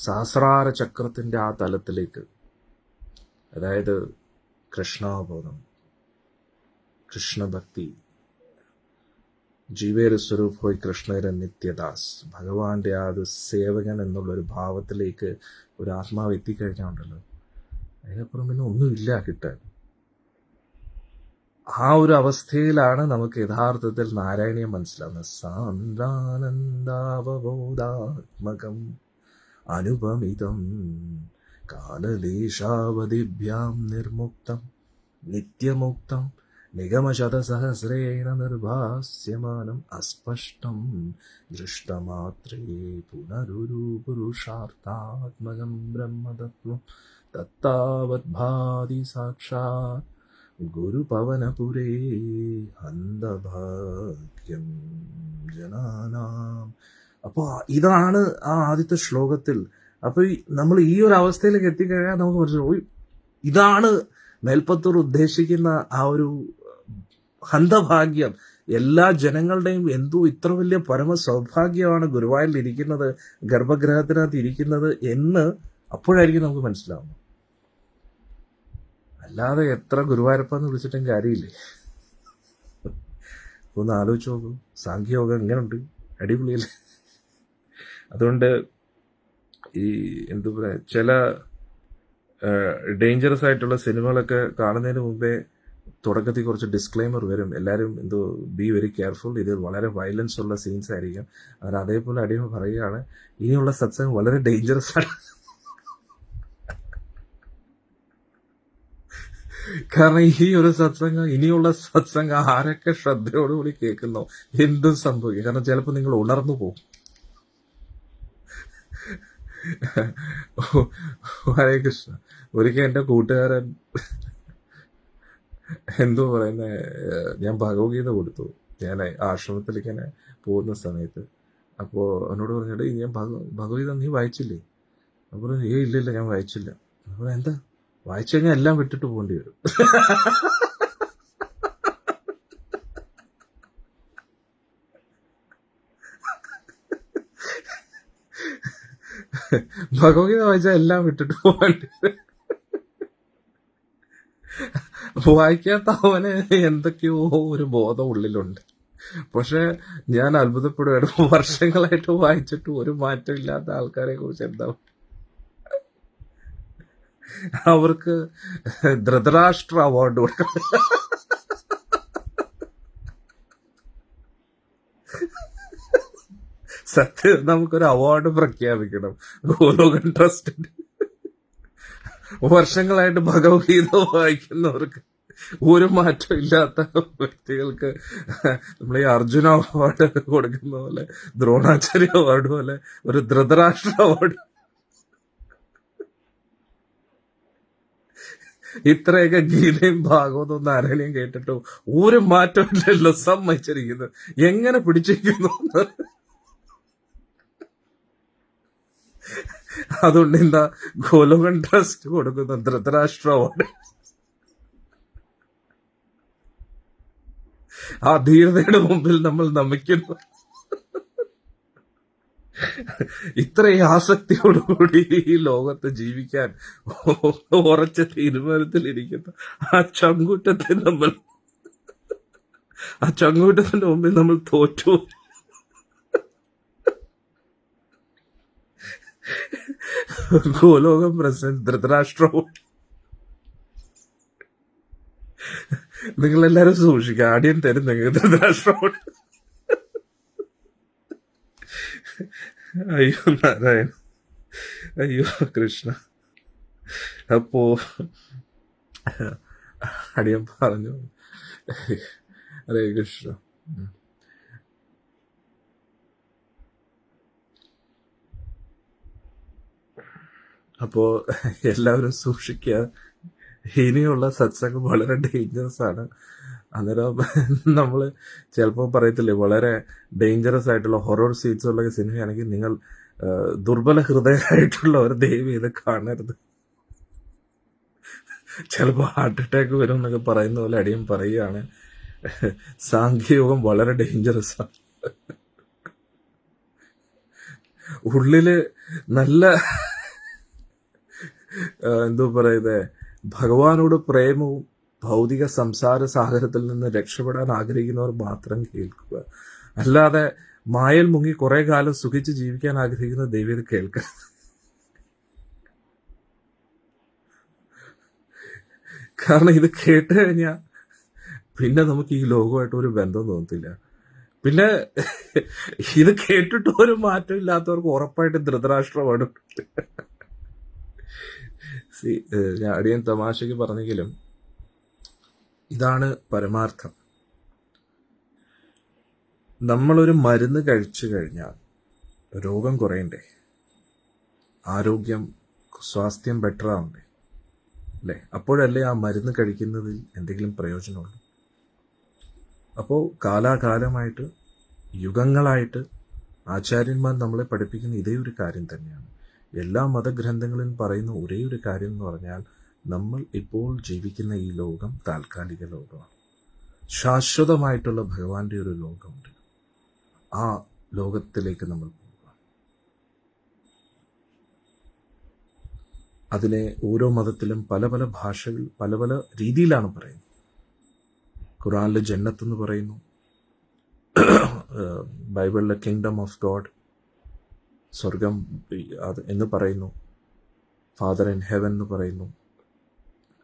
സഹസ്രാര ചക്രത്തിൻ്റെ ആ തലത്തിലേക്ക്, അതായത് കൃഷ്ണാബോധം, കൃഷ്ണഭക്തി, ജീവേര സ്വരൂപ് ഹോയ് കൃഷ്ണര നിത്യദാസ്, ഭഗവാന്റെ ആ ഒരു സേവകൻ എന്നുള്ളൊരു ഭാവത്തിലേക്ക് ഒരു ആത്മാവ് എത്തിക്കഴിഞ്ഞാണ്ടല്ലോ, അതിനപ്പുറം പിന്നെ ഒന്നുമില്ല കിട്ടാൻ. ആ ഒരു അവസ്ഥയിലാണ് നമുക്ക് യഥാർത്ഥത്തിൽ നാരായണീയം മനസ്സിലാവുന്നത്. സാന്ദ്രാനന്ദാവബോധാത്മകം അനുപമിതം കാലദേശാവധിഭ്യാം നിർമുക്തം നിത്യമുക്തം നിഗമശതസഹസ്രേണ നിർഭാസ്യമാനം അസ്പഷ്ടം ദൃഷ്ടമാത്രേ പുനരുരു പുരുഷാർത്ഥാത്മകം ബ്രഹ്മതത്വം തത്താവദ്ഭാതി സാക്ഷാത് ഗുരുപവനപുരേ ഹന്തഭാഗ്യം ജനാനാം. അപ്പോൾ ഇതാണ് ആ ആദ്യത്തെ ശ്ലോകത്തിൽ. അപ്പോൾ നമ്മൾ ഈ ഒരു അവസ്ഥയിലേക്ക് എത്തിക്കഴിഞ്ഞാൽ നമുക്ക് മനസ്സിലാവും, ഇതാണ് മേൽപ്പത്തൂർ ഉദ്ദേശിക്കുന്ന ആ ഒരു ഹന്തഭാഗ്യം. എല്ലാ ജനങ്ങളുടെയും എന്തോ ഇത്ര വലിയ പരമ സൗഭാഗ്യമാണ് ഗുരുവായൂരിൽ ഇരിക്കുന്നത്, ഗർഭഗൃഹത്തിനകത്ത് ഇരിക്കുന്നത് എന്ന് അപ്പോഴായിരിക്കും നമുക്ക് മനസ്സിലാവുന്നത്. അല്ലാതെ എത്ര ഗുരുവായൂരപ്പെന്ന് വിളിച്ചിട്ടും കാര്യമില്ലേ. ഒന്ന് ആലോചിച്ച് നോക്കൂ, സാഖ്യയോഗം എങ്ങനെയുണ്ട്, അടിപൊളിയല്ലേ. അതുകൊണ്ട് ഈ എന്താ പറയുക, ചില ഡേഞ്ചറസ് ആയിട്ടുള്ള സിനിമകളൊക്കെ കാണുന്നതിന് മുമ്പേ തുടക്കത്തിൽ കുറച്ച് ഡിസ്ക്ലൈമർ വരും. എല്ലാവരും എന്തോ ബി വെരി കെയർഫുൾ, ഇത് വളരെ വയലൻസ് ഉള്ള സീൻസ് ആയിരിക്കും. അതിന് അതേപോലെ അടിമ പറയുകയാണ്, ഇനിയുള്ള സത്സംഗം വളരെ ഡേഞ്ചറസ് ആണ്. കാരണം ഈ ഒരു സത്സംഗം, ഇനിയുള്ള സത്സംഗം ആരൊക്കെ ശ്രദ്ധയോടുകൂടി കേൾക്കുന്നോ എന്തും സംഭവിക്കും. കാരണം ചിലപ്പോൾ നിങ്ങൾ ഉണർന്നു പോകും. ഹരേ കൃഷ്ണ. ഒരിക്കൽ എൻ്റെ കൂട്ടുകാരൻ എന്തോ പറയുന്ന, ഞാൻ ഭഗവത്ഗീത കൊടുത്തു ഞാൻ ആശ്രമത്തിൽ ഇങ്ങനെ പോകുന്ന സമയത്ത്. അപ്പോൾ എന്നോട് പറഞ്ഞിട്ട്, ഞാൻ ഭഗവത്ഗീത നീ വായിച്ചില്ലേ? അപ്പോൾ ഇല്ലില്ല ഞാൻ വായിച്ചില്ല. അപ്പോൾ എന്താ, വായിച്ചു കഴിഞ്ഞാൽ എല്ലാം വിട്ടിട്ട് പോകേണ്ടി വരും. ഭഗവത്ഗീത വായിച്ചാൽ എല്ലാം വിട്ടിട്ട് പോകേണ്ടി വരും. വായിക്കാത്ത അവന് എന്തൊക്കെയോ ഒരു ബോധം ഉള്ളിലുണ്ട്. പക്ഷെ ഞാൻ അത്ഭുതപ്പെടുകയാണ്, വർഷങ്ങളായിട്ട് വായിച്ചിട്ട് ഒരു മാറ്റം ഇല്ലാത്ത ആൾക്കാരെ കുറിച്ച് എന്താ. അവർക്ക് ധൃതരാഷ്ട്ര അവാർഡ് കൊടുക്കണം. സത്യം, നമുക്കൊരു അവാർഡ് പ്രഖ്യാപിക്കണം. ഗോലോകൻ ട്രസ്റ്റിന്റെ വർഷങ്ങളായിട്ട് ഭഗവത്ഗീത വായിക്കുന്നവർക്ക് ഒരു മാറ്റം ഇല്ലാത്ത വ്യക്തികൾക്ക് നമ്മൾ ഈ അർജുന അവാർഡ് കൊടുക്കുന്ന പോലെ, ദ്രോണാചാര്യ അവാർഡ് പോലെ ഒരു ധൃതരാഷ്ട്ര അവാർഡ്. ഇത്രയൊക്കെ ഗീതയും ഭാഗവതവും നാരായണയും കേട്ടിട്ടും ഒരു മാറ്റമില്ലല്ലോ, സമ്മതിച്ചിരിക്കുന്നു. എങ്ങനെ പിടിച്ചിരിക്കുന്നു. അതുകൊണ്ട് എന്താ ഗോലോകൻ ട്രസ്റ്റ് കൊടുക്കുന്ന ധൃതരാഷ്ട്ര അവാർഡ്. ആ ധീരതയുടെ മുമ്പിൽ നമ്മൾ നമിക്കുന്നു. ഇത്രയും ആസക്തിയോടുകൂടി ഈ ലോകത്ത് ജീവിക്കാൻ ഉറച്ച തീരുമാനത്തിലിരിക്കുന്ന ആ ചങ്കൂറ്റത്തിന്റെ മുമ്പിൽ നമ്മൾ തോറ്റു. ഗോലോകം പ്രസിഡന്റ് ധൃതരാഷ്ട്ര. നിങ്ങളെല്ലാരും സൂക്ഷിക്കുക, ആദ്യം തരും നിങ്ങൾക്ക് ധൃതരാഷ്ട്ര. അയ്യോ നാരായണ, അയ്യോ കൃഷ്ണ. അപ്പോ അടിയൻ പറഞ്ഞു, ഹരേ കൃഷ്ണ. അപ്പോൾ എല്ലാവരും സൂക്ഷിക്കുക. ഇനിയുള്ള സത്സംഗം വളരെ ഡേഞ്ചറസ് ആണ്. അന്നേരം നമ്മൾ ചിലപ്പോൾ പറയത്തില്ലേ, വളരെ ഡേഞ്ചറസ് ആയിട്ടുള്ള ഹൊറർ സീൻസ് ഉള്ള സിനിമയാണെങ്കിൽ നിങ്ങൾ ദുർബല ഹൃദയമായിട്ടുള്ളവർ ദയവ് ഇത് കാണരുത്, ചിലപ്പോൾ ഹാർട്ട് അറ്റാക്ക് വരും എന്നൊക്കെ പറയുന്ന പോലെ അടിയും പറയുകയാണ്. സാഖ്യയോഗം വളരെ ഡേഞ്ചറസ് ആണ്. ഉള്ളില് നല്ല എന്തോ പറയുന്നത്, ഭഗവാനോട് പ്രേമവും ഭൗതിക സംസാര സാഗരത്തിൽ നിന്ന് രക്ഷപ്പെടാൻ ആഗ്രഹിക്കുന്നവർ മാത്രം കേൾക്കുക. അല്ലാതെ മായൽ മുങ്ങി കുറെ കാലം സുഖിച്ച് ജീവിക്കാൻ ആഗ്രഹിക്കുന്ന ദൈവം ഇത് കേൾക്കുക. കാരണം ഇത് കേട്ട് കഴിഞ്ഞാൽ പിന്നെ നമുക്ക് ഈ ലോകമായിട്ട് ഒരു ബന്ധം തോന്നത്തില്ല. പിന്നെ ഇത് കേട്ടിട്ട് ഒരു മാറ്റം ഇല്ലാത്തവർക്ക് ഉറപ്പായിട്ട് ധൃതരാഷ്ട്രമാണ്. ഞാൻ അടിയൻ തമാശയ്ക്ക് പറഞ്ഞെങ്കിലും ഇതാണ് പരമാർത്ഥം. നമ്മളൊരു മരുന്ന് കഴിച്ചു കഴിഞ്ഞാൽ രോഗം കുറയണ്ടേ, ആരോഗ്യം സ്വാസ്ഥ്യം ബെറ്റർ ആവണ്ടേ അല്ലേ? അപ്പോഴല്ലേ ആ മരുന്ന് കഴിക്കുന്നതിൽ എന്തെങ്കിലും പ്രയോജനമുള്ളൂ. അപ്പോൾ കാലാകാലമായിട്ട് യുഗങ്ങളായിട്ട് ആചാര്യന്മാർ നമ്മളെ പഠിപ്പിക്കുന്ന ഇതേ ഒരു കാര്യം തന്നെയാണ്. എല്ലാ മതഗ്രന്ഥങ്ങളിലും പറയുന്ന ഒരേ ഒരു കാര്യം എന്ന് പറഞ്ഞാൽ, നമ്മൾ ഇപ്പോൾ ജീവിക്കുന്ന ഈ ലോകം താൽക്കാലിക ലോകമാണ്. ശാശ്വതമായിട്ടുള്ള ഭഗവാന്റെ ഒരു ലോകമുണ്ട്. ആ ലോകത്തിലേക്ക് നമ്മൾ പോവുക. അതിനെ ഓരോ മതത്തിലും പല പല ഭാഷകൾ പല പല രീതിയിലാണ് പറയുന്നത്. ഖുറാനിൽ ജന്നത്ത് എന്ന് പറയുന്നു, ബൈബിളിലെ കിങ്ഡം ഓഫ് ഗോഡ്, സ്വർഗം എന്ന് പറയുന്നു, ഫാദർ ഇൻ ഹെവൻ എന്ന് പറയുന്നു.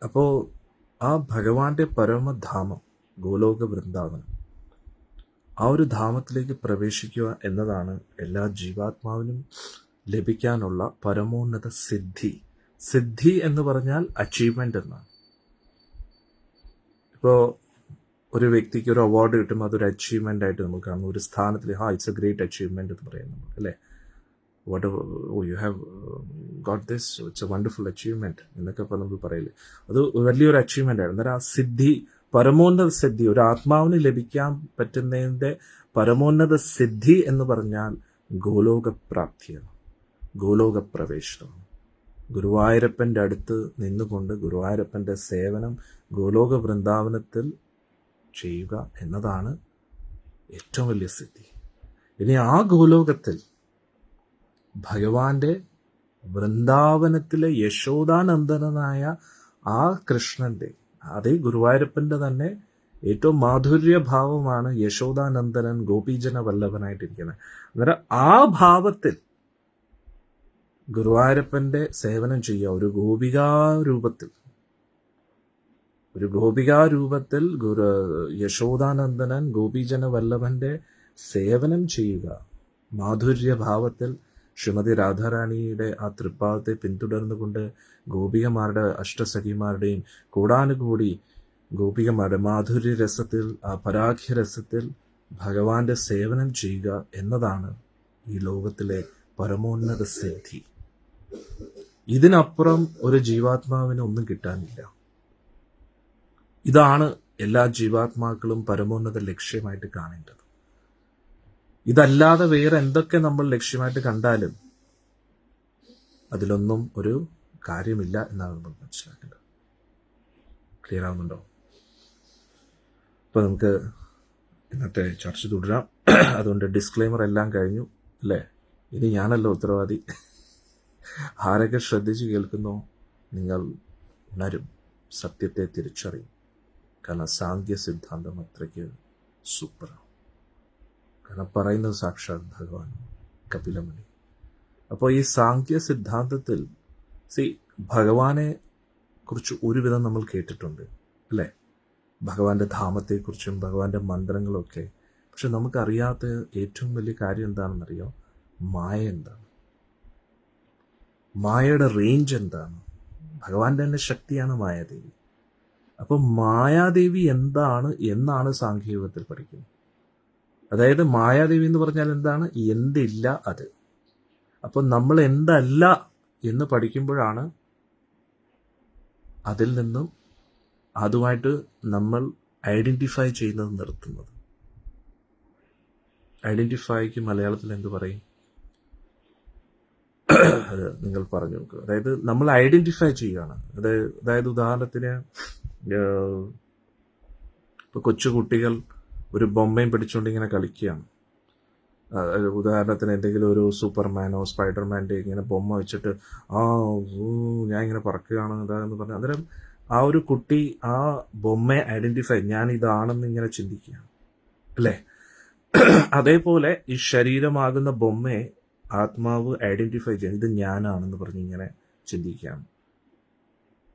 അപ്പോൾ ആ ഭഗവാന്റെ പരമധാമം ഗോലോക വൃന്ദാവനം, ആ ഒരു ധാമത്തിലേക്ക് പ്രവേശിക്കുക എന്നതാണ് എല്ലാ ജീവാത്മാവിനും ലഭിക്കാനുള്ള പരമോന്നത സിദ്ധി. സിദ്ധി എന്ന് പറഞ്ഞാൽ അച്ചീവ്മെന്റ് എന്നാണ്. ഇപ്പോൾ ഒരു വ്യക്തിക്ക് ഒരു അവാർഡ് കിട്ടുമ്പോൾ അതൊരു അച്ചീവ്മെന്റ് ആയിട്ട് നമ്മൾ കാണുന്നു. ഒരു സ്ഥാനത്തിൽ ഇറ്റ്സ് എ ഗ്രേറ്റ് അച്ചീവ്മെന്റ് എന്ന് പറയുന്നത് അല്ലേ? What you have got this, it's A wonderful achievement എന്നൊക്കെ ഇപ്പോൾ നമ്മൾ പറയില്ലേ, അത് വലിയൊരു അച്ചീവ്മെന്റ് ആയിരുന്നു. അന്നേരം ആ സിദ്ധി, പരമോന്നത സിദ്ധി, ഒരു ആത്മാവിന് ലഭിക്കാൻ പറ്റുന്നതിൻ്റെ പരമോന്നത സിദ്ധി എന്ന് പറഞ്ഞാൽ ഗോലോക പ്രാപ്തിയാണ്, ഗോലോക പ്രവേശനമാണ്. ഗുരുവായൂരപ്പൻ്റെ അടുത്ത് നിന്നുകൊണ്ട് ഗുരുവായൂരപ്പൻ്റെ സേവനം ഗോലോക വൃന്ദാവനത്തിൽ ചെയ്യുക എന്നതാണ് ഏറ്റവും വലിയ സിദ്ധി. ഇനി ആ ഗോലോകത്തിൽ ഭഗവാന്റെ വൃന്ദാവനത്തിലെ യശോദാനന്ദനായ ആ കൃഷ്ണന്റെ, അതേ ഗുരുവായൂരപ്പന്റെ തന്നെ ഏറ്റവും മാധുര്യഭാവമാണ് യശോദാനന്ദനൻ ഗോപീജന വല്ലഭനായിട്ടിരിക്കുന്നത്. അന്നേരം ആ ഭാവത്തിൽ ഗുരുവായൂരപ്പന്റെ സേവനം ചെയ്യുക, ഒരു ഗോപികാരൂപത്തിൽ, ഒരു ഗോപികാരൂപത്തിൽ യശോദാനന്ദനൻ ഗോപീജന വല്ലഭന്റെ സേവനം ചെയ്യുക, മാധുര്യഭാവത്തിൽ ശ്രീമതി രാധാറാണിയുടെ ആ തൃപ്പാദത്തെ പിന്തുടർന്നുകൊണ്ട് ഗോപികമാരുടെ അഷ്ടസഖിമാരുടെയും കൂടാനുകൂടി ഗോപികമാരുടെ മാധുര്യ രസത്തിൽ, ആ പരാഖ്യരസത്തിൽ ഭഗവാന്റെ സേവനം ചെയ്യുക എന്നതാണ് ഈ ലോകത്തിലെ പരമോന്നത സിദ്ധി. ഇതിനപ്പുറം ഒരു ജീവാത്മാവിന് ഒന്നും കിട്ടാനില്ല. ഇതാണ് എല്ലാ ജീവാത്മാക്കളും പരമോന്നത ലക്ഷ്യമായിട്ട് കാണേണ്ടത്. ഇതല്ലാതെ വേറെ എന്തൊക്കെ നമ്മൾ ലക്ഷ്യമായിട്ട് കണ്ടാലും അതിലൊന്നും ഒരു കാര്യമില്ല എന്നാണ് നമ്മൾ മനസ്സിലാക്കേണ്ടത്. ക്ലിയർ ആവുന്നുണ്ടോ? അപ്പൊ നമുക്ക് ഇന്നത്തെ ചർച്ച തുടരാം. അതുകൊണ്ട് ഡിസ്ക്ലെയിമർ എല്ലാം കഴിഞ്ഞു അല്ലേ? ഇനി ഞാനല്ലോ ഉത്തരവാദി. ആരൊക്കെ ശ്രദ്ധിച്ച് കേൾക്കുന്നോ നിങ്ങൾ ഉണരും, സത്യത്തെ തിരിച്ചറിയും. കാരണം സാങ്ക്യ സിദ്ധാന്തം അത്രയ്ക്ക് സൂപ്പറാണ്. കാരണം പറയുന്നത് സാക്ഷാത് ഭഗവാൻ കപിലമുനി. അപ്പോൾ ഈ സാങ്ക്യ സിദ്ധാന്തത്തിൽ ഭഗവാനെ കുറിച്ച് ഒരുവിധം നമ്മൾ കേട്ടിട്ടുണ്ട് അല്ലേ? ഭഗവാന്റെ ധാമത്തെക്കുറിച്ചും ഭഗവാന്റെ മന്ത്രങ്ങളൊക്കെ. പക്ഷെ നമുക്കറിയാത്ത ഏറ്റവും വലിയ കാര്യം എന്താണെന്നറിയോ? മായ എന്താണ്, മായയുടെ റേഞ്ച് എന്താണ്? ഭഗവാന്റെ തന്നെ ശക്തിയാണ് മായാദേവി. അപ്പം മായാദേവി എന്താണ് എന്നാണ് സാഖ്യയോഗത്തിൽ പഠിക്കുന്നത്. അതായത് മായാദേവി എന്ന് പറഞ്ഞാൽ എന്താണ്? എന്തില്ല അത്. അപ്പം നമ്മൾ എന്തല്ല എന്ന് പഠിക്കുമ്പോഴാണ് അതിൽ നിന്നും അതുമായിട്ട് നമ്മൾ ഐഡന്റിഫൈ ചെയ്യുന്നത് നിർത്തുന്നത്. ഐഡന്റിഫൈക്ക് മലയാളത്തിൽ എന്ത് പറയും? അത് നിങ്ങൾ പറഞ്ഞു നോക്കുക. അതായത് നമ്മൾ ഐഡന്റിഫൈ ചെയ്യുകയാണ്. അതായത് ഉദാഹരണത്തിന് ഇപ്പൊ കൊച്ചുകുട്ടികൾ ഒരു ബൊമ്മയും പിടിച്ചുകൊണ്ട് ഇങ്ങനെ കളിക്കുകയാണ്. ഉദാഹരണത്തിന് എന്തെങ്കിലും ഒരു സൂപ്പർമാനോ സ്പൈഡർമാൻ്റെ ഇങ്ങനെ ബൊമ്മ വെച്ചിട്ട് ഞാൻ ഇങ്ങനെ പറക്കുകയാണ് ഇതാന്ന് പറഞ്ഞു. അന്നേരം ആ ഒരു കുട്ടി ആ ബൊമ്മയെ ഐഡന്റിഫൈ, ഞാൻ ഇതാണെന്ന് ഇങ്ങനെ ചിന്തിക്കുകയാണ്, അല്ലേ? അതേപോലെ ഈ ശരീരമാകുന്ന ബൊമ്മയെ ആത്മാവ് ഐഡന്റിഫൈ ചെയ്യാൻ, ഇത് ഞാനാണെന്ന് പറഞ്ഞ് ഇങ്ങനെ ചിന്തിക്കുകയാണ്.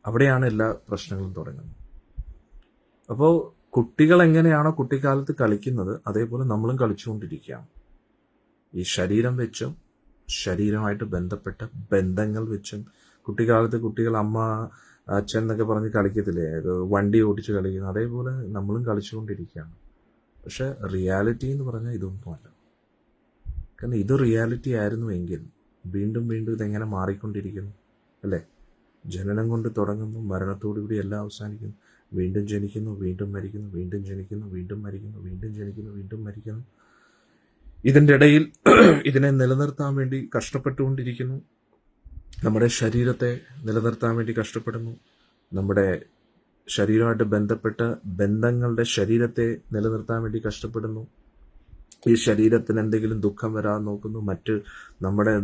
അവിടെയാണ് എല്ലാ പ്രശ്നങ്ങളും തുടങ്ങുന്നത്. അപ്പോൾ കുട്ടികൾ എങ്ങനെയാണോ കുട്ടിക്കാലത്ത് കളിക്കുന്നത്, അതേപോലെ നമ്മളും കളിച്ചുകൊണ്ടിരിക്കുകയാണ്. ഈ ശരീരം വെച്ചും ശരീരമായിട്ട് ബന്ധപ്പെട്ട ബന്ധങ്ങൾ വെച്ചും. കുട്ടിക്കാലത്ത് കുട്ടികൾ അമ്മ അച്ഛൻ എന്നൊക്കെ പറഞ്ഞ് കളിക്കത്തില്ലേ, വണ്ടി ഓടിച്ച് കളിക്കുന്നു, അതേപോലെ നമ്മളും കളിച്ചുകൊണ്ടിരിക്കുകയാണ്. പക്ഷെ റിയാലിറ്റി എന്ന് പറഞ്ഞാൽ ഇതൊന്നുമല്ല. കാരണം ഇത് റിയാലിറ്റി ആയിരുന്നുവെങ്കിൽ വീണ്ടും വീണ്ടും ഇതെങ്ങനെ മാറിക്കൊണ്ടിരിക്കുന്നു, അല്ലേ? ജനനം കൊണ്ട് തുടങ്ങുന്നു, മരണത്തോടുകൂടി എല്ലാം അവസാനിക്കുന്നു. വീണ്ടും ജനിക്കുന്നു, വീണ്ടും മരിക്കുന്നു, വീണ്ടും ജനിക്കുന്നു, വീണ്ടും മരിക്കുന്നു, വീണ്ടും ജനിക്കുന്നു, വീണ്ടും മരിക്കുന്നു. ഇതിൻ്റെ ഇടയിൽ ഇതിനെ നിലനിർത്താൻ വേണ്ടി കഷ്ടപ്പെട്ടുകൊണ്ടിരിക്കുന്നു. നമ്മുടെ ശരീരത്തെ നിലനിർത്താൻ വേണ്ടി കഷ്ടപ്പെടുന്നു. നമ്മുടെ ശരീരമായിട്ട് ബന്ധപ്പെട്ട ബന്ധങ്ങളുടെ ശരീരത്തെ നിലനിർത്താൻ വേണ്ടി കഷ്ടപ്പെടുന്നു. ഈ ശരീരത്തിന് എന്തെങ്കിലും ദുഃഖം വരാതെ നോക്കുന്നു.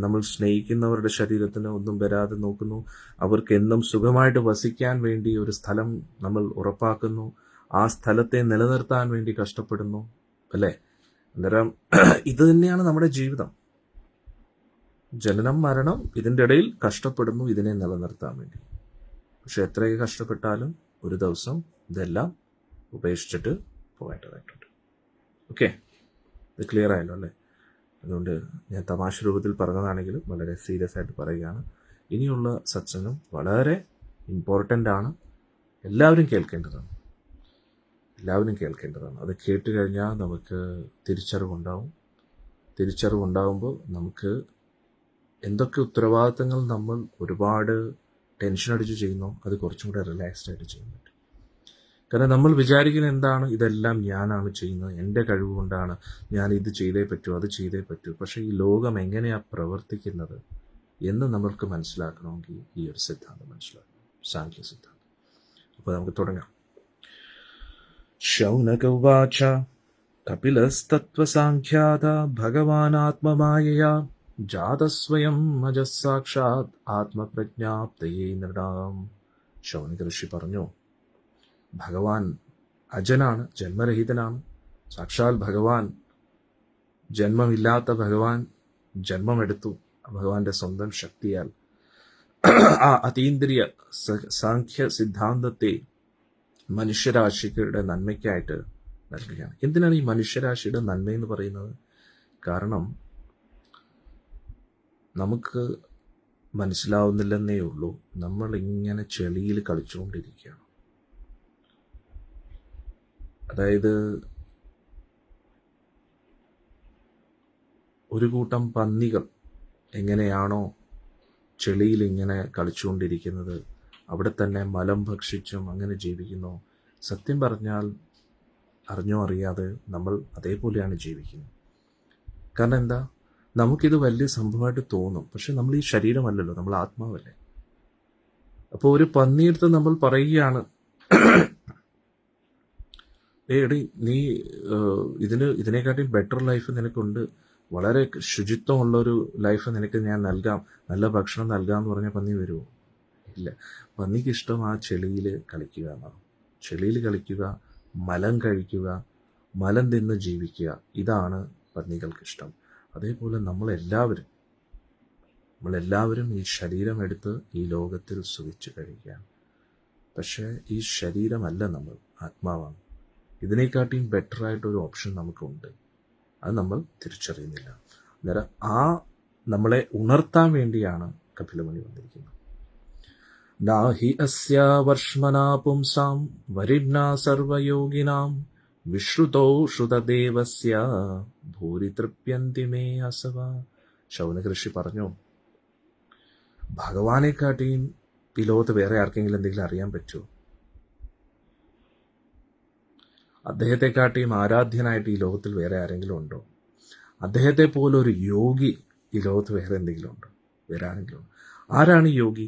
നമ്മൾ സ്നേഹിക്കുന്നവരുടെ ശരീരത്തിന് ഒന്നും വരാതെ നോക്കുന്നു. അവർക്ക് എന്നും സുഖമായിട്ട് വസിക്കാൻ വേണ്ടി ഒരു സ്ഥലം നമ്മൾ ഉറപ്പാക്കുന്നു. ആ സ്ഥലത്തെ നിലനിർത്താൻ വേണ്ടി കഷ്ടപ്പെടുന്നു, അല്ലേ? അന്നേരം ഇത് തന്നെയാണ് നമ്മുടെ ജീവിതം. ജനനം മരണം, ഇതിൻ്റെ ഇടയിൽ കഷ്ടപ്പെടുന്നു ഇതിനെ നിലനിർത്താൻ വേണ്ടി. പക്ഷെ എത്രയൊക്കെ കഷ്ടപ്പെട്ടാലും ഒരു ദിവസം ഇതെല്ലാം ഉപേക്ഷിച്ചിട്ട് പോകേണ്ടതായിട്ടുണ്ട്. ഓക്കെ, ഇത് ക്ലിയർ ആയല്ലോ, അല്ലേ? അതുകൊണ്ട് ഞാൻ തമാശ രൂപത്തിൽ പറഞ്ഞതാണെങ്കിലും വളരെ സീരിയസ് ആയിട്ട് പറയുകയാണ്. ഇനിയുള്ള സത്സംഗം വളരെ ഇമ്പോർട്ടൻ്റ് ആണ്. എല്ലാവരും കേൾക്കേണ്ടതാണ്. അത് കേട്ട് കഴിഞ്ഞാൽ നമുക്ക് തിരിച്ചറിവുണ്ടാകുമ്പോൾ നമുക്ക് എന്തൊക്കെ ഉത്തരവാദിത്തങ്ങൾ നമ്മൾ ഒരുപാട് ടെൻഷൻ അടിച്ച് ചെയ്യുന്നോ അത് കുറച്ചും കൂടെ റിലാക്സ്ഡ് ആയിട്ട് ചെയ്യാൻ പറ്റും. കാരണം നമ്മൾ വിചാരിക്കുന്നത് എന്താണ്, ഇതെല്ലാം ഞാനാണ് ചെയ്യുന്നത്, എൻ്റെ കഴിവ് കൊണ്ടാണ്, ഞാൻ ഇത് ചെയ്തേ പറ്റൂ, അത് ചെയ്തേ പറ്റൂ. പക്ഷേ ഈ ലോകം എങ്ങനെയാണ് പ്രവർത്തിക്കുന്നത് എന്ന് നമ്മൾക്ക് മനസ്സിലാക്കണമെങ്കിൽ ഈ ഒരു സിദ്ധാന്തം മനസ്സിലാക്കണം, സാഖ്യ സിദ്ധാന്തം. അപ്പോൾ നമുക്ക് തുടങ്ങാം. ശൗനക ഉവാച കപിലസ്തത്വസാഖ്യാത ഭഗവാനാത്മമായയാ ജാതസ്വയം അജസാക്ഷാത് ആത്മപ്രജ്ഞാപ്തയേ നൃണാം. ശൗനക ഋഷി പറഞ്ഞു, ഭഗവാൻ അജനാണ്, ജന്മരഹിതനാണ്. സാക്ഷാൽ ഭഗവാൻ, ജന്മമില്ലാത്ത ഭഗവാൻ ജന്മമെടുത്തു ഭഗവാന്റെ സ്വന്തം ശക്തിയാൽ. ആ അതീന്ദ്രിയ സാഖ്യ സിദ്ധാന്തത്തെ മനുഷ്യരാശിയുടെ നന്മയ്ക്കായിട്ട് നൽകുകയാണ്. എന്തിനാണ് ഈ മനുഷ്യരാശിയുടെ നന്മയെന്ന് പറയുന്നത്? കാരണം നമുക്ക് മനസ്സിലാവുന്നില്ലെന്നേ ഉള്ളൂ, നമ്മളിങ്ങനെ ചെളിയിൽ കളിച്ചുകൊണ്ടിരിക്കുകയാണ്. അതായത് ഒരു കൂട്ടം പന്നികൾ എങ്ങനെയാണോ ചെളിയിൽ ഇങ്ങനെ കളിച്ചുകൊണ്ടിരിക്കുന്നത്, അവിടെ തന്നെ മലം ഭക്ഷിച്ചും അങ്ങനെ ജീവിക്കുന്നു. സത്യം പറഞ്ഞാൽ അറിഞ്ഞോ അറിയാതെ നമ്മൾ അതേപോലെയാണ് ജീവിക്കുന്നത്. കാരണം എന്താ, നമുക്കിത് വലിയ സംഭവമായിട്ട് തോന്നും, പക്ഷെ നമ്മൾ ഈ ശരീരമല്ലല്ലോ, നമ്മൾ ആത്മാവല്ലേ. അപ്പോൾ ഒരു പന്നിയെടുത്ത് നമ്മൾ പറയുകയാണ്, എടി നീ ഇതിനെക്കാട്ടി ബെറ്റർ ലൈഫ് നിനക്കുണ്ട്, വളരെ ശുചിത്വമുള്ളൊരു ലൈഫ് നിനക്ക് ഞാൻ നൽകാം, നല്ല ഭക്ഷണം നൽകാം എന്ന് പറഞ്ഞാൽ പന്നി വരുമോ? ഇല്ല. പന്നിക്ക് ഇഷ്ടം ആ ചെളിയിൽ കളിക്കുക എന്നാണ്. ചെളിയിൽ കളിക്കുക, മലം കഴിക്കുക, മലം തിന്ന് ജീവിക്കുക, ഇതാണ് പന്നികൾക്കിഷ്ടം. അതേപോലെ നമ്മളെല്ലാവരും ഈ ശരീരം എടുത്ത് ഈ ലോകത്തിൽ സുഖിച്ച് കഴിക്കുകയാണ്. പക്ഷേ ഈ ശരീരമല്ല നമ്മൾ, ആത്മാവാണ്. ഇതിനെക്കാട്ടിയും ബെറ്ററായിട്ടൊരു ഓപ്ഷൻ നമുക്കുണ്ട്, അത് നമ്മൾ തിരിച്ചറിയുന്നില്ല. അന്നേരം നമ്മളെ ഉണർത്താൻ വേണ്ടിയാണ് കപിലമുനി വന്നിരിക്കുന്നത്. നാഹി അസ്യ വർഷ്മനാ പുംസാം വരിണ്നാ സർവയോഗിനാം വിശ്രുതോ ശ്രുതദേവസ്യ ഭൂരി തൃപ്യന്തി മേ അസവ. ശൗനക ഋഷി പറഞ്ഞു, ഭഗവാനെക്കാട്ടിയും ഈ ലോകത്ത് വേറെ ആർക്കെങ്കിലും എന്തെങ്കിലും അറിയാൻ പറ്റുമോ? അദ്ദേഹത്തെക്കാട്ടിയും ആരാധ്യനായിട്ട് ഈ ലോകത്തിൽ വേറെ ആരെങ്കിലും ഉണ്ടോ? അദ്ദേഹത്തെ പോലെ ഒരു യോഗി ഈ ലോകത്ത് വേറെ എന്തെങ്കിലും ഉണ്ടോ? വേറെ ആരെങ്കിലും ഉണ്ടോ? ആരാണ് യോഗി?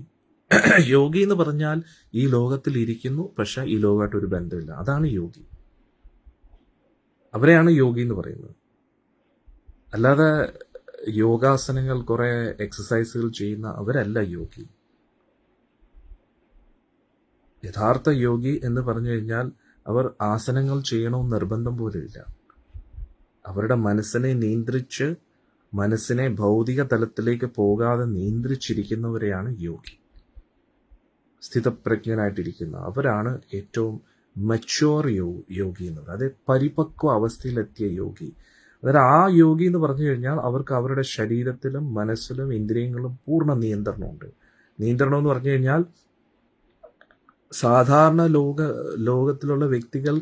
യോഗി എന്ന് പറഞ്ഞാൽ ഈ ലോകത്തിൽ ഇരിക്കുന്നു, പക്ഷെ ഈ ലോകമായിട്ട് ഒരു ബന്ധമില്ല. അതാണ് യോഗി. അവരെയാണ് യോഗി എന്ന് പറയുന്നത്. അല്ലാതെ യോഗാസനങ്ങൾ, കുറെ എക്സസൈസുകൾ ചെയ്യുന്ന അവരല്ല യോഗി. യഥാർത്ഥ യോഗി എന്ന് പറഞ്ഞു കഴിഞ്ഞാൽ അവർ ആസനങ്ങൾ ചെയ്യണമെന്ന് നിർബന്ധം പോലുമില്ല. അവരുടെ മനസ്സിനെ നിയന്ത്രിച്ച്, മനസ്സിനെ ഭൗതിക തലത്തിലേക്ക് പോകാതെ നിയന്ത്രിച്ചിരിക്കുന്നവരെയാണ് യോഗി. സ്ഥിതപ്രജ്ഞനായിട്ടിരിക്കുന്ന അവരാണ് ഏറ്റവും മച്യൂർ യോഗി എന്നത്. അതായത് പരിപക്വ അവസ്ഥയിലെത്തിയ യോഗി. അതായത് ആ യോഗി എന്ന് പറഞ്ഞു കഴിഞ്ഞാൽ അവർക്ക് അവരുടെ ശരീരത്തിലും മനസ്സിലും ഇന്ദ്രിയങ്ങളും പൂർണ്ണ നിയന്ത്രണമുണ്ട്. നിയന്ത്രണം എന്ന് പറഞ്ഞു കഴിഞ്ഞാൽ സാധാരണ ലോകത്തിലുള്ള വ്യക്തികൾ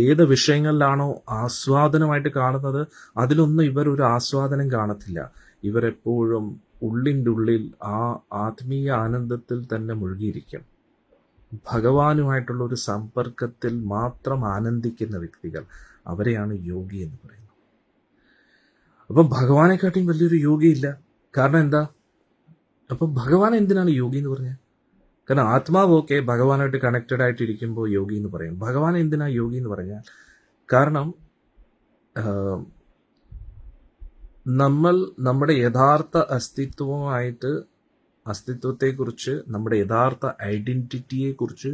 ഏത് വിഷയങ്ങളിലാണോ ആസ്വാദനമായിട്ട് കാണുന്നത്, അതിലൊന്നും ഇവർ ഒരു ആസ്വാദനം കാണത്തില്ല. ഇവരെപ്പോഴും ഉള്ളിൻ്റെ ഉള്ളിൽ ആ ആത്മീയ ആനന്ദത്തിൽ തന്നെ മുഴുകിയിരിക്കും. ഭഗവാനുമായിട്ടുള്ള ഒരു സമ്പർക്കത്തിൽ മാത്രം ആനന്ദിക്കുന്ന വ്യക്തികൾ, അവരെയാണ് യോഗി എന്ന് പറയുന്നത്. അപ്പം ഭഗവാനെക്കാട്ടിയും വലിയൊരു യോഗിയില്ല. കാരണം എന്താ? അപ്പം ഭഗവാൻ എന്തിനാണ് യോഗി എന്ന് പറഞ്ഞത്? കാരണം ആത്മാവ് ഓക്കെ ഭഗവാനായിട്ട് കണക്റ്റഡ് ആയിട്ടിരിക്കുമ്പോൾ യോഗി എന്ന് പറയും. ഭഗവാൻ എന്തിനാ യോഗി എന്ന് പറഞ്ഞാൽ, കാരണം നമ്മൾ നമ്മുടെ യഥാർത്ഥ അസ്തിത്വത്തെക്കുറിച്ച്, നമ്മുടെ യഥാർത്ഥ ഐഡൻറ്റിറ്റിയെക്കുറിച്ച്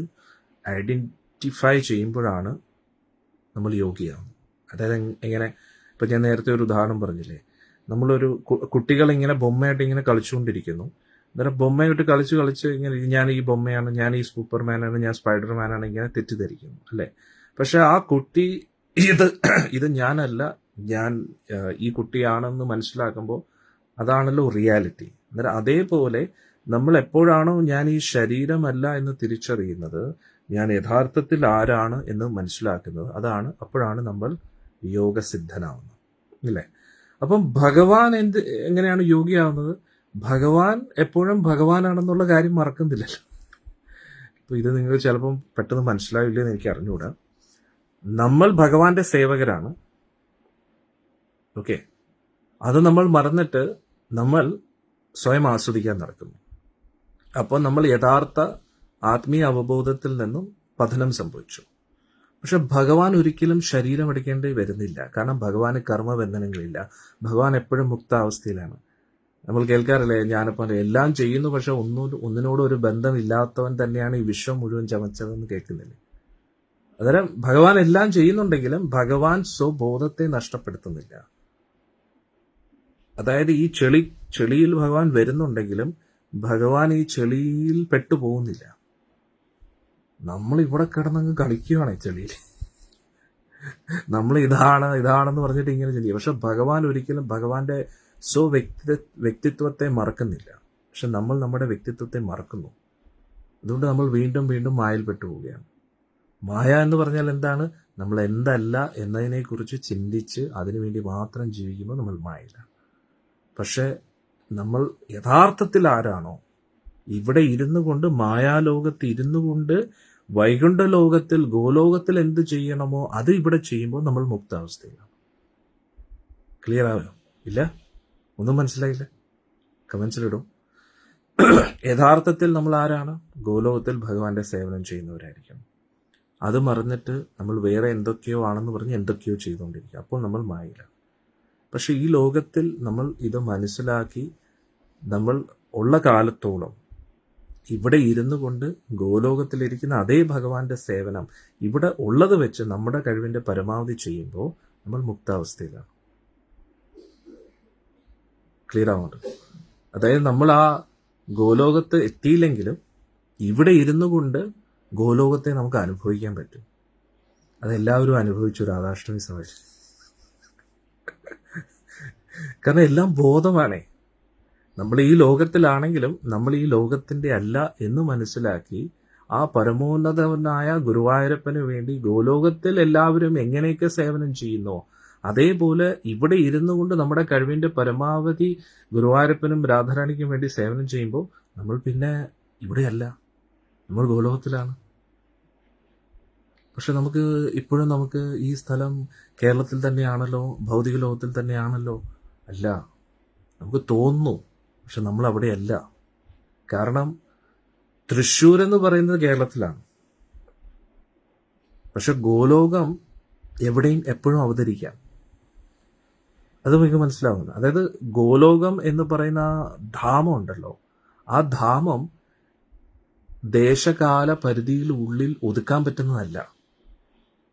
ഐഡൻറ്റിഫൈ ചെയ്യുമ്പോഴാണ് നമ്മൾ യോഗിയാവുന്നത്. അതായത് എങ്ങനെ? ഇപ്പം ഞാൻ നേരത്തെ ഒരു ഉദാഹരണം പറഞ്ഞില്ലേ, നമ്മളൊരു കുട്ടികളിങ്ങനെ ബൊമ്മയായിട്ട് ഇങ്ങനെ കളിച്ചുകൊണ്ടിരിക്കുന്നു. അന്നേരം ബൊമ്മയായിട്ട് കളിച്ച് ഇങ്ങനെ ഞാൻ ഈ ബൊമ്മയാണ്, ഞാൻ ഈ സൂപ്പർമാനാണ്, ഞാൻ സ്പൈഡർമാനാണ്, ഇങ്ങനെ തെറ്റിദ്ധരിക്കുന്നു അല്ലേ? പക്ഷെ ആ കുട്ടി ഇത് ഞാനല്ല, ഞാൻ ഈ കുട്ടിയാണെന്ന് മനസ്സിലാക്കുമ്പോൾ അതാണല്ലോ റിയാലിറ്റി. അന്നേരം അതേപോലെ നമ്മൾ എപ്പോഴാണോ ഞാൻ ഈ ശരീരമല്ല എന്ന് തിരിച്ചറിയുന്നത്, ഞാൻ യഥാർത്ഥത്തിൽ ആരാണ് എന്ന് മനസ്സിലാക്കുന്നത്, അപ്പോഴാണ് നമ്മൾ യോഗസിദ്ധനാവുന്നത് ഇല്ലേ? അപ്പം ഭഗവാൻ എങ്ങനെയാണ് യോഗിയാവുന്നത്? ഭഗവാൻ എപ്പോഴും ഭഗവാനാണെന്നുള്ള കാര്യം മറക്കുന്നില്ലല്ലോ. ഇപ്പൊ ഇത് നിങ്ങൾ ചിലപ്പം പെട്ടെന്ന് മനസ്സിലാവില്ലെന്ന് എനിക്ക് അറിഞ്ഞുകൂടാ. നമ്മൾ ഭഗവാന്റെ സേവകരാണ്. ഓക്കെ, അത് നമ്മൾ മറന്നിട്ട് നമ്മൾ സ്വയം ആസ്വദിക്കാൻ നടക്കുന്നു. അപ്പോൾ നമ്മൾ യഥാർത്ഥ ആത്മീയ അവബോധത്തിൽ നിന്നും പതനം സംഭവിച്ചു. പക്ഷെ ഭഗവാൻ ഒരിക്കലും ശരീരം എടുക്കേണ്ടി വരുന്നില്ല. കാരണം ഭഗവാന് കർമ്മബന്ധനങ്ങളില്ല. ഭഗവാൻ എപ്പോഴും മുക്താവസ്ഥയിലാണ്. നമ്മൾ കേൾക്കാറില്ലേ, ഞാനിപ്പോൾ എല്ലാം ചെയ്യുന്നു, പക്ഷെ ഒന്നിനോടും ഒരു ബന്ധമില്ലാത്തവൻ തന്നെയാണ് ഈ വിശ്വം മുഴുവൻ ചമച്ചതെന്ന് കേൾക്കുന്നില്ലേ? അന്നേരം ഭഗവാൻ എല്ലാം ചെയ്യുന്നുണ്ടെങ്കിലും ഭഗവാൻ സ്വബോധത്തെ നഷ്ടപ്പെടുത്തുന്നില്ല. അതായത് ഈ ചെളിയിൽ ഭഗവാൻ വരുന്നുണ്ടെങ്കിലും ഭഗവാൻ ഈ ചെളിയിൽ പെട്ടുപോകുന്നില്ല. നമ്മൾ ഇവിടെ കിടന്നങ്ങ് കളിക്കുകയാണ് ചെളിയിൽ. നമ്മൾ ഇതാണെന്ന് പറഞ്ഞിട്ട് ഇങ്ങനെ ചെയ്യുക. പക്ഷെ ഭഗവാൻ ഒരിക്കലും ഭഗവാന്റെ വ്യക്തിത്വത്തെ മറക്കുന്നില്ല. പക്ഷെ നമ്മൾ നമ്മുടെ വ്യക്തിത്വത്തെ മറക്കുന്നു. അതുകൊണ്ട് നമ്മൾ വീണ്ടും വീണ്ടും മായയിൽപ്പെട്ടു പോവുകയാണ്. മായ എന്ന് പറഞ്ഞാൽ എന്താണ്? നമ്മൾ എന്തല്ല എന്നതിനെക്കുറിച്ച് ചിന്തിച്ച് അതിനുവേണ്ടി മാത്രം ജീവിക്കുമ്പോൾ നമ്മൾ മായയിലാണ്. പക്ഷെ നമ്മൾ യഥാർത്ഥത്തിൽ ആരാണോ, ഇവിടെ ഇരുന്നു കൊണ്ട്, മായാലോകത്ത് ഇരുന്നു കൊണ്ട് വൈകുണ്ഠ ലോകത്തിൽ, ഗോലോകത്തിൽ എന്ത് ചെയ്യണമോ അത് ഇവിടെ ചെയ്യുമ്പോൾ നമ്മൾ മുക്താവസ്ഥയിലാണ്. ക്ലിയർ ആയോ? ഇല്ല? ഒന്നും മനസ്സിലായില്ല? കമൻസിലിടും. യഥാർത്ഥത്തിൽ നമ്മൾ ആരാണ്? ഗോലോകത്തിൽ ഭഗവാന്റെ സേവനം ചെയ്യുന്നവരായിരിക്കും. അത് മറന്നിട്ട് നമ്മൾ വേറെ എന്തൊക്കെയോ ആണെന്ന് പറഞ്ഞ് എന്തൊക്കെയോ ചെയ്തുകൊണ്ടിരിക്കുക. അപ്പോൾ നമ്മൾ മായയിലാണ്. പക്ഷെ ഈ ലോകത്തിൽ നമ്മൾ ഇത് മനസ്സിലാക്കി നമ്മൾ ഉള്ള കാലത്തോളം ഇവിടെ ഇരുന്നു കൊണ്ട് ഗോലോകത്തിലിരിക്കുന്ന അതേ ഭഗവാന്റെ സേവനം ഇവിടെ ഉള്ളത് വെച്ച് നമ്മുടെ കഴിവിന്റെ പരമാവധി ചെയ്യുമ്പോൾ നമ്മൾ മുക്താവസ്ഥയിലാണ്. ക്ലിയർ ആവുന്നുണ്ട്? അതായത് നമ്മൾ ആ ഗോലോകത്ത് എത്തിയില്ലെങ്കിലും ഇവിടെ ഇരുന്നു കൊണ്ട് ഗോലോകത്തെ നമുക്ക് അനുഭവിക്കാൻ പറ്റും. അതെല്ലാവരും അനുഭവിച്ചു രാധാഷ്ടമി സമയം. കാരണം എല്ലാം ബോധമാണേ. നമ്മൾ ഈ ലോകത്തിലാണെങ്കിലും നമ്മൾ ഈ ലോകത്തിന്റെ അല്ല എന്ന് മനസ്സിലാക്കി ആ പരമോന്നതനായ ഗുരുവായൂരപ്പന് വേണ്ടി ഗോലോകത്തിൽ എല്ലാവരും എങ്ങനെയൊക്കെ സേവനം ചെയ്യുന്നോ അതേപോലെ ഇവിടെ ഇരുന്നു കൊണ്ട് നമ്മുടെ കഴിവിന്റെ പരമാവധി ഗുരുവായൂരപ്പനും രാധാറാണിക്കും വേണ്ടി സേവനം ചെയ്യുമ്പോൾ നമ്മൾ പിന്നെ ഇവിടെയല്ല, നമ്മൾ ഗോലോകത്തിലാണ്. പക്ഷെ നമുക്ക് ഈ സ്ഥലം കേരളത്തിൽ തന്നെയാണല്ലോ, ഭൗതിക ലോകത്തിൽ തന്നെയാണല്ലോ. അല്ല, നമുക്ക് തോന്നുന്നു, പക്ഷെ നമ്മൾ അവിടെയല്ല. കാരണം തൃശ്ശൂർ എന്ന് പറയുന്നത് കേരളത്തിലാണ്, പക്ഷെ ഗോലോകം എവിടെയും എപ്പോഴും അവതരിക്കാം. അത് നിങ്ങൾക്ക് മനസ്സിലാവുന്നു. അതായത് ഗോലോകം എന്ന് പറയുന്ന ആ ധാമം ഉണ്ടല്ലോ, ആ ധാമം ദേശകാല പരിധിയിൽ ഉള്ളിൽ ഒതുക്കാൻ പറ്റുന്നതല്ല.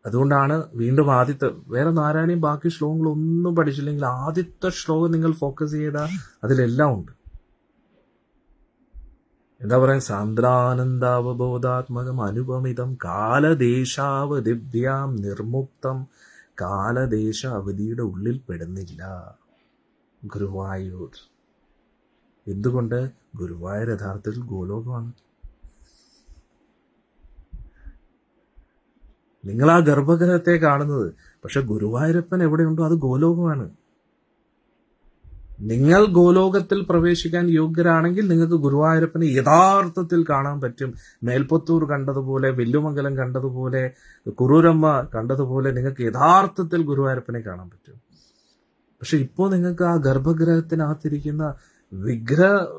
അതുകൊണ്ടാണ് വീണ്ടും വേറെ നാരായണീയം ബാക്കി ശ്ലോകങ്ങളൊന്നും പഠിച്ചില്ലെങ്കിൽ ആദ്യത്തെ ശ്ലോകം നിങ്ങൾ ഫോക്കസ് ചെയ്താൽ അതിലെല്ലാം ഉണ്ട്. എന്താ പറയാ, സാന്ദ്രാനന്ദാവബോധാത്മകം അനുപമിതം കാലദേശാവദിഭ്യാം നിർമുക്തം. കാലദേശ അവധിയുടെ ഉള്ളിൽ പെടുന്നില്ല ഗുരുവായൂർ. എന്തുകൊണ്ട്? ഗുരുവായൂർ യഥാർത്ഥത്തിൽ ഗോലോകമാണ്. നിങ്ങൾ ആ ഗർഭഗ്രഹത്തെ കാണുന്നത്, പക്ഷെ ഗുരുവായൂരപ്പൻ എവിടെയുണ്ടോ അത് ഗോലോകമാണ്. നിങ്ങൾ ഗോലോകത്തിൽ പ്രവേശിക്കാൻ യോഗ്യരാണെങ്കിൽ നിങ്ങൾക്ക് ഗുരുവായൂരപ്പനെ യഥാർത്ഥത്തിൽ കാണാൻ പറ്റും. മേൽപ്പത്തൂർ കണ്ടതുപോലെ, വെല്ലുമംഗലം കണ്ടതുപോലെ, കുറൂരമ്മ കണ്ടതുപോലെ നിങ്ങൾക്ക് യഥാർത്ഥത്തിൽ ഗുരുവായൂരപ്പനെ കാണാൻ പറ്റും. പക്ഷെ ഇപ്പോൾ നിങ്ങൾക്ക് ആ ഗർഭഗ്രഹത്തിനകത്തിരിക്കുന്ന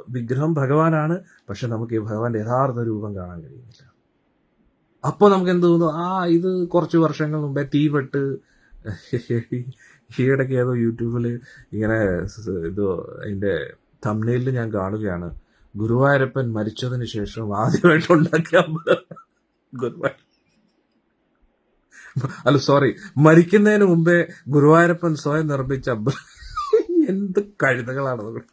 വിഗ്രഹം ഭഗവാനാണ്, പക്ഷെ നമുക്ക് ഈ ഭഗവാന്റെ യഥാർത്ഥ രൂപം കാണാൻ കഴിയുന്നില്ല. അപ്പോൾ നമുക്ക് എന്ത് തോന്നുന്നു, ഇത് കുറച്ച് വർഷങ്ങൾ മുമ്പേ തീവെട്ട് ഈയിടയ്ക്ക് ഏതോ യൂട്യൂബിൽ ഇങ്ങനെ അതിന്റെ തംബ്നെയിലിൽ ഞാൻ കാണുകയാണ്, ഗുരുവായൂരപ്പൻ മരിച്ചതിന് ശേഷം ആദ്യമായിട്ട് ഉണ്ടാക്കിയ മരിക്കുന്നതിന് മുമ്പേ ഗുരുവായൂരപ്പൻ സ്വയം നിർമ്മിച്ച എന്ത് കഴുതകളാണ് നമ്മൾ.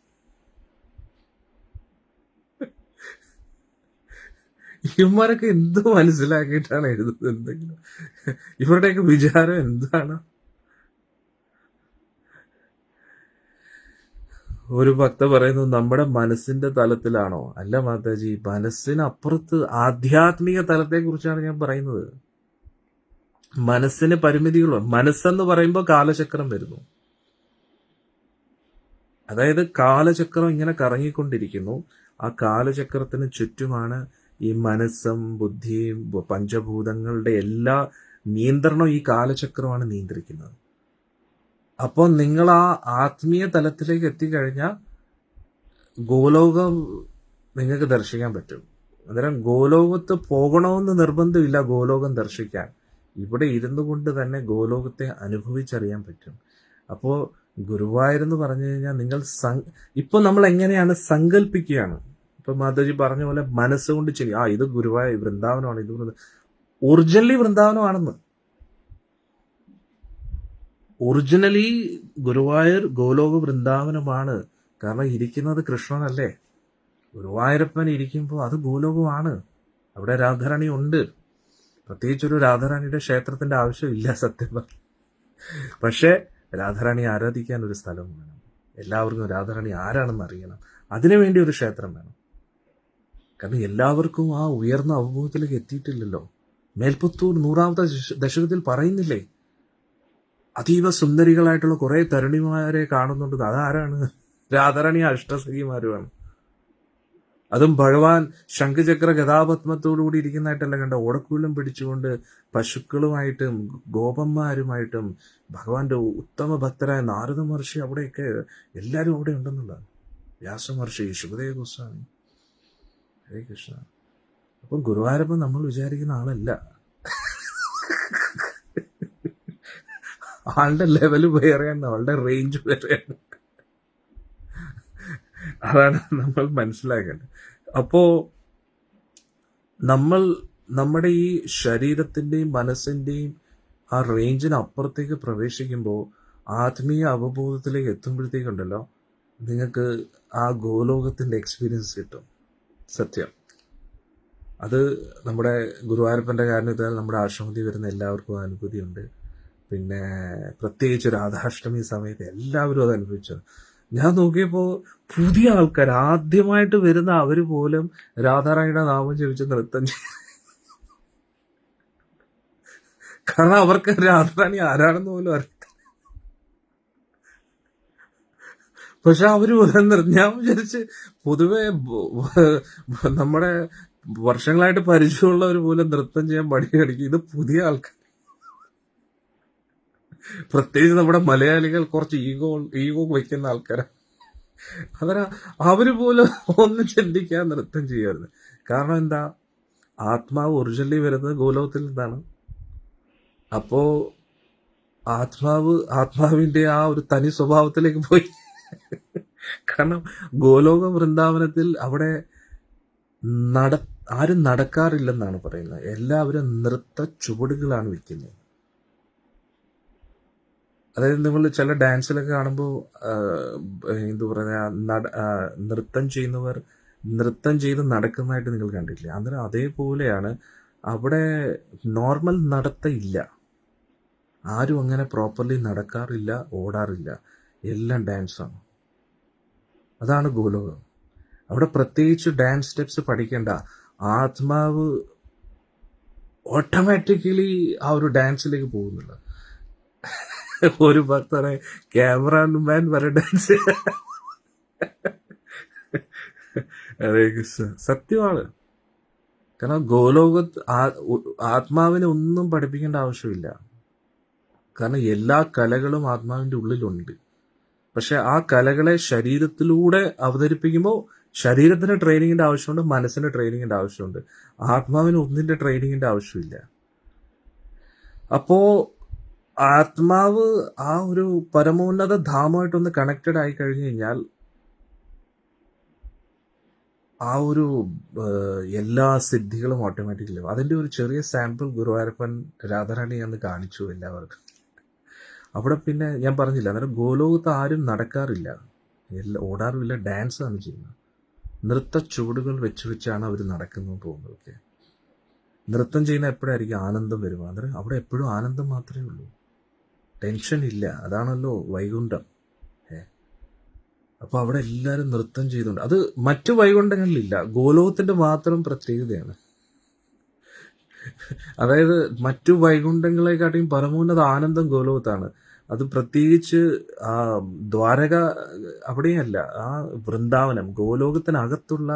ഇവന്മാരൊക്കെ എന്ത് മനസ്സിലാക്കിയിട്ടാണ് എഴുതുന്നത്? എന്തെങ്കിലും ഇവരുടെയൊക്കെ വിചാരം എന്താണ്? ഒരു ഭക്ത പറയുന്നു, നമ്മുടെ മനസ്സിന്റെ തലത്തിലാണോ? അല്ല മാതാജി, മനസ്സിനപ്പുറത്ത് ആധ്യാത്മിക തലത്തെ കുറിച്ചാണ് ഞാൻ പറയുന്നത്. മനസ്സിന് പരിമിതികളുണ്ട്. മനസ്സെന്ന് പറയുമ്പോൾ കാലചക്രം വരുന്നു. അതായത് കാലചക്രം ഇങ്ങനെ കറങ്ങിക്കൊണ്ടിരിക്കുന്നു. ആ കാലചക്രത്തിന് ചുറ്റുമാണ് ഈ മനസ്സും ബുദ്ധിയും പഞ്ചഭൂതങ്ങളുടെ എല്ലാ നിയന്ത്രണവും ഈ കാലചക്രമാണ് നിയന്ത്രിക്കുന്നത്. അപ്പോൾ നിങ്ങൾ ആ ആത്മീയ തലത്തിലേക്ക് എത്തിക്കഴിഞ്ഞാൽ ഗോലോകം നിങ്ങൾക്ക് ദർശിക്കാൻ പറ്റും. അന്നേരം ഗോലോകത്ത് പോകണമെന്ന് നിർബന്ധമില്ല ഗോലോകം ദർശിക്കാൻ. ഇവിടെ ഇരുന്നു കൊണ്ട് തന്നെ ഗോലോകത്തെ അനുഭവിച്ചറിയാൻ പറ്റും. അപ്പോൾ ഗുരുവായൂരെന്ന് പറഞ്ഞു കഴിഞ്ഞാൽ നിങ്ങൾ ഇപ്പൊ നമ്മൾ എങ്ങനെയാണ് സങ്കല്പിക്കുകയാണ്. ഇപ്പൊ മാതാജി പറഞ്ഞ പോലെ മനസ്സുകൊണ്ട് ഇത് ഗുരുവായൂർ വൃന്ദാവനമാണ്, ഇത് ഒറിജിനലി വൃന്ദാവനമാണെന്ന്. ഒറിജിനലി ഗുരുവായൂർ ഗോലോക വൃന്ദാവനമാണ്. കാരണം ഇരിക്കുന്നത് കൃഷ്ണനല്ലേ. ഗുരുവായൂരപ്പൻ ഇരിക്കുമ്പോൾ അത് ഗോലോകമാണ്. അവിടെ രാധാറാണി ഉണ്ട്. പ്രത്യേകിച്ചൊരു രാധാറാണിയുടെ ക്ഷേത്രത്തിന്റെ ആവശ്യമില്ല സത്യം. പക്ഷെ രാധാറാണി ആരാധിക്കാൻ ഒരു സ്ഥലം വേണം. എല്ലാവർക്കും രാധാറാണി ആരാണെന്ന് അറിയണം. അതിനുവേണ്ടി ഒരു ക്ഷേത്രം വേണം. കാരണം എല്ലാവർക്കും ആ ഉയർന്ന അവബോധത്തിലേക്ക് എത്തിയിട്ടില്ലല്ലോ. മേൽപ്പത്തൂർ 100ാമത്തെ ദശകത്തിൽ പറയുന്നില്ലേ, അതീവ സുന്ദരികളായിട്ടുള്ള കുറെ തരുണിമാരെ കാണുന്നുണ്ട്. അതാരാണ്? രാധാറാണി അഷ്ടസഖിമാരുമാണ്. അതും ഭഗവാൻ ശംഖചക്ര ഗതാപത്മത്തോടുകൂടി ഇരിക്കുന്നതായിട്ടല്ല കണ്ട, ഓടക്കൂലം പിടിച്ചുകൊണ്ട് പശുക്കളുമായിട്ടും ഗോപന്മാരുമായിട്ടും ഭഗവാന്റെ ഉത്തമ ഭക്തരായ നാരദ മഹർഷി, അവിടെയൊക്കെ എല്ലാവരും അവിടെ ഉണ്ടെന്നുള്ളതാണ്. വ്യാസമഹർഷി, ശുഭദേവ ഗോസ്വാമി, ഹരേ കൃഷ്ണ. അപ്പം ഗുരുവായൂരപ്പൻ നമ്മൾ വിചാരിക്കുന്ന ആളല്ല. ആളുടെ ലെവല് വേറെയാണ്, ആളുടെ റേഞ്ച് വേറെയാണ്. അതാണ് നമ്മൾ മനസ്സിലാക്കേണ്ടത്. അപ്പോ നമ്മൾ നമ്മുടെ ഈ ശരീരത്തിന്റെയും മനസ്സിന്റെയും ആ റേഞ്ചിന് അപ്പുറത്തേക്ക് പ്രവേശിക്കുമ്പോൾ ആത്മീയ അവബോധത്തിലേക്ക് എത്തുമ്പോഴത്തേക്കുണ്ടല്ലോ, നിങ്ങൾക്ക് ആ ഗോലോകത്തിന്റെ എക്സ്പീരിയൻസ് കിട്ടും. സത്യം. അത് നമ്മുടെ ഗുരുവായൂരപ്പന്റെ കാരണത്താൽ നമ്മുടെ ആശ്രമത്തിൽ വരുന്ന എല്ലാവർക്കും അനുഭൂതിയുണ്ട്. പിന്നെ പ്രത്യേകിച്ച് രാധാഷ്ടമി സമയത്ത് എല്ലാവരും അത് അനുഭവിച്ചു. ഞാൻ നോക്കിയപ്പോൾ പുതിയ ആൾക്കാർ ആദ്യമായിട്ട് വരുന്ന അവര് പോലും രാധാറാണിയുടെ നാമം ജപിച്ച് നൃത്തം ചെയ്യും. കാരണം അവർക്ക് രാധാറാണി ആരാണെന്ന് പോലും അറിയാം. പക്ഷെ അവര് ഞാൻ വിചാരിച്ച് പൊതുവെ നമ്മുടെ വർഷങ്ങളായിട്ട് പരിചയമുള്ളവർ പോലും നൃത്തം ചെയ്യാൻ മടി കാണിക്കും. ഇത് പുതിയ ആൾക്കാർ, പ്രത്യേകിച്ച് നമ്മുടെ മലയാളികൾ കുറച്ച് ഈഗോ വയ്ക്കുന്ന ആൾക്കാരാണ്. അവരാ അവര് പോലും ഒന്ന് ചിന്തിക്കാൻ നൃത്തം ചെയ്യരുത്. കാരണം എന്താ, ആത്മാവ് ഒറിജിനലി വരുന്നത് ഗോലോകത്തിൽ നിന്നാണ്. അപ്പോ ആത്മാവിന്റെ ആ ഒരു തനി സ്വഭാവത്തിലേക്ക് പോയി. കാരണം ഗോലോക വൃന്ദാവനത്തിൽ അവിടെ ആരും നടക്കാറില്ലെന്നാണ് പറയുന്നത്. എല്ലാവരും നൃത്ത ചുവടുകളാണ് വെക്കുന്നത്. അതായത് നിങ്ങൾ ചില ഡാൻസിലൊക്കെ കാണുമ്പോൾ എന്തു പറയാ, നൃത്തം ചെയ്യുന്നവർ നൃത്തം ചെയ്ത് നടക്കുന്നതായിട്ട് നിങ്ങൾ കണ്ടിട്ടില്ലേ? അന്നേരം അതേപോലെയാണ് അവിടെ നോർമൽ നടത്തം ഇല്ല. ആരും അങ്ങനെ പ്രോപ്പർലി നടക്കാറില്ല, ഓടാറില്ല. എല്ലാം ഡാൻസാണ്. അതാണ് ഗോലോകം. അവിടെ പ്രത്യേകിച്ച് ഡാൻസ് സ്റ്റെപ്സ് പഠിക്കേണ്ട. ആത്മാവ് ഓട്ടോമാറ്റിക്കലി ആ ഒരു ഡാൻസിലേക്ക് പോകുന്നില്ല. ഒരു ഭക്തനെ ക്യാമറാമാൻ വരെ ഡാൻസ്. അതെ, സത്യമാണ്. കാരണം ആത്മാവിനെ ഒന്നും പഠിപ്പിക്കേണ്ട ആവശ്യമില്ല. കാരണം എല്ലാ കലകളും ആത്മാവിന്റെ ഉള്ളിലുണ്ട്. പക്ഷെ ആ കലകളെ ശരീരത്തിലൂടെ അവതരിപ്പിക്കുമ്പോൾ ശരീരത്തിന് ട്രെയിനിങ്ങിന്റെ ആവശ്യമുണ്ട്, മനസ്സിന് ട്രെയിനിങ്ങിന്റെ ആവശ്യമുണ്ട്. ആത്മാവിന് ഒന്നിന്റെ ട്രെയിനിങ്ങിന്റെ ആവശ്യമില്ല. അപ്പോ ആത്മാവ് ആ ഒരു പരമോന്നത ധാമമായിട്ടൊന്ന് കണക്റ്റഡ് ആയി കഴിഞ്ഞു കഴിഞ്ഞാൽ ആ ഒരു എല്ലാ സിദ്ധികളും ഓട്ടോമാറ്റിക്കലി. അതിന്റെ ഒരു ചെറിയ സാമ്പിൾ ഗുരുവായൂരപ്പൻ രാധാറാണി എന്ന് കാണിച്ചു എല്ലാവർക്കും. അവിടെ പിന്നെ ഞാൻ പറഞ്ഞില്ല, അന്നേരം ഗോലോകത്ത് ആരും നടക്കാറില്ല, ഓടാറില്ല, ഡാൻസ് ആണ് ചെയ്യുന്നത്. നൃത്ത ചുവടുകൾ വെച്ചാണ് അവർ നടക്കുന്നത് പോകുന്നതൊക്കെ. നൃത്തം ചെയ്യുന്ന എപ്പോഴായിരിക്കും ആനന്ദം വരുക. അന്നേരം അവിടെ എപ്പോഴും ആനന്ദം മാത്രമേ ഉള്ളൂ, ടെൻഷൻ ഇല്ല. അതാണല്ലോ വൈകുണ്ഠം. അപ്പൊ അവിടെ എല്ലാവരും നൃത്തം ചെയ്തുകൊണ്ട്, അത് മറ്റു വൈകുണ്ഠങ്ങളിലില്ല, ഗോലോകത്തിന്റെ മാത്രം പ്രത്യേകതയാണ്. അതായത് മറ്റു വൈകുണ്ഠങ്ങളെക്കാട്ടിയും പരമോന്നത ആനന്ദം ഗോലോകത്താണ്. അത് പ്രത്യേകിച്ച് ആ ദ്വാരക അവിടെയല്ല, ആ വൃന്ദാവനം ഗോലോകത്തിനകത്തുള്ള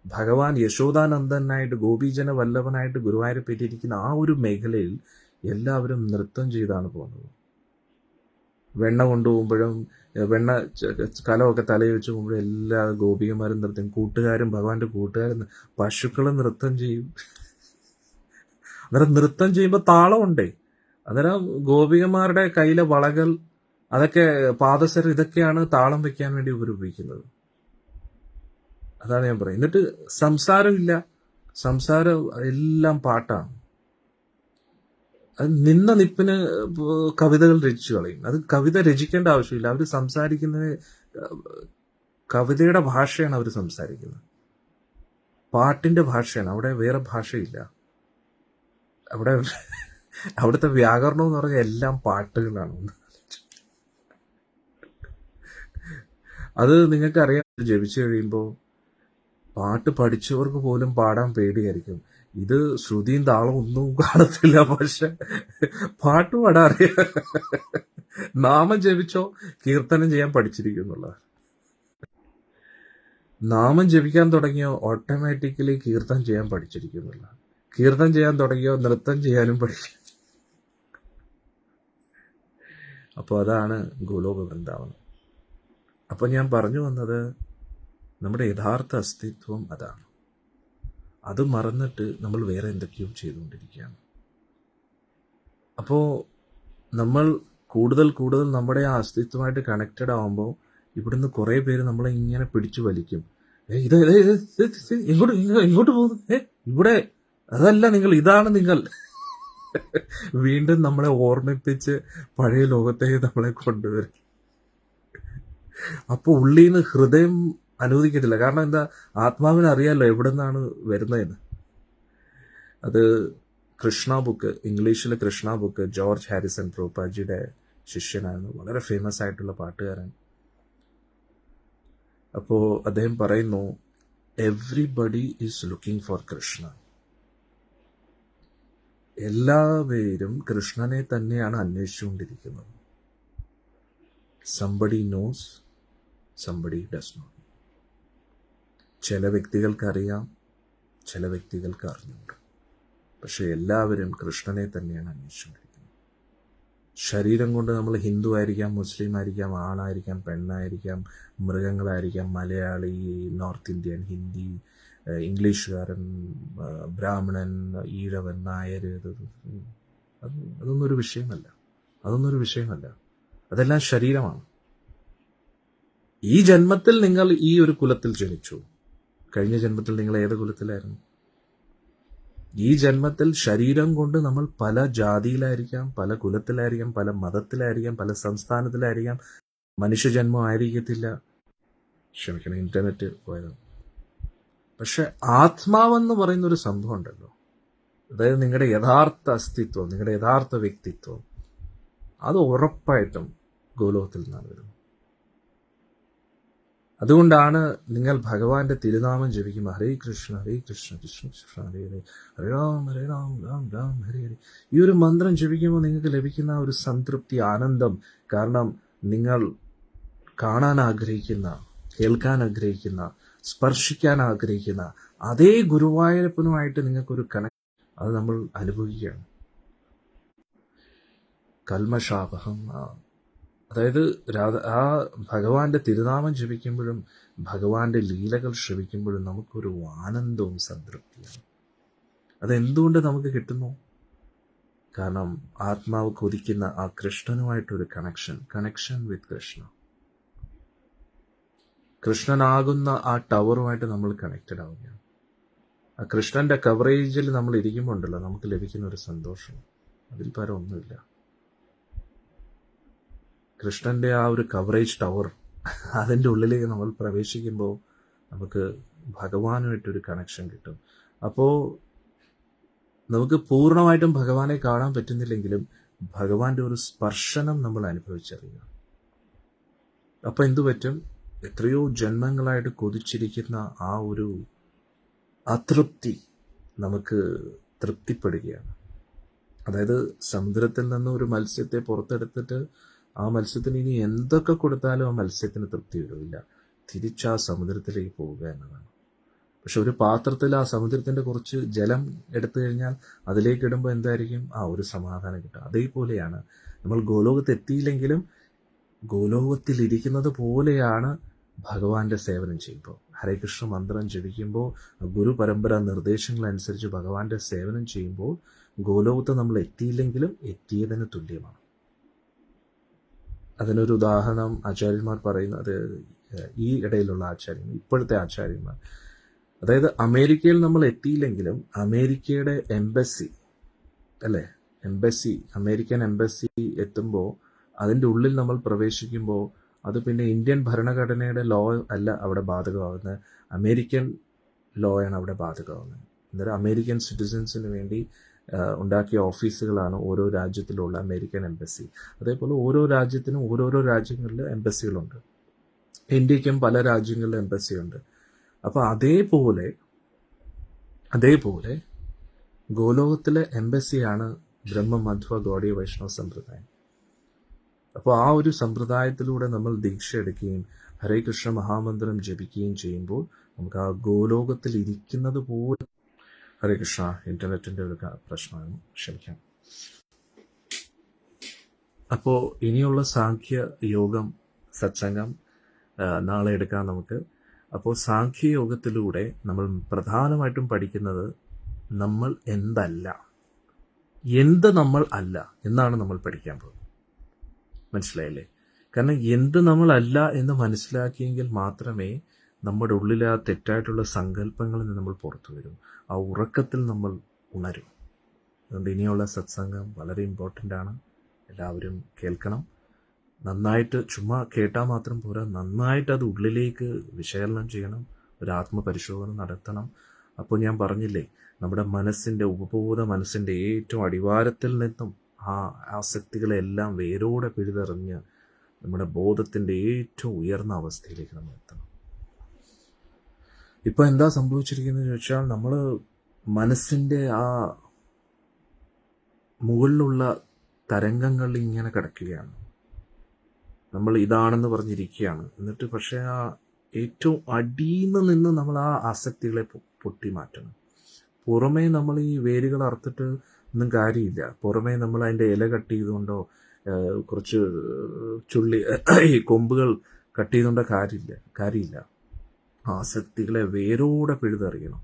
ഭഗവാൻ യശോദാനന്ദനായിട്ട് ഗോപീജന വല്ലഭനായിട്ട് ഗുരുവായൂരപ്പേറ്റിരിക്കുന്ന ആ ഒരു മേഖലയിൽ എല്ലാവരും നൃത്തം ചെയ്താണ് പോകുന്നത്. വെണ്ണ കൊണ്ടുപോകുമ്പോഴും വെണ്ണ കലമൊക്കെ തലയിൽ വെച്ച് പോകുമ്പോഴും എല്ലാ ഗോപികമാരും നൃത്തം, കൂട്ടുകാരും ഭഗവാന്റെ കൂട്ടുകാരും, പശുക്കളും നൃത്തം ചെയ്യും. അന്നേരം നൃത്തം ചെയ്യുമ്പോൾ താളമുണ്ടേ. അന്നേരം ഗോപികമാരുടെ കയ്യിലെ വളകൾ, അതൊക്കെ പാദസരം, ഇതൊക്കെയാണ് താളം വെക്കാൻ വേണ്ടി ഉപയോഗിക്കുന്നത്. അതാണ് ഞാൻ പറയുന്നത്. എന്നിട്ട് സംസാരമില്ല, സംസാരം എല്ലാം പാട്ടാണ്. അത് നിന്ന നിപ്പിന് കവിതകൾ രചിച്ചു കളയും. അത് കവിത രചിക്കേണ്ട ആവശ്യമില്ല. അവർ സംസാരിക്കുന്നത് കവിതയുടെ ഭാഷയാണ് അവർ സംസാരിക്കുന്നത്, പാട്ടിന്റെ ഭാഷയാണ്. അവിടെ വേറെ ഭാഷയില്ല. അവിടുത്തെ വ്യാകരണം എന്ന് പറഞ്ഞാൽ എല്ലാം പാട്ടുകളാണ്. അത് നിങ്ങൾക്കറിയാം, ജപിച്ചു കഴിയുമ്പോൾ പാട്ട് പഠിച്ചവർക്ക് പോലും പാടാൻ പേടിയായിരിക്കും. ഇത് ശ്രുതിയും താളവും ഒന്നും കാണത്തില്ല, പക്ഷെ പാട്ട് പാടാൻ അറിയാം. നാമം ജപിച്ചോ, കീർത്തനം ചെയ്യാൻ പഠിച്ചിരിക്കുന്നുള്ള. നാമം ജപിക്കാൻ തുടങ്ങിയോ ഓട്ടോമാറ്റിക്കലി കീർത്തനം ചെയ്യാൻ പഠിച്ചിരിക്കുന്നുള്ള. കീർത്തനം ചെയ്യാൻ തുടങ്ങിയോ നൃത്തം ചെയ്യാനും പഠിക്കും. അപ്പോൾ അതാണ് ഗോലോക വൃന്ദാവനം. അപ്പൊ ഞാൻ പറഞ്ഞു വന്നത്, നമ്മുടെ യഥാർത്ഥ അസ്തിത്വം അതാണ്. അത് മറന്നിട്ട് നമ്മൾ വേറെ എന്തൊക്കെയോ ചെയ്തുകൊണ്ടിരിക്കുകയാണ്. അപ്പോൾ നമ്മൾ കൂടുതൽ നമ്മുടെ ആ അസ്തിത്വമായിട്ട് കണക്റ്റഡ് ആവുമ്പോൾ ഇവിടുന്ന് കുറേ പേര് നമ്മളെ ഇങ്ങനെ പിടിച്ചു വലിക്കും. ഇങ്ങോട്ട് പോകുന്നു, ഇവിടെ അതല്ല നിങ്ങൾ, ഇതാണ് നിങ്ങൾ. വീണ്ടും നമ്മളെ ഓർമ്മിപ്പിച്ച് പഴയ ലോകത്തേക്ക് നമ്മളെ കൊണ്ടുവരും. അപ്പോൾ ഉള്ളിൽ നിന്ന് ഹൃദയം അനുവദിക്കത്തില്ല. കാരണം എന്താ, ആത്മാവിന് അറിയാമല്ലോ എവിടെ നിന്നാണ് വരുന്നതെന്ന്. അത് കൃഷ്ണ ബുക്ക്, ഇംഗ്ലീഷിലെ കൃഷ്ണ ബുക്ക്, ജോർജ് ഹാരിസൺ പ്രഭുപാദിജിയുടെ ശിഷ്യനായിരുന്നു, വളരെ ഫേമസ് ആയിട്ടുള്ള പാട്ടുകാരൻ. അപ്പോൾ അദ്ദേഹം പറയുന്നു, everybody is looking for Krishna. എല്ലാവരും കൃഷ്ണനെ തന്നെയാണ് അന്വേഷിച്ചുകൊണ്ടിരിക്കുന്നത്. Somebody knows, somebody does not. ചില വ്യക്തികൾക്കറിയാം, ചില വ്യക്തികൾക്ക് അറിഞ്ഞുകൂടാ. പക്ഷെ എല്ലാവരും കൃഷ്ണനെ തന്നെയാണ് അന്വേഷിച്ചുകൊണ്ടിരിക്കുന്നത്. ശരീരം കൊണ്ട് നമ്മൾ ഹിന്ദു ആയിരിക്കാം, മുസ്ലിം ആയിരിക്കാം, ആണായിരിക്കാം, പെണ്ണായിരിക്കാം, മൃഗങ്ങളായിരിക്കാം, മലയാളി, നോർത്ത് ഇന്ത്യൻ, ഹിന്ദി, ഇംഗ്ലീഷുകാരൻ, ബ്രാഹ്മണൻ, ഈഴവൻ, നായർ, അതൊന്നൊരു വിഷയമല്ല. അതെല്ലാം ശരീരമാണ്. ഈ ജന്മത്തിൽ നിങ്ങൾ ഈ ഒരു കുലത്തിൽ ജനിച്ചു. കഴിഞ്ഞ ജന്മത്തിൽ നിങ്ങൾ ഏത് കുലത്തിലായിരുന്നു? ഈ ജന്മത്തിൽ ശരീരം കൊണ്ട് നമ്മൾ പല ജാതിയിലായിരിക്കാം, പല കുലത്തിലായിരിക്കാം, പല മതത്തിലായിരിക്കാം, പല സംസ്ഥാനത്തിലായിരിക്കാം. മനുഷ്യജന്മം ആയിരിക്കത്തില്ല. ക്ഷമിക്കണം, ഇന്റർനെറ്റ് പോയത്. പക്ഷെ ആത്മാവെന്ന് പറയുന്ന ഒരു സംഭവം ഉണ്ടല്ലോ, അതായത് നിങ്ങളുടെ യഥാർത്ഥ അസ്തിത്വം, നിങ്ങളുടെ യഥാർത്ഥ വ്യക്തിത്വം, അത് ഉറപ്പായിട്ടും ഗോലോകത്തിൽ നിന്നാണ് വരുന്നത്. അതുകൊണ്ടാണ് നിങ്ങൾ ഭഗവാന്റെ തിരുനാമം ജപിക്കുമ്പോൾ ഹരേ കൃഷ്ണ കൃഷ്ണ കൃഷ്ണ ഹരേ ഹരേ, ഹരേ രാം രാം രാം ഹരേ ഹരേ, ഈ ഒരു മന്ത്രം ജപിക്കുമ്പോൾ നിങ്ങൾക്ക് ലഭിക്കുന്ന ഒരു സംതൃപ്തി, ആനന്ദം. കാരണം നിങ്ങൾ കാണാൻ ആഗ്രഹിക്കുന്ന, കേൾക്കാൻ ആഗ്രഹിക്കുന്ന, സ്പർശിക്കാൻ ആഗ്രഹിക്കുന്ന അതേ ഗുരുവായൂരപ്പനുമായിട്ട് നിങ്ങൾക്കൊരു കണക്ട്, അത് നമ്മൾ അനുഭവിക്കുകയാണ്. കൽമഷാപഹം, അതായത് ആ ഭഗവാന്റെ തിരുനാമം ജപിക്കുമ്പോഴും ഭഗവാന്റെ ലീലകൾ ശ്രവിക്കുമ്പോഴും നമുക്കൊരു ആനന്ദവും സംതൃപ്തിയാണ്. അതെന്തുകൊണ്ട് നമുക്ക് കിട്ടുന്നു? കാരണം ആത്മാവ് കൊതിക്കുന്ന ആ കൃഷ്ണനുമായിട്ടൊരു കണക്ഷൻ വിത്ത് കൃഷ്ണ. കൃഷ്ണനാകുന്ന ആ ടവറുമായിട്ട് നമ്മൾ കണക്റ്റഡ് ആവുകയാണ്. ആ കൃഷ്ണന്റെ കവറേജിൽ നമ്മൾ ഇരിക്കുമ്പോൾ ഉണ്ടല്ലോ, നമുക്ക് ലഭിക്കുന്ന ഒരു സന്തോഷം അതിൽ പരം ഒന്നുമില്ല. കൃഷ്ണന്റെ ആ ഒരു കവറേജ് ടവർ, അതിൻ്റെ ഉള്ളിലേക്ക് നമ്മൾ പ്രവേശിക്കുമ്പോൾ നമുക്ക് ഭഗവാനുമായിട്ടൊരു കണക്ഷൻ കിട്ടും. അപ്പോൾ നമുക്ക് പൂർണ്ണമായിട്ടും ഭഗവാനെ കാണാൻ പറ്റുന്നില്ലെങ്കിലും ഭഗവാന്റെ ഒരു സ്പർശനം നമ്മൾ അനുഭവിച്ചറിയുക. അപ്പോൾ എന്തു പറ്റും? എത്രയോ ജന്മങ്ങളായിട്ട് കൊതിച്ചിരിക്കുന്ന ആ ഒരു അതൃപ്തി നമുക്ക് തൃപ്തിപ്പെടുകയാണ്. അതായത് സമുദ്രത്തിൽ നിന്ന് ഒരു മത്സ്യത്തെ പുറത്തെടുത്തിട്ട് ആ മത്സ്യത്തിന് ഇനി എന്തൊക്കെ കൊടുത്താലും ആ മത്സ്യത്തിന് തൃപ്തി വരില്ല. തിരിച്ചാ സമുദ്രത്തിലേക്ക് പോവുക എന്നതാണ്. പക്ഷെ ഒരു പാത്രത്തിൽ ആ സമുദ്രത്തിന്റെ കുറച്ച് ജലം എടുത്തു കഴിഞ്ഞാൽ അതിലേക്ക് ഇടുമ്പോൾ എന്തായിരിക്കും? ആ ഒരു സമാധാനം കിട്ടും. അതേപോലെയാണ് നമ്മൾ ഗോലോകത്ത് എത്തിയില്ലെങ്കിലും ഗോലോകത്തിൽ ഇരിക്കുന്നത് പോലെയാണ് ഭഗവാന്റെ സേവനം ചെയ്യുമ്പോൾ. ഹരേകൃഷ്ണ മന്ത്രം ജപിക്കുമ്പോൾ, ഗുരു പരമ്പര നിർദ്ദേശങ്ങളനുസരിച്ച് ഭഗവാന്റെ സേവനം ചെയ്യുമ്പോൾ ഗോലോകത്ത് നമ്മൾ എത്തിയില്ലെങ്കിലും എത്തിയതിന് തുല്യമാണ്. അതിനൊരു ഉദാഹരണം ആചാര്യന്മാർ പറയുന്നത്, ഈ ഇടയിലുള്ള ആചാര്യന്മാർ, ഇപ്പോഴത്തെ ആചാര്യന്മാർ, അതായത് അമേരിക്കയിൽ നമ്മൾ എത്തിയില്ലെങ്കിലും അമേരിക്കയുടെ എംബസി അല്ലേ, അമേരിക്കൻ എംബസി എത്തുമ്പോൾ അതിൻ്റെ ഉള്ളിൽ നമ്മൾ പ്രവേശിക്കുമ്പോൾ അത് പിന്നെ ഇന്ത്യൻ ഭരണഘടനയുടെ ലോ അല്ല അവിടെ ബാധകമാകുന്നത്, അമേരിക്കൻ ലോ ആണ് അവിടെ ബാധകമാകുന്നത്. അന്നേരം അമേരിക്കൻ സിറ്റിസൻസിന് വേണ്ടി ഉണ്ടാക്കിയ ഓഫീസുകളാണ് ഓരോ രാജ്യത്തിലുള്ള അമേരിക്കൻ എംബസി. അതേപോലെ ഓരോ രാജ്യത്തിനും ഓരോരോ രാജ്യങ്ങളിൽ എംബസികളുണ്ട്. ഇന്ത്യക്കും പല രാജ്യങ്ങളിലും എംബസിയുണ്ട്. അപ്പോൾ അതേപോലെ ഗോലോകത്തിലെ എംബസിയാണ് ബ്രഹ്മമധ്വ ഗൗഡീയ വൈഷ്ണവ സമ്പ്രദായം. അപ്പോൾ ആ ഒരു സമ്പ്രദായത്തിലൂടെ നമ്മൾ ദീക്ഷ എടുക്കുകയും ഹരേ കൃഷ്ണ മഹാമന്ത്രം ജപിക്കുകയും ചെയ്യുമ്പോൾ നമുക്ക് ആ ഗോലോകത്തിൽ ഇരിക്കുന്നത് പോലെ. ഹരേ കൃഷ്ണ, ഇന്റർനെറ്റിന്റെ ഒരു പ്രശ്നമാണ്, ക്ഷമിക്കാം. അപ്പോൾ ഇനിയുള്ള സാഖ്യ യോഗം സത്സംഗം നാളെ എടുക്കാം നമുക്ക്. അപ്പോൾ സാഖ്യയോഗത്തിലൂടെ നമ്മൾ പ്രധാനമായിട്ടും പഠിക്കുന്നത് നമ്മൾ എന്ത് നമ്മൾ അല്ല എന്നാണ് നമ്മൾ പഠിക്കാൻ പോകുന്നത്. മനസ്സിലായില്ലേ? കാരണം എന്ത് നമ്മൾ അല്ല എന്ന് മനസ്സിലാക്കിയെങ്കിൽ മാത്രമേ നമ്മുടെ ഉള്ളിലെ ആ തെറ്റായിട്ടുള്ള സങ്കല്പങ്ങളിൽ നിന്ന് നമ്മൾ പുറത്തു വരും, ആ ഉറക്കത്തിൽ നമ്മൾ ഉണരും. അതുകൊണ്ട് ഇനിയുള്ള സത്സംഗം വളരെ ഇമ്പോർട്ടൻ്റ് ആണ്. എല്ലാവരും കേൾക്കണം. നന്നായിട്ട് ചുമ്മാ കേട്ടാൽ മാത്രം പോരാ, നന്നായിട്ട് അത് ഉള്ളിലേക്ക് വിശകലനം ചെയ്യണം, ഒരു ആത്മപരിശോധന നടത്തണം. അപ്പോൾ ഞാൻ പറഞ്ഞില്ലേ, നമ്മുടെ മനസ്സിൻ്റെ ഉപബോധ മനസ്സിൻ്റെ ഏറ്റവും അടിവാരത്തിൽ നിന്നും ആ ആസക്തികളെല്ലാം വേരോടെ പിഴുതെറിഞ്ഞ് നമ്മുടെ ബോധത്തിൻ്റെ ഏറ്റവും ഉയർന്ന അവസ്ഥയിലേക്ക് നമ്മൾ എത്തണം. ഇപ്പം എന്താ സംഭവിച്ചിരിക്കുന്നത് ചോദിച്ചാൽ, നമ്മൾ മനസ്സിൻ്റെ ആ മുകളിലുള്ള തരംഗങ്ങളിൽ ഇങ്ങനെ കിടക്കുകയാണ്. നമ്മൾ ഇതാണെന്ന് പറഞ്ഞിരിക്കുകയാണ്. എന്നിട്ട് പക്ഷേ ആ ഏറ്റവും അടിയിൽ നിന്ന് നമ്മൾ ആ ആസക്തികളെ പൊട്ടി മാറ്റണം. പുറമേ നമ്മൾ ഈ വേരുകൾ അറുത്തിട്ട് ഒന്നും കാര്യമില്ല. പുറമേ നമ്മൾ അതിൻ്റെ ഇല കട്ട് ചെയ്തുകൊണ്ടോ കുറച്ച് ചുള്ളി ഈ കൊമ്പുകൾ കട്ട് ചെയ്തുകൊണ്ടോ കാര്യമില്ല. ആസക്തികളെ വേരോടെ പിഴുതെറിയണം.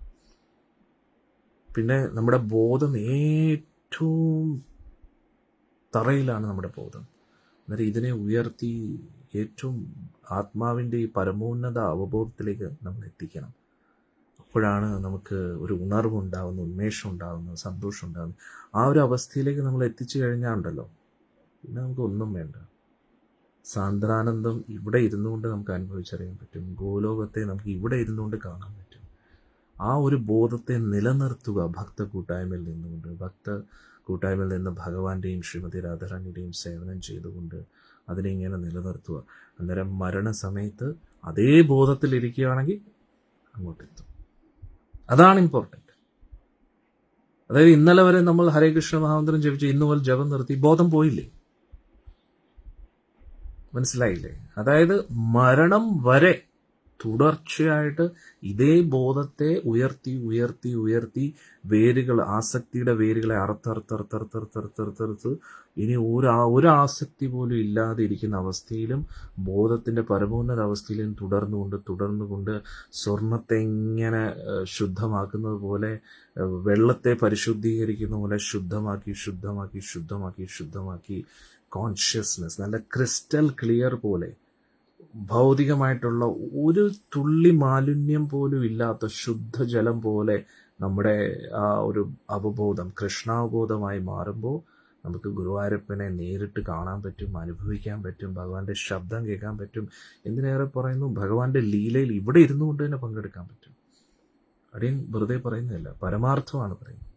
പിന്നെ നമ്മുടെ ബോധം ഏറ്റവും തറയിലാണ് നമ്മുടെ ബോധം. അന്നേരം ഇതിനെ ഉയർത്തി ഏറ്റവും ആത്മാവിൻ്റെ ഈ പരമോന്നത അവബോധത്തിലേക്ക് നമ്മൾ എത്തിക്കണം. അപ്പോഴാണ് നമുക്ക് ഒരു ഉണർവുണ്ടാകുന്നു, ഉന്മേഷം ഉണ്ടാകുന്നു, സന്തോഷം ഉണ്ടാകുന്നു. ആ ഒരു അവസ്ഥയിലേക്ക് നമ്മൾ എത്തിച്ചു കഴിഞ്ഞാൽ ഉണ്ടല്ലോ, പിന്നെ നമുക്ക് ഒന്നും വേണ്ട. സാന്ദ്രാനന്ദം ഇവിടെ ഇരുന്നുകൊണ്ട് നമുക്ക് അനുഭവിച്ചറിയാൻ പറ്റും. ഗോലോകത്തെ നമുക്ക് ഇവിടെ ഇരുന്നുകൊണ്ട് കാണാൻ പറ്റും. ആ ഒരു ബോധത്തെ നിലനിർത്തുക ഭക്ത കൂട്ടായ്മയിൽ നിന്നുകൊണ്ട്, ഭക്ത കൂട്ടായ്മയിൽ നിന്ന് ഭഗവാന്റെയും ശ്രീമതി രാധാറാണിയുടെയും സേവനം ചെയ്തുകൊണ്ട് അതിനെ ഇങ്ങനെ നിലനിർത്തുക. അന്നേരം മരണസമയത്ത് അതേ ബോധത്തിലിരിക്കുകയാണെങ്കിൽ അങ്ങോട്ടെത്തും. അതാണ് ഇമ്പോർട്ടൻ്റ്. അതായത് ഇന്നലെ വരെ നമ്മൾ ഹരേ കൃഷ്ണ മഹാമന്ത്രം ജപിച്ച് ഇന്നു മുതൽ ജപം നിർത്തി, ബോധം പോയില്ലേ? മനസ്സിലായില്ലേ? അതായത് മരണം വരെ തുടർച്ചയായിട്ട് ഇതേ ബോധത്തെ ഉയർത്തി ഉയർത്തി ഉയർത്തി വേരുകൾ, ആസക്തിയുടെ വേരുകളെ അറുത്തറുത്തറുത്തറുത്തറുത്തറുത്തറുത്തറുത്ത് ഇനി ഒരു ആസക്തി പോലും ഇല്ലാതെ ഇരിക്കുന്ന അവസ്ഥയിലും ബോധത്തിന്റെ പരമോന്നത അവസ്ഥയിലും തുടർന്നുകൊണ്ട് സ്വർണത്തെ ഇങ്ങനെ ശുദ്ധമാക്കുന്നത് പോലെ, വെള്ളത്തെ പരിശുദ്ധീകരിക്കുന്ന പോലെ ശുദ്ധമാക്കി കോൺഷ്യസ്നെസ് നല്ല ക്രിസ്റ്റൽ ക്ലിയർ പോലെ, ഭൗതികമായിട്ടുള്ള ഒരു തുള്ളി മാലിന്യം പോലും ഇല്ലാത്ത ശുദ്ധജലം പോലെ നമ്മുടെ ആ ഒരു അവബോധം കൃഷ്ണാവബോധമായി മാറുമ്പോൾ നമുക്ക് ഗുരുവായൂരപ്പനെ നേരിട്ട് കാണാൻ പറ്റും, അനുഭവിക്കാൻ പറ്റും, ഭഗവാന്റെ ശബ്ദം കേൾക്കാൻ പറ്റും. എന്തിനേറെ പറയുന്നു, ഭഗവാന്റെ ലീലയിൽ ഇവിടെ ഇരുന്നു കൊണ്ട് തന്നെ പങ്കെടുക്കാൻ പറ്റും. അടിയൻ വെറുതെ പറയുന്നതല്ല, പരമാർത്ഥമാണ് പറയുന്നത്.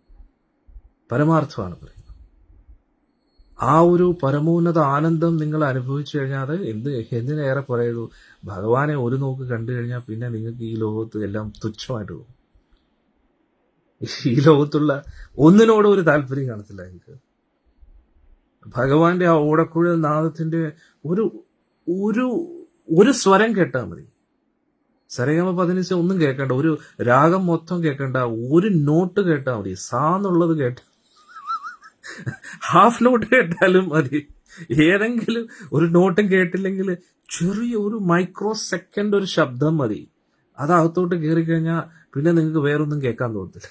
ആ ഒരു പരമോന്നത ആനന്ദം നിങ്ങൾ അനുഭവിച്ചു കഴിഞ്ഞാൽ അത് എന്തിനേറെ പറയുന്നു, ഭഗവാനെ ഒരു നോക്ക് കണ്ടു കഴിഞ്ഞാൽ പിന്നെ നിങ്ങൾക്ക് ഈ ലോകത്ത് എല്ലാം തുച്ഛമായിട്ട് പോകും. ഈ ലോകത്തുള്ള ഒന്നിനോടും ഒരു താല്പര്യം കാണത്തില്ല എനിക്ക്. ഭഗവാന്റെ ആ ഓടക്കുഴൽ നാദത്തിന്റെ ഒരു ഒരു ഒരു സ്വരം കേട്ടാൽ മതി. സരഗമ പതിനിച്ച ഒന്നും കേൾക്കണ്ട, ഒരു രാഗം മൊത്തം കേൾക്കണ്ട, ഒരു നോട്ട് കേട്ടാൽ മതി. സാന്നുള്ളത് കേട്ട ഹാഫ് നോട്ട് കേട്ടാലും മതി. ഏതെങ്കിലും ഒരു നോട്ടും കേട്ടില്ലെങ്കിൽ ചെറിയ ഒരു മൈക്രോ സെക്കൻഡ് ഒരു ശബ്ദം മതി. അത് അകത്തോട്ട് കയറി കഴിഞ്ഞാൽ പിന്നെ നിങ്ങൾക്ക് വേറൊന്നും കേൾക്കാൻ തോന്നത്തില്ല.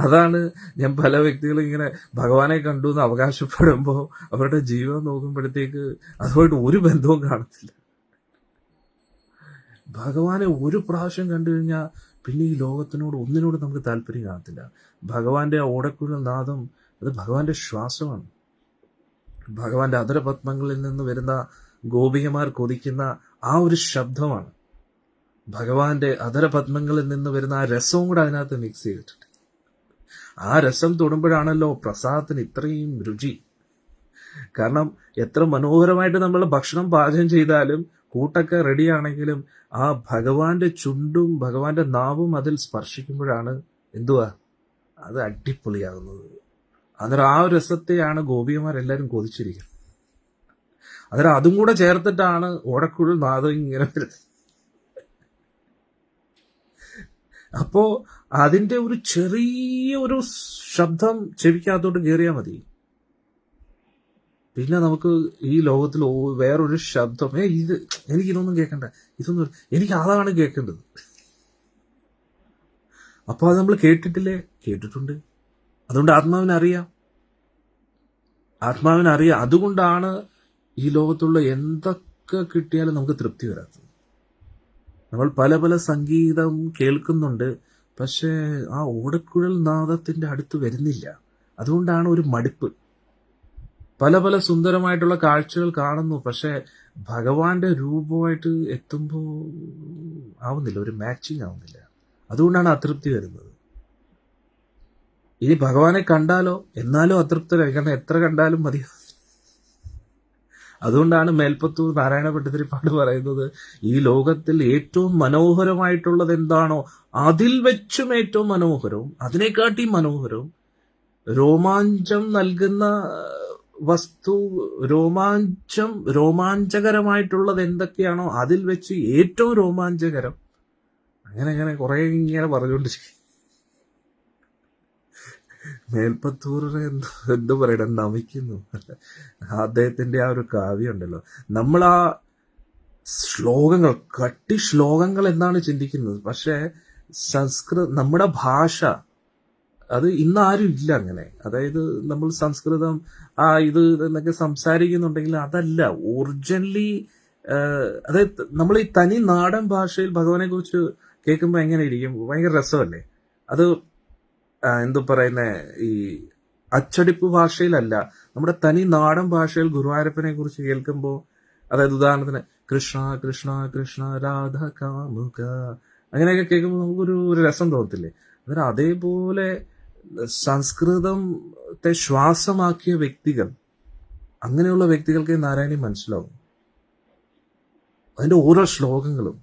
അതാണ് ഞാൻ പല വ്യക്തികളും ഇങ്ങനെ ഭഗവാനെ കണ്ടു എന്ന് അവകാശപ്പെടുമ്പോൾ അവരുടെ ജീവിതം നോക്കുമ്പോഴത്തേക്ക് അതുമായിട്ട് ഒരു ബന്ധവും കാണത്തില്ല. ഭഗവാനെ ഒരു പ്രാവശ്യം കണ്ടു കഴിഞ്ഞാൽ പിന്നെ ഈ ലോകത്തിനോട് ഒന്നിനോട് നമുക്ക് താല്പര്യം കാണത്തില്ല. ഭഗവാന്റെ ആ ഓടക്കുഴൽ നാദം അത് ഭഗവാന്റെ ശ്വാസമാണ്. ഭഗവാന്റെ അധരപത്മങ്ങളിൽ നിന്ന് വരുന്ന ഗോപികമാർ കൊതിക്കുന്ന ആ ഒരു ശബ്ദമാണ്. ഭഗവാന്റെ അധരപത്മങ്ങളിൽ നിന്ന് വരുന്ന ആ രസവും കൂടെ അതിനകത്ത് മിക്സ് ചെയ്തിട്ടുണ്ട്. ആ രസം തൊടുമ്പോഴാണല്ലോ പ്രസാദത്തിന് ഇത്രയും രുചി. കാരണം എത്ര മനോഹരമായിട്ട് നമ്മൾ ഭക്ഷണം പാചകം ചെയ്താലും കൂട്ടൊക്കെ റെഡിയാണെങ്കിലും ആ ഭഗവാന്റെ ചുണ്ടും ഭഗവാന്റെ നാവും അതിൽ സ്പർശിക്കുമ്പോഴാണ് എന്തുവാ അത് അടിപൊളിയാകുന്നത്. അന്നേരം ആ ഒരു രസത്തെയാണ് ഗോപികമാരെല്ലാരും കൊതിച്ചിരിക്കുന്നത്. അന്നേരം അതും കൂടെ ചേർത്തിട്ടാണ് ഓടക്കുഴൽ നാദം ഇങ്ങനെ വരുന്നത്. അപ്പോ അതിന്റെ ഒരു ചെറിയ ഒരു ശബ്ദം ചെവിക്കകത്തോട്ട് കയറിയാൽ മതി. പിന്നെ നമുക്ക് ഈ ലോകത്തിൽ വേറൊരു ശബ്ദം ഇത് എനിക്കിതൊന്നും കേൾക്കണ്ട, ഇതൊന്നും എനിക്ക് അതാണ് കേൾക്കേണ്ടത്. അപ്പൊ അത് നമ്മൾ കേട്ടിട്ടുണ്ട്. അതുകൊണ്ട് ആത്മാവിനറിയാം. അതുകൊണ്ടാണ് ഈ ലോകത്തുള്ള എന്തൊക്കെ കിട്ടിയാലും നമുക്ക് തൃപ്തി വരാത്തത്. നമ്മൾ പല പല സംഗീതം കേൾക്കുന്നുണ്ട്, പക്ഷേ ആ ഓടക്കുഴൽ നാദത്തിന്റെ അടുത്ത് വരുന്നില്ല. അതുകൊണ്ടാണ് ഒരു മടുപ്പ്. പല പല സുന്ദരമായിട്ടുള്ള കാഴ്ചകൾ കാണുന്നു, പക്ഷെ ഭഗവാന്റെ രൂപമായിട്ട് എത്തുമ്പോൾ ആവുന്നില്ല, ഒരു മാച്ചിങ് ആവുന്നില്ല. അതുകൊണ്ടാണ് അതൃപ്തി വരുന്നത്. ഇനി ഭഗവാനെ കണ്ടാലോ എന്നാലും അതൃപ്തരായി, കാരണം എത്ര കണ്ടാലും മതി. അതുകൊണ്ടാണ് മേൽപ്പത്തൂർ നാരായണ ഭട്ടതിരിപ്പാട് പറയുന്നത്, ഈ ലോകത്തിൽ ഏറ്റവും മനോഹരമായിട്ടുള്ളത് എന്താണോ അതിൽ വെച്ചും ഏറ്റവും മനോഹരവും അതിനെക്കാട്ടി മനോഹരവും രോമാഞ്ചം നൽകുന്ന വസ്തു, രോമാഞ്ചകരമായിട്ടുള്ളത് എന്തൊക്കെയാണോ അതിൽ വെച്ച് ഏറ്റവും രോമാഞ്ചകരം അങ്ങനെ അങ്ങനെ കുറെ ഇങ്ങനെ പറഞ്ഞുകൊണ്ടിരിക്കും. മേൽപ്പത്തൂരിനെ എന്ത് പറയണം, നമിക്കുന്നു. അദ്ദേഹത്തിന്റെ ആ ഒരു കാവ്യം ഉണ്ടല്ലോ, നമ്മൾ ആ ശ്ലോകങ്ങൾ, കട്ടി ശ്ലോകങ്ങൾ എന്നാണ് ചിന്തിക്കുന്നത്. പക്ഷെ നമ്മുടെ ഭാഷ അത് ഇന്ന് ആരും ഇല്ല അങ്ങനെ. അതായത് നമ്മൾ സംസ്കൃതം ഇത് എന്നൊക്കെ സംസാരിക്കുന്നുണ്ടെങ്കിൽ അതല്ല ഒറിജിനലി. അതായത് നമ്മൾ ഈ തനി നാടൻ ഭാഷയിൽ ഭഗവാനെ കുറിച്ച് കേൾക്കുമ്പോൾ എങ്ങനെ ഇരിക്കും, ഭയങ്കര രസമല്ലേ അത്. എന്തു പറയുന്ന ഈ അച്ചടിപ്പ് ഭാഷയിലല്ല, നമ്മുടെ തനി നാടൻ ഭാഷയിൽ ഗുരുവായൂരപ്പനെ കുറിച്ച് കേൾക്കുമ്പോൾ, അതായത് ഉദാഹരണത്തിന് കൃഷ്ണ കൃഷ്ണ കൃഷ്ണ രാധ കാമുക അങ്ങനെയൊക്കെ കേൾക്കുമ്പോൾ നമുക്കൊരു രസം തോന്നത്തില്ലേ? അന്നേരം അതേപോലെ സംസ്കൃതത്തെ ശ്വാസമാക്കിയ വ്യക്തികൾ, അങ്ങനെയുള്ള വ്യക്തികൾക്ക് നാരായണി മനസ്സിലാവും, അതിന്റെ ഓരോ ശ്ലോകങ്ങളും.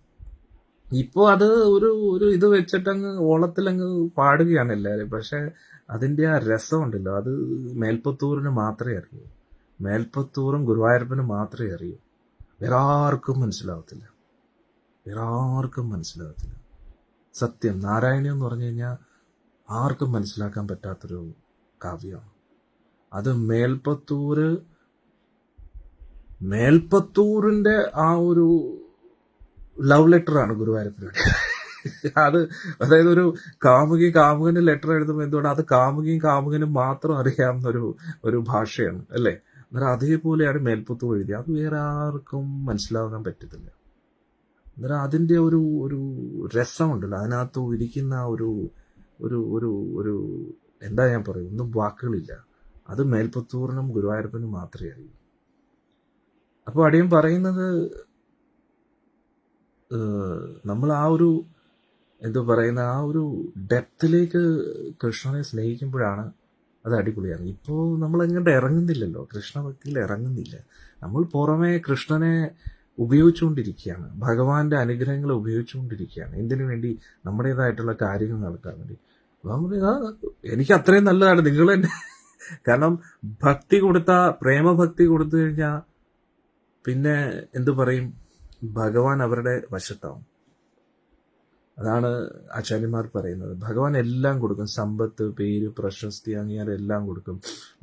ഇപ്പോൾ അത് ഒരു ഇത് വെച്ചിട്ടങ്ങ് ഓളത്തിലങ്ങ് പാടുകയാണ് എല്ലാവരും. പക്ഷെ അതിന്റെ ആ രസമുണ്ടല്ലോ, അത് മേൽപ്പത്തൂരിന് മാത്രമേ അറിയൂ. മേൽപ്പത്തൂറും ഗുരുവായൂരപ്പനും മാത്രമേ അറിയൂ. വേറെ ആർക്കും മനസ്സിലാവത്തില്ല, വേറെ ആർക്കും മനസ്സിലാവത്തില്ല. സത്യം, നാരായണി എന്ന് പറഞ്ഞു കഴിഞ്ഞാൽ ആർക്കും മനസ്സിലാക്കാൻ പറ്റാത്തൊരു കാവ്യമാണ് അത്. മേൽപ്പത്തൂരിന്റെ ആ ഒരു ലവ് ലെറ്ററാണ് ഗുരുവായൂരപ്പനുടെ. അതായത് ഒരു കാമുകന് ലെറ്റർ എഴുതുമ്പോൾ എന്തുകൊണ്ട് അത് കാമുകനും മാത്രം അറിയാവുന്ന ഒരു ഭാഷയാണ് അല്ലേ? അന്നേരം അതേപോലെയാണ് മേൽപ്പത്തൂർ എഴുതിയത്. അത് വേറെ ആർക്കും മനസ്സിലാക്കാൻ പറ്റത്തില്ല. അന്നേരം അതിന്റെ ഒരു രസമുണ്ടല്ലോ അതിനകത്ത് ഇരിക്കുന്ന ഒരു എന്താ ഞാൻ പറയും, ഒന്നും വാക്കുകളില്ല. അത് മേൽപ്പത്തൂറിനും ഗുരുവായൂരപ്പനും മാത്രമേ അറിയൂ. അപ്പോൾ അടിയൻ പറയുന്നത്, നമ്മൾ ആ ഒരു ആ ഒരു ഡെപ്തിലേക്ക് കൃഷ്ണനെ സ്നേഹിക്കുമ്പോഴാണ് അത് അടിപൊളിയാണ്. ഇപ്പോൾ നമ്മൾ എങ്ങോട്ട് ഇറങ്ങുന്നില്ലല്ലോ, കൃഷ്ണഭക്തിയിൽ ഇറങ്ങുന്നില്ല. നമ്മൾ പുറമെ കൃഷ്ണനെ ഉപയോഗിച്ചുകൊണ്ടിരിക്കുകയാണ്, ഭഗവാന്റെ അനുഗ്രഹങ്ങൾ ഉപയോഗിച്ചുകൊണ്ടിരിക്കുകയാണ്. എന്തിനു വേണ്ടി? നമ്മുടേതായിട്ടുള്ള കാര്യങ്ങൾ നടക്കാൻ വേണ്ടി. എനിക്ക് അത്രയും നല്ലതാണ് നിങ്ങൾ തന്നെ. കാരണം ഭക്തി പ്രേമഭക്തി കൊടുത്തു കഴിഞ്ഞാൽ പിന്നെ എന്തു പറയും, ഭഗവാൻ അവരുടെ വശത്താവും. അതാണ് ആചാര്യന്മാർ പറയുന്നത്. ഭഗവാൻ എല്ലാം കൊടുക്കും, സമ്പത്ത്, പേര്, പ്രശസ്തി, അംഗീകാരം എല്ലാം കൊടുക്കും.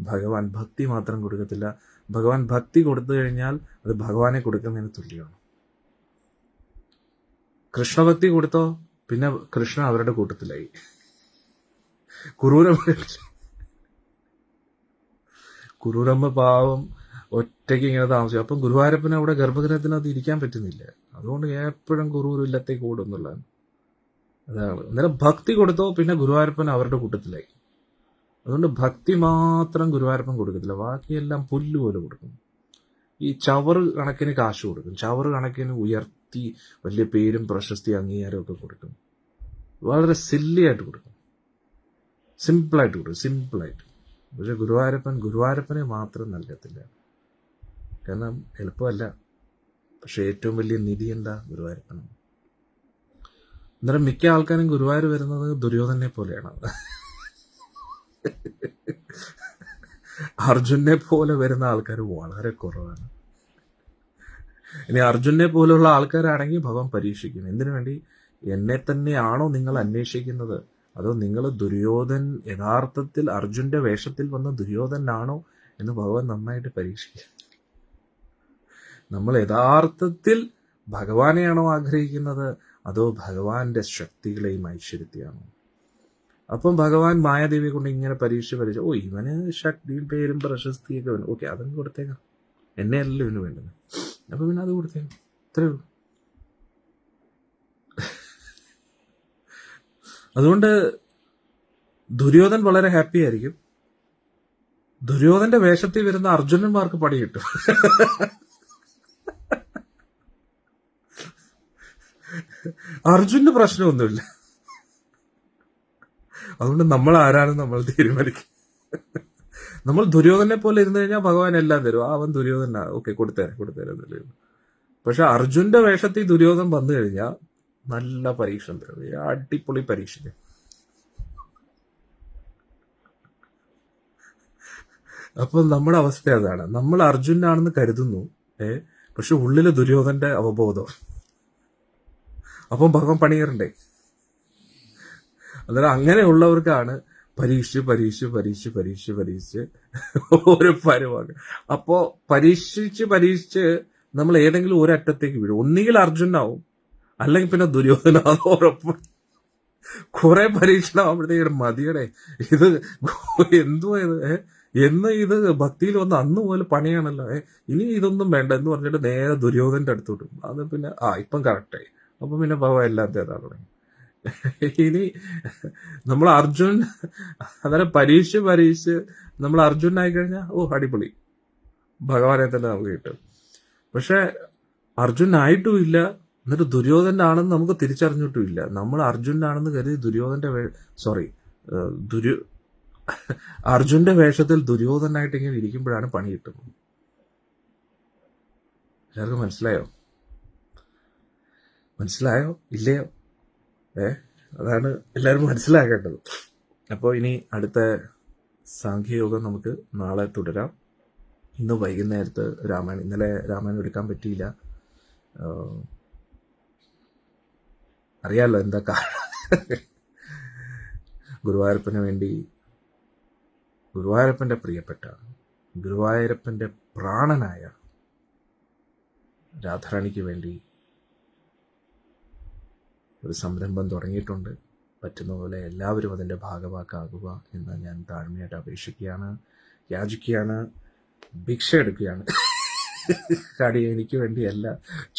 ഭഗവാൻ ഭക്തി മാത്രം കൊടുക്കത്തില്ല. ഭഗവാൻ ഭക്തി കൊടുത്തു കഴിഞ്ഞാൽ അത് ഭഗവാനെ കൊടുക്കുന്നതിന് തുല്യമാണ്. കൃഷ്ണഭക്തി കൊടുത്തോ പിന്നെ കൃഷ്ണ അവരുടെ കൂട്ടത്തിലായി. കുറൂരമ്മ പാവം ഒറ്റയ്ക്ക് ഇങ്ങനെ താമസിക്കും. അപ്പം ഗുരുവായൂരപ്പന് അവിടെ ഗർഭഗൃഹത്തിനകത്ത് ഇരിക്കാൻ പറ്റുന്നില്ല. അതുകൊണ്ട് എപ്പോഴും കുറൂരില്ലത്തേക്ക് ഓടുന്നുള്ളതാണ്. അതാണ്. അന്നേരം ഭക്തി കൊടുത്തോ പിന്നെ ഗുരുവായൂരപ്പൻ അവരുടെ കൂട്ടത്തിലായി. അതുകൊണ്ട് ഭക്തി മാത്രം ഗുരുവായൂരപ്പൻ കൊടുക്കത്തില്ല, ബാക്കിയെല്ലാം പുല്ല് പോലെ കൊടുക്കും. ഈ ചവറ് കണക്കിന് കാശ് കൊടുക്കും, ചവറ് കണക്കിന് ഉയർത്തി വലിയ പേരും പ്രശസ്തി അംഗീകാരവും ഒക്കെ കൊടുക്കും. വളരെ സില്ലിയായിട്ട് കൊടുക്കും, സിമ്പിളായിട്ട് കൊടുക്കും, സിമ്പിളായിട്ട്. പക്ഷെ ഗുരുവായൂരപ്പനെ മാത്രം നൽകത്തില്ല. കാരണം എളുപ്പമല്ല. പക്ഷെ ഏറ്റവും വലിയ നിധി എന്താ? ഗുരുവായൂരപ്പനാണ്. അന്നേരം മിക്ക ആൾക്കാരും ഗുരുവായൂർ വരുന്നത് ദുര്യോധനെ പോലെയാണ്. അർജുനെ പോലെ വരുന്ന ആൾക്കാർ വളരെ കുറവാണ്. ഇനി അർജുനെ പോലുള്ള ആൾക്കാരാണെങ്കിൽ ഭഗവാൻ പരീക്ഷിക്കും. എന്തിനു വേണ്ടി? എന്നെ തന്നെയാണോ നിങ്ങൾ അന്വേഷിക്കുന്നത്, അതോ നിങ്ങൾ യഥാർത്ഥത്തിൽ അർജുന്റെ വേഷത്തിൽ വന്ന ദുര്യോധനാണോ എന്ന് ഭഗവാൻ നന്നായിട്ട് പരീക്ഷിക്കും. നമ്മൾ യഥാർത്ഥത്തിൽ ഭഗവാനെയാണോ ആഗ്രഹിക്കുന്നത്, അതോ ഭഗവാന്റെ ശക്തികളെയും ഐശ്വര്യത്തെയാണോ? അപ്പം ഭഗവാൻ മായാദേവിയെ കൊണ്ട് ഇങ്ങനെ പരീക്ഷിച്ച് ഇവന് ശക്തിയും പേരും പ്രശസ്തിയൊക്കെ വേണം, ഓക്കെ അതും കൊടുത്തേക്കാം, എന്നെയല്ലല്ലോ ഇവന് വേണ്ടത്, അപ്പൊ പിന്നെ അത് കൊടുത്തേക്കാം, ഇത്രയേ ഉള്ളൂ. അതുകൊണ്ട് ദുര്യോധൻ വളരെ ഹാപ്പി ആയിരിക്കും. ദുര്യോധന്റെ വേഷത്തിൽ വരുന്ന അർജുനന്മാർക്ക് പണി കിട്ടും. അർജുന് പ്രശ്നമൊന്നുമില്ല. അതുകൊണ്ട് നമ്മൾ ആരാണെന്ന് നമ്മൾ തീരുമാനിക്കും. നമ്മൾ ദുര്യോധനെ പോലെ ഇരുന്ന് കഴിഞ്ഞാൽ ഭഗവാൻ എല്ലാം തരും. അവൻ ദുര്യോധന, ഓക്കെ കൊടുത്തേരാ. പക്ഷെ അർജുന്റെ വേഷത്തിൽ ദുര്യോധൻ വന്നു കഴിഞ്ഞാൽ നല്ല പരീക്ഷ തരും, അടിപൊളി പരീക്ഷ. അപ്പൊ നമ്മുടെ അവസ്ഥ അതാണ്. നമ്മൾ അർജുനാണെന്ന് കരുതുന്നു, പക്ഷെ ഉള്ളില് ദുര്യോധന്റെ അവബോധം. അപ്പം ഭഗവാൻ പണിയേറണ്ടേ? അന്നേരം അങ്ങനെയുള്ളവർക്കാണ് പരീക്ഷിച്ച് ഒരു പരുവാണ്. അപ്പോ പരീക്ഷിച്ച് നമ്മൾ ഏതെങ്കിലും ഒരറ്റത്തേക്ക് വീഴും. ഒന്നുകിൽ അർജുനാവും, അല്ലെങ്കിൽ പിന്നെ ദുര്യോധനാവും. ഉറപ്പ്. കുറെ പരീക്ഷണം ആവുമ്പോഴത്തേക്കും മതിയടെ, ഇത് എന്തുവാ ഇത് എന്ന് ഇത് ഭക്തിയിൽ വന്ന് അന്ന് പോലെ പണിയാണല്ലോ. ഇനി ഇതൊന്നും വേണ്ട എന്ന് പറഞ്ഞിട്ട് നേരെ ദുര്യോധന്റെ അടുത്തോട്ട്. അത് പിന്നെ ഇപ്പം കറക്റ്റായി. അപ്പൊ പിന്നെ ഭഗവാൻ എല്ലാം തേടാൻ തുടങ്ങി. ഇനി നമ്മൾ അർജുൻ, അന്നേരം പരീക്ഷിച്ച് നമ്മൾ അർജുനായി കഴിഞ്ഞാൽ അടിപൊളി, ഭഗവാനെ തന്നെ നമുക്ക് കിട്ടും. പക്ഷെ അർജുനായിട്ടും ഇല്ല, എന്നിട്ട് ദുര്യോധന്റെ ആണെന്ന് നമുക്ക് തിരിച്ചറിഞ്ഞിട്ടുമില്ല. നമ്മൾ അർജുനാണെന്ന് കരുതി അർജുന്റെ വേഷത്തിൽ ദുര്യോധനായിട്ട് ഇങ്ങനെ ഇരിക്കുമ്പോഴാണ് പണി കിട്ടുന്നത്. എല്ലാവർക്കും മനസ്സിലായോ ഇല്ലയോ? അതാണ് എല്ലാവരും മനസ്സിലാക്കേണ്ടത്. അപ്പോൾ ഇനി അടുത്ത സാഖ്യയോഗം നമുക്ക് നാളെ തുടരാം. ഇന്ന് വൈകുന്നേരത്ത് ഇന്നലെ രാമായണം എടുക്കാൻ പറ്റിയില്ല. അറിയാലോ എന്താ കാരണം. ഗുരുവായൂരപ്പന് വേണ്ടി, ഗുരുവായൂരപ്പന്റെ പ്രിയപ്പെട്ട, ഗുരുവായൂരപ്പന്റെ പ്രാണനായ രാധാറാണിക്ക് വേണ്ടി ഒരു സംരംഭം തുടങ്ങിയിട്ടുണ്ട്. പറ്റുന്ന പോലെ എല്ലാവരും അതിൻ്റെ ഭാഗവാക്കാകുക എന്ന് ഞാൻ താഴ്മയായിട്ട് അപേക്ഷിക്കുകയാണ്, യാചിക്കുകയാണ്, ഭിക്ഷ എടുക്കുകയാണ്. എനിക്ക് വേണ്ടിയല്ല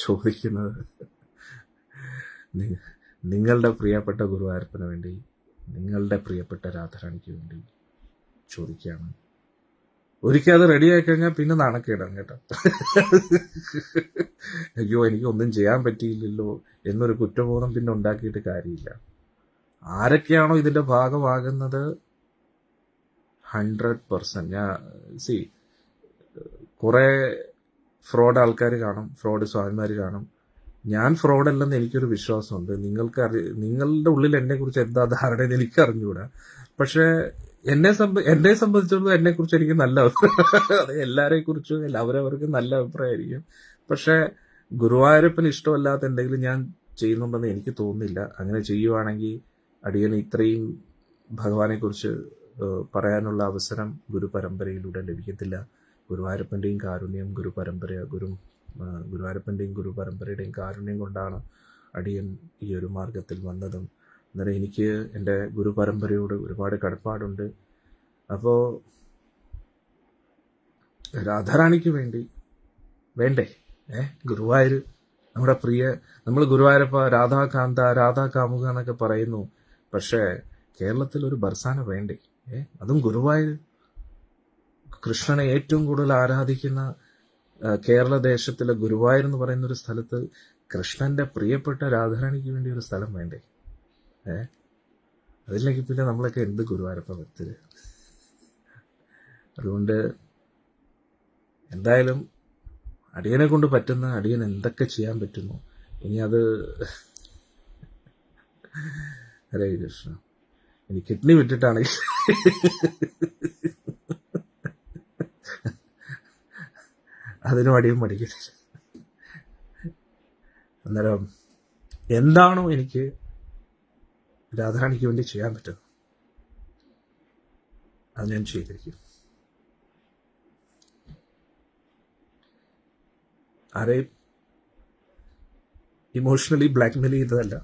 ചോദിക്കുന്നത്, നിങ്ങളുടെ പ്രിയപ്പെട്ട ഗുരുവായൂരപ്പന് വേണ്ടി, നിങ്ങളുടെ പ്രിയപ്പെട്ട രാധാറാണിക്ക് വേണ്ടി ചോദിക്കുകയാണ്. ഒരിക്കൽ അത് റെഡിയായി കഴിഞ്ഞാൽ പിന്നെ നാണക്കേടാണ് കേട്ടോ. അയ്യോ എനിക്കൊന്നും ചെയ്യാൻ പറ്റിയില്ലല്ലോ എന്നൊരു കുറ്റബോധം പിന്നെ ഉണ്ടാക്കിയിട്ട് കാര്യമില്ല. ആരൊക്കെയാണോ ഇതിന്റെ ഭാഗമാകുന്നത് 100%, കുറെ ഫ്രോഡ് ആൾക്കാർ കാണും, ഫ്രോഡ് സ്വാമിമാർ കാണും. ഞാൻ ഫ്രോഡ് അല്ലെന്ന് എനിക്കൊരു വിശ്വാസമുണ്ട്. നിങ്ങളുടെ ഉള്ളിൽ എന്നെ കുറിച്ച് എന്താ ധാരണയെന്ന് എനിക്ക് അറിഞ്ഞുകൂടാ. പക്ഷെ എന്നെ സംബന്ധിച്ചിടത്തോളം എന്നെ കുറിച്ച് എനിക്ക് നല്ല അഭിപ്രായം. അത് എല്ലാവരെ കുറിച്ചും അവരവർക്ക് നല്ല അഭിപ്രായമായിരിക്കും. പക്ഷെ ഗുരുവായൂരപ്പന് ഇഷ്ടമല്ലാത്ത എന്തെങ്കിലും ഞാൻ ചെയ്യുന്നുണ്ടെന്ന് എനിക്ക് തോന്നുന്നില്ല. അങ്ങനെ ചെയ്യുവാണെങ്കിൽ അടിയന് ഇത്രയും ഭഗവാനെ കുറിച്ച് പറയാനുള്ള അവസരം ഗുരുപരമ്പരയിലൂടെ ലഭിക്കത്തില്ല. ഗുരുവായൂരപ്പന്റെയും കാരുണ്യം, ഗുരുവായൂരപ്പന്റെയും ഗുരുപരമ്പരയുടെയും കാരുണ്യം കൊണ്ടാണ് അടിയൻ ഈ ഒരു മാർഗത്തിൽ വന്നതും. അന്നേരം എനിക്ക് എൻ്റെ ഗുരുപരമ്പരയോട് ഒരുപാട് കടപ്പാടുണ്ട്. അപ്പോൾ രാധാറാണിക്ക് വേണ്ടേ ഗുരുവായൂർ, നമ്മൾ ഗുരുവായൂരപ്പ രാധാകാന്ത, രാധാകാമുക എന്നൊക്കെ പറയുന്നു. പക്ഷേ കേരളത്തിൽ ഒരു ബർസാന വേണ്ടേ? അതും ഗുരുവായൂർ. കൃഷ്ണനെ ഏറ്റവും കൂടുതൽ ആരാധിക്കുന്ന കേരളദേശത്തിലെ ഗുരുവായൂർ എന്ന് പറയുന്ന ഒരു സ്ഥലത്ത് കൃഷ്ണന്റെ പ്രിയപ്പെട്ട രാധാറാണിക്ക് വേണ്ടി ഒരു സ്ഥലം വേണ്ടേ? അതില്ലെങ്കിൽ പിന്നെ നമ്മളൊക്കെ എന്ത് ഗുരുവായൂരപ്പ ഭക്തര്. അതുകൊണ്ട് എന്തായാലും അടിയനെ കൊണ്ട് പറ്റുന്ന, അടിയൻ എന്തൊക്കെ ചെയ്യാൻ പറ്റുന്നു, ഇനി അത് ഹരേ കൃഷ്ണ. ഇനി കിഡ്നി വിട്ടിട്ടാണെങ്കിൽ അതിനും അടിയും മടിക്കത്തില്ല. അന്നേരം എന്താണോ എനിക്ക് രാധാറാണിക്ക് വേണ്ടി ചെയ്യാൻ പറ്റുന്നത് അത് ഞാൻ ചെയ്തിരിക്കും. ആരെയും ഇമോഷണലി ബ്ലാക്ക്മെയിൽ ചെയ്തതല്ല.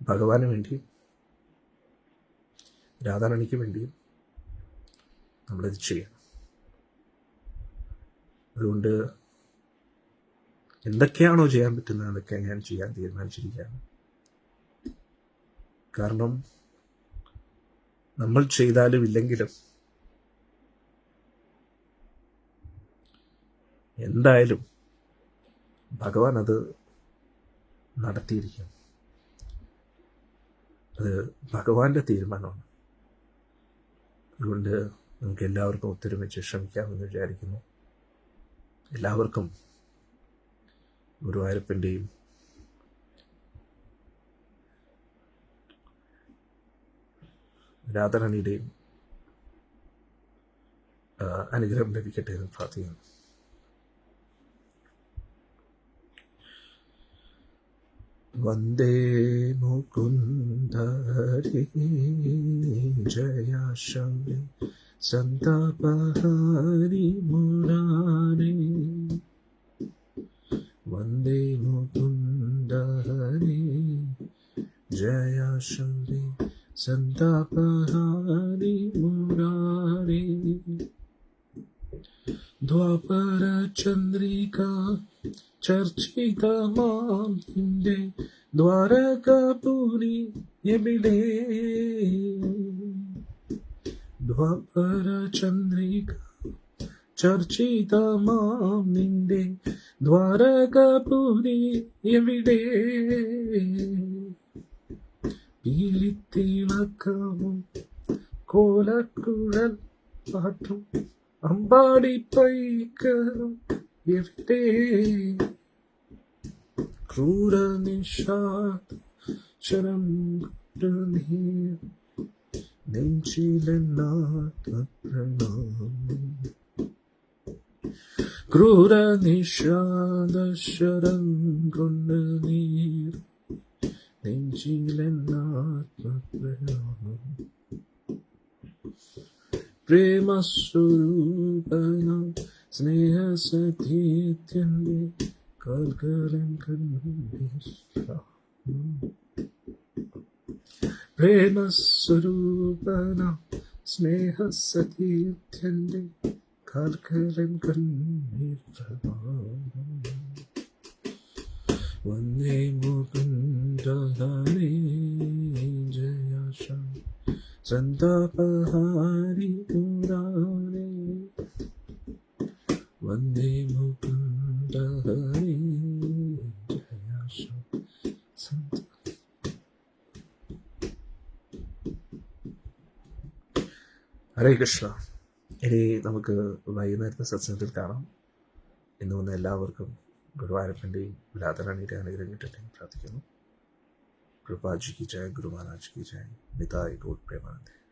ഭഗവാന് വേണ്ടിയും രാധാറാണിക്ക് വേണ്ടിയും നമ്മളിത് ചെയ്യാം. അതുകൊണ്ട് എന്തൊക്കെയാണോ ചെയ്യാൻ പറ്റുന്നത് അതൊക്കെ ഞാൻ ചെയ്യാൻ തീരുമാനിച്ചിരിക്കുകയാണ്. കാരണം നമ്മൾ ചെയ്താലും ഇല്ലെങ്കിലും എന്തായാലും ഭഗവാൻ അത് നടത്തിയിരിക്കും. അത് ഭഗവാന്റെ തീരുമാനമാണ്. അതുകൊണ്ട് നമുക്ക് എല്ലാവർക്കും ഒത്തൊരുമിച്ച് ശ്രമിക്കാമെന്ന് വിചാരിക്കുന്നു. എല്ലാവർക്കും ഗുരുവായൂരപ്പൻ്റെയും രാധാറാണിയുടെയും അനുഗ്രഹം ലഭിക്കട്ടെ എന്ന് പ്രാർത്ഥിക്കുന്നു. വന്ദേ മുകുന്ദ ഹരി ജയ ശൗരി സന്താപഹാരി മുരാരി. വന്ദേ മുകുന്ദ ഹരി ജയ ശൗരി സന്താപഹാരി മുരാരി. ദ്വാപര ചന്ദ്രിക ചർച്ചിതമാം നിന്റെ ദ്വാരകാപുരി എവിടെ. ദ്വാപര ചന്ദ്രിക ചർച്ചിതമാം നിന്റെ ദ്വാരകാപുരി എവിടെ. പീലിത്തിളക്കവും കോലക്കുഴൽ പാട്ടും അമ്പാടി പൈക്കലും എവിടെ. ക്രൂര നിഷാദ ശരം നീർ നെഞ്ചിലെന്നാത്മപ്രണാമം. ക്രൂര നിഷാദ ശരം കൊണ്ട് നീർ നെഞ്ചിലെന്നാത്മപ്രണാമം. പ്രേമസ്വരൂപന സ്നേഹസതീത്യന്റെ കാൽക്കലം കണ്ണീർ. പ്രേമസ്വരൂപന സ്നേഹസതീത്യന്റെ കാൽക്കലം കണ്ണീർ. വന്ദേ മുകുന്ദ ഹരി ജയ ശൗരി സന്താപഹാരി മുരാരി. വന്ദേ മുകുന്ദ ഹരി ജയ ശൗരി സന്താ. ഹരേ കൃഷ്ണ. ഇനി നമുക്ക് വൈകുന്നേരത്തെ സത്സംഗത്തിൽ കാണാം. ഇന്ന് വന്ന എല്ലാവർക്കും ഗുരുവായൂരപ്പൻ്റെയും വിലാതറാണിയുടെ അനുഗ്രഹം കിട്ടട്ടെ പ്രാർത്ഥിക്കുന്നു. കൃപാജി കി ജയ, ഗുരു മഹാരാജ് കി ജയ. നിതായ് ഗൗർ പ്രേമാനന്ദേ.